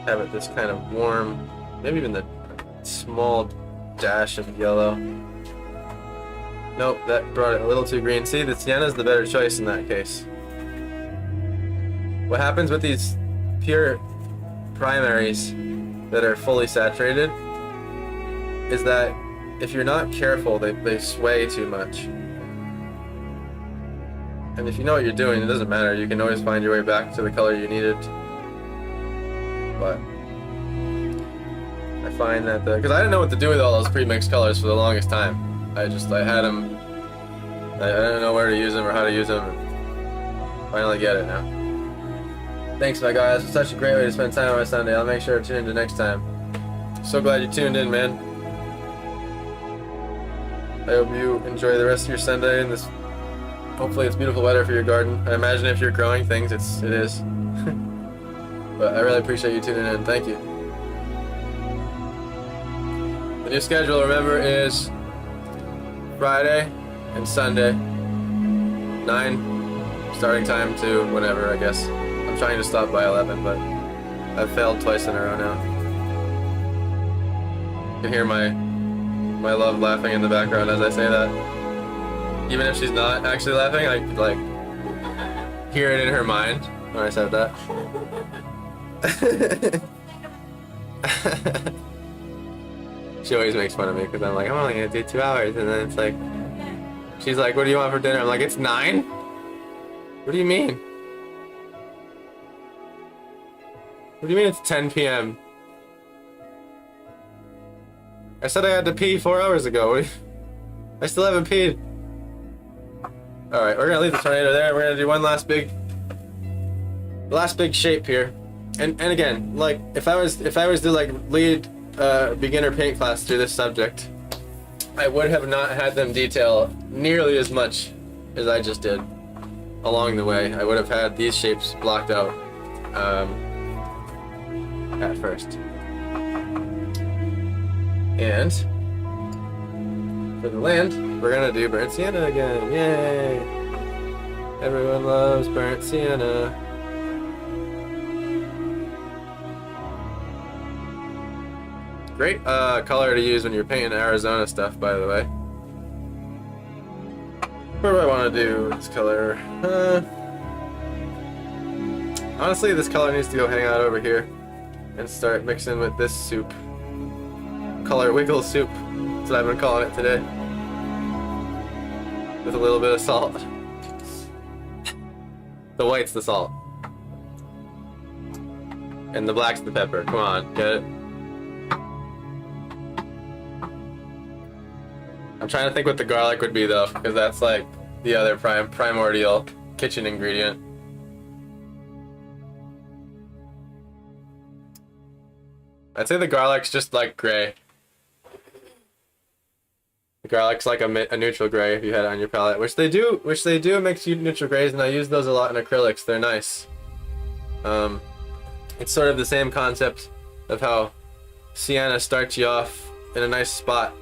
Have it this kind of warm, maybe even the small dash of yellow. Nope, that brought it a little too green. See, the sienna's the better choice in that case. What happens with these pure primaries that are fully saturated is that if you're not careful, they sway too much. And if you know what you're doing, it doesn't matter. You can always find your way back to the color you needed. But I find that because I didn't know what to do with all those pre-mixed colors for the longest time. I had them. I didn't know where to use them or how to use them. And finally get it now. Thanks, my guys. It's such a great way to spend time on my Sunday. I'll make sure to tune into next time. So glad you tuned in, man. I hope you enjoy the rest of your Sunday and this. Hopefully it's beautiful weather for your garden. I imagine if you're growing things, it is. But I really appreciate you tuning in. Thank you. The new schedule, remember, is Friday and Sunday, 9 starting time to whenever, I guess. I'm trying to stop by 11, but I've failed twice in a row now. You can hear my love laughing in the background as I say that. Even if she's not actually laughing, I could like hear it in her mind when I said that. She always makes fun of me because I'm like, I'm only gonna do 2 hours, and then it's like, she's like, what do you want for dinner? I'm like, it's 9? What do you mean? What do you mean it's 10 p.m.? I said I had to pee 4 hours ago. I still haven't peed. Alright, we're gonna leave the tornado there. We're gonna do one last big shape here. And again, like if I was to like lead beginner paint class through this subject, I would have not had them detail nearly as much as I just did along the way. I would have had these shapes blocked out at first. And for the land, we're gonna do burnt sienna again. Yay! Everyone loves burnt sienna. Great color to use when you're painting Arizona stuff, by the way. What do I want to do with this color? Honestly, this color needs to go hang out over here and start mixing with this soup. Color wiggle soup. That's what I've been calling it today. With a little bit of salt. The white's the salt. And the black's the pepper. Come on, get it? I'm trying to think what the garlic would be though, because that's like the other primordial kitchen ingredient. I'd say the garlic's just like gray. The garlic's like a neutral gray if you had it on your palette, which they do mix neutral grays, and I use those a lot in acrylics. They're nice. It's sort of the same concept of how sienna starts you off in a nice spot.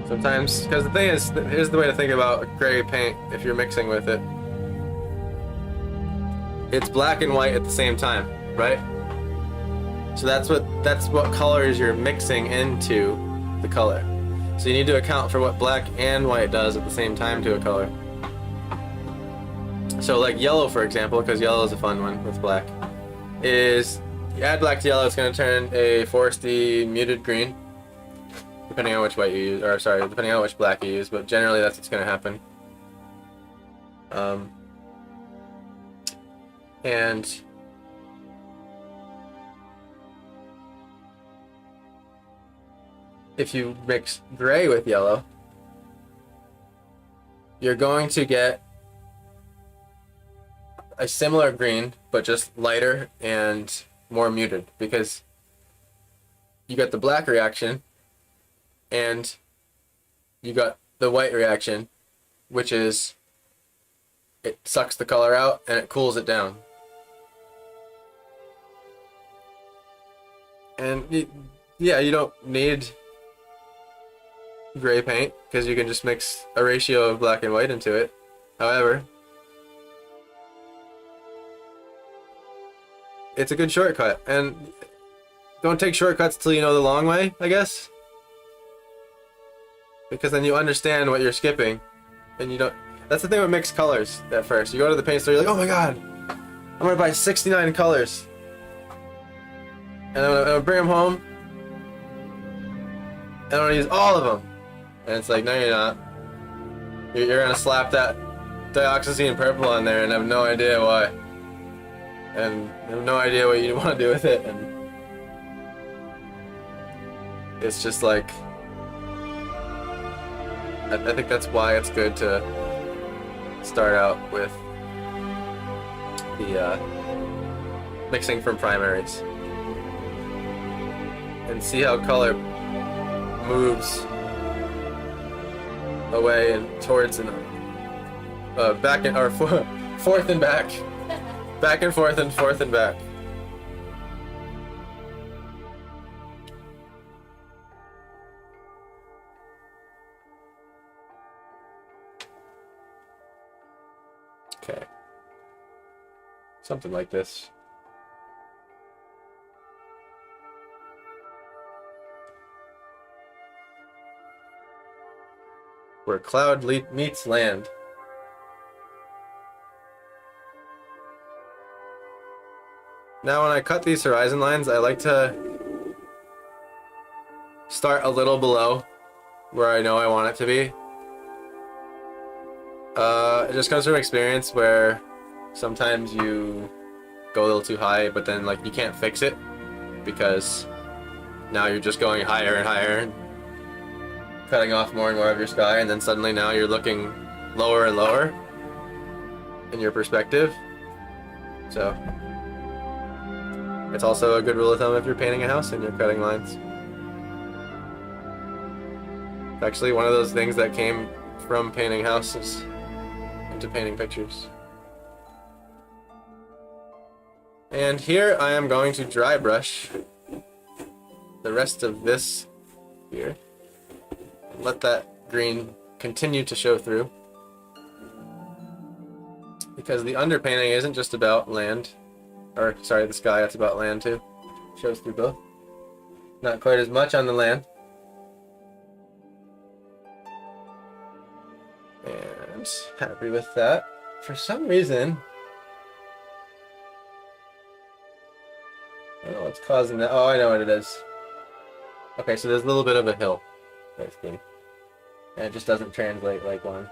Sometimes, because the thing is, here's the way to think about gray paint if you're mixing with it. It's black and white at the same time, right? So that's what colors you're mixing into the color. So you need to account for what black and white does at the same time to a color. So like yellow, for example, because yellow is a fun one with black, is you add black to yellow, it's going to turn a foresty muted green. Depending on which white you use, or sorry, depending on which black you use, but generally that's what's going to happen. And if you mix gray with yellow, you're going to get a similar green, but just lighter and more muted, because you got the black reaction and you got the white reaction, which is it sucks the color out and it cools it down. And yeah, you don't need gray paint because you can just mix a ratio of black and white into it. However, it's a good shortcut, and don't take shortcuts till you know the long way, I guess. Because then you understand what you're skipping, and you don't. That's the thing with mixed colors at first. You go to the paint store, you're like, oh my god, I'm gonna buy 69 colors. And I'm gonna bring them home, and I'm gonna use all of them. And it's like, no you're not. You're gonna slap that dioxazine purple on there and have no idea why. And have no idea what you want to do with it. And it's just like, I think that's why it's good to start out with the mixing from primaries and see how color moves away and towards and back and or forth and back, back and forth and back. Okay. Something like this. Where cloud meets land. Now when I cut these horizon lines, I like to start a little below where I know I want it to be. It just comes from experience where sometimes you go a little too high, but then like you can't fix it because now you're just going higher and higher and cutting off more and more of your sky, and then suddenly now you're looking lower and lower in your perspective. So it's also a good rule of thumb if you're painting a house and you're cutting lines. It's actually one of those things that came from painting houses into painting pictures. And here I am going to dry brush the rest of this here. Let that green continue to show through. Because the underpainting isn't just about land, or sorry, the sky, it's about land too. Shows through both. Not quite as much on the land. And happy with that. For some reason, I don't know what's causing that. Oh, I know what it is. Okay, so there's a little bit of a hill. Basically. And it just doesn't translate like one.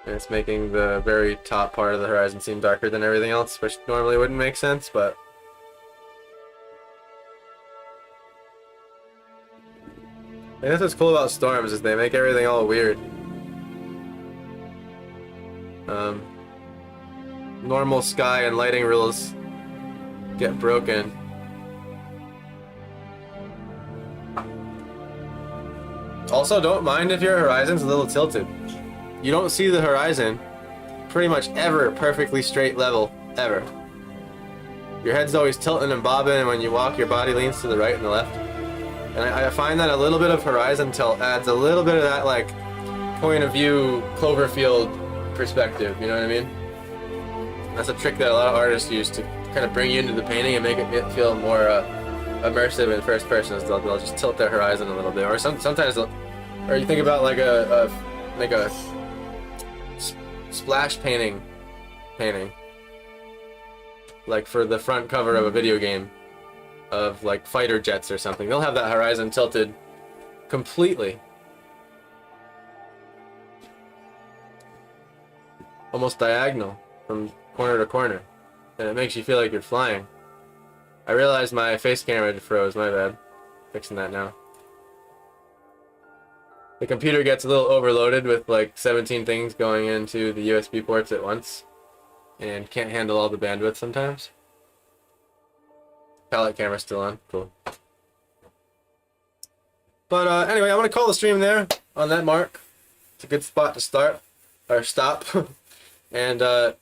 And it's making the very top part of the horizon seem darker than everything else, which normally wouldn't make sense, but I think that's what's cool about storms, is they make everything all weird. Normal sky and lighting rules get broken. Also, don't mind if your horizon's a little tilted. You don't see the horizon pretty much ever perfectly straight level, ever. Your head's always tilting and bobbing, and when you walk, your body leans to the right and the left. And I find that a little bit of horizon tilt adds a little bit of that, like, point of view Cloverfield perspective, you know what I mean? That's a trick that a lot of artists use to kind of bring you into the painting and make it feel more immersive in first person. They'll just tilt their horizon a little bit, or sometimes they'll, or you think about like a splash painting, like for the front cover of a video game, of like fighter jets or something. They'll have that horizon tilted completely, almost diagonal from corner to corner, and it makes you feel like you're flying. I realized my face camera froze, my bad. Fixing that now. The computer gets a little overloaded with like 17 things going into the USB ports at once and can't handle all the bandwidth sometimes. Palette camera's still on, cool. But anyway, I'm gonna call the stream there on that mark. It's a good spot to start, or stop. And the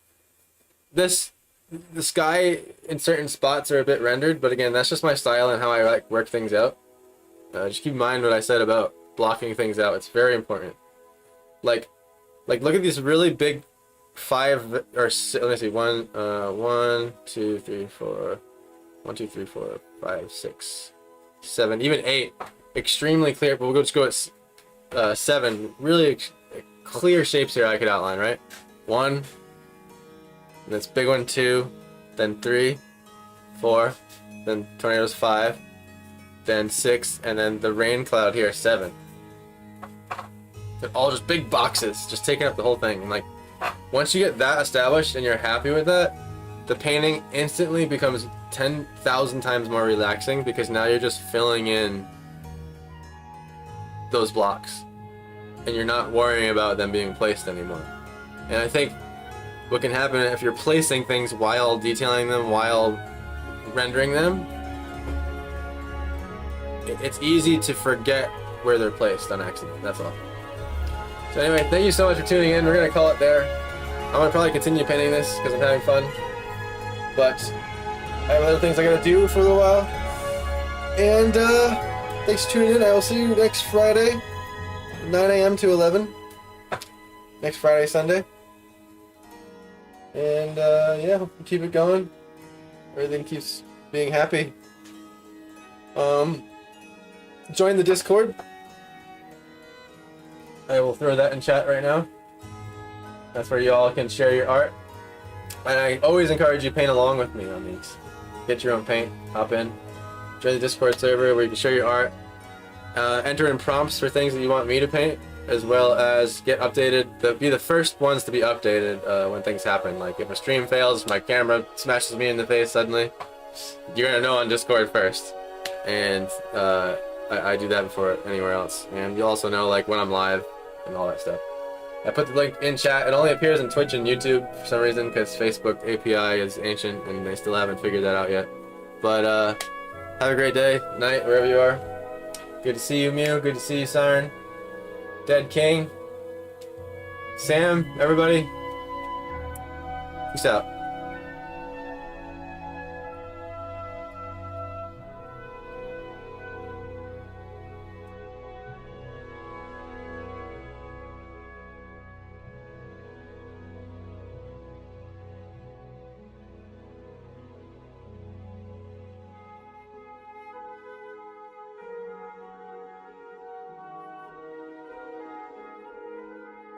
sky in certain spots are a bit rendered, but again, that's just my style and how I like work things out. Just keep in mind what I said about blocking things out. It's very important. Like look at these really big 5 or 6, let me see, 1, 2, 3, 4, 1, 2, 3, 4, 5, 6, 7, even 8. Extremely clear, but we'll just go at 7. Really clear shapes here I could outline, right? 1. This big one, 2, then 3, 4, then tornadoes 5, then 6, and then the rain cloud here 7. They're all just big boxes, just taking up the whole thing. And like, once you get that established and you're happy with that, the painting instantly becomes 10,000 times more relaxing, because now you're just filling in those blocks, and you're not worrying about them being placed anymore. And I think what can happen if you're placing things while detailing them, while rendering them, it's easy to forget where they're placed on accident, that's all. So anyway, thank you so much for tuning in. We're going to call it there. I'm going to probably continue painting this because I'm having fun. But I have other things I got to do for a little while. And thanks for tuning in. I will see you next Friday, 9 a.m. to 11. Next Friday, Sunday. And yeah, hope you keep it going. Everything keeps being happy. Join the Discord. I will throw that in chat right now. That's where you all can share your art. And I always encourage you to paint along with me on these. Get your own paint, hop in. Join the Discord server where you can share your art. enter in prompts for things that you want me to paint, as well as get updated. Be the first ones to be updated when things happen. Like if a stream fails, my camera smashes me in the face suddenly, you're gonna know on Discord first, and I do that before anywhere else. And you'll also know like when I'm live and all that stuff. I put the link in chat. It only appears in Twitch and YouTube for some reason because Facebook API is ancient and they still haven't figured that out yet. But have a great day, night, wherever you are. Good to see you, Mew. Good to see you, Siren. Dead King. Sam, everybody. Peace out.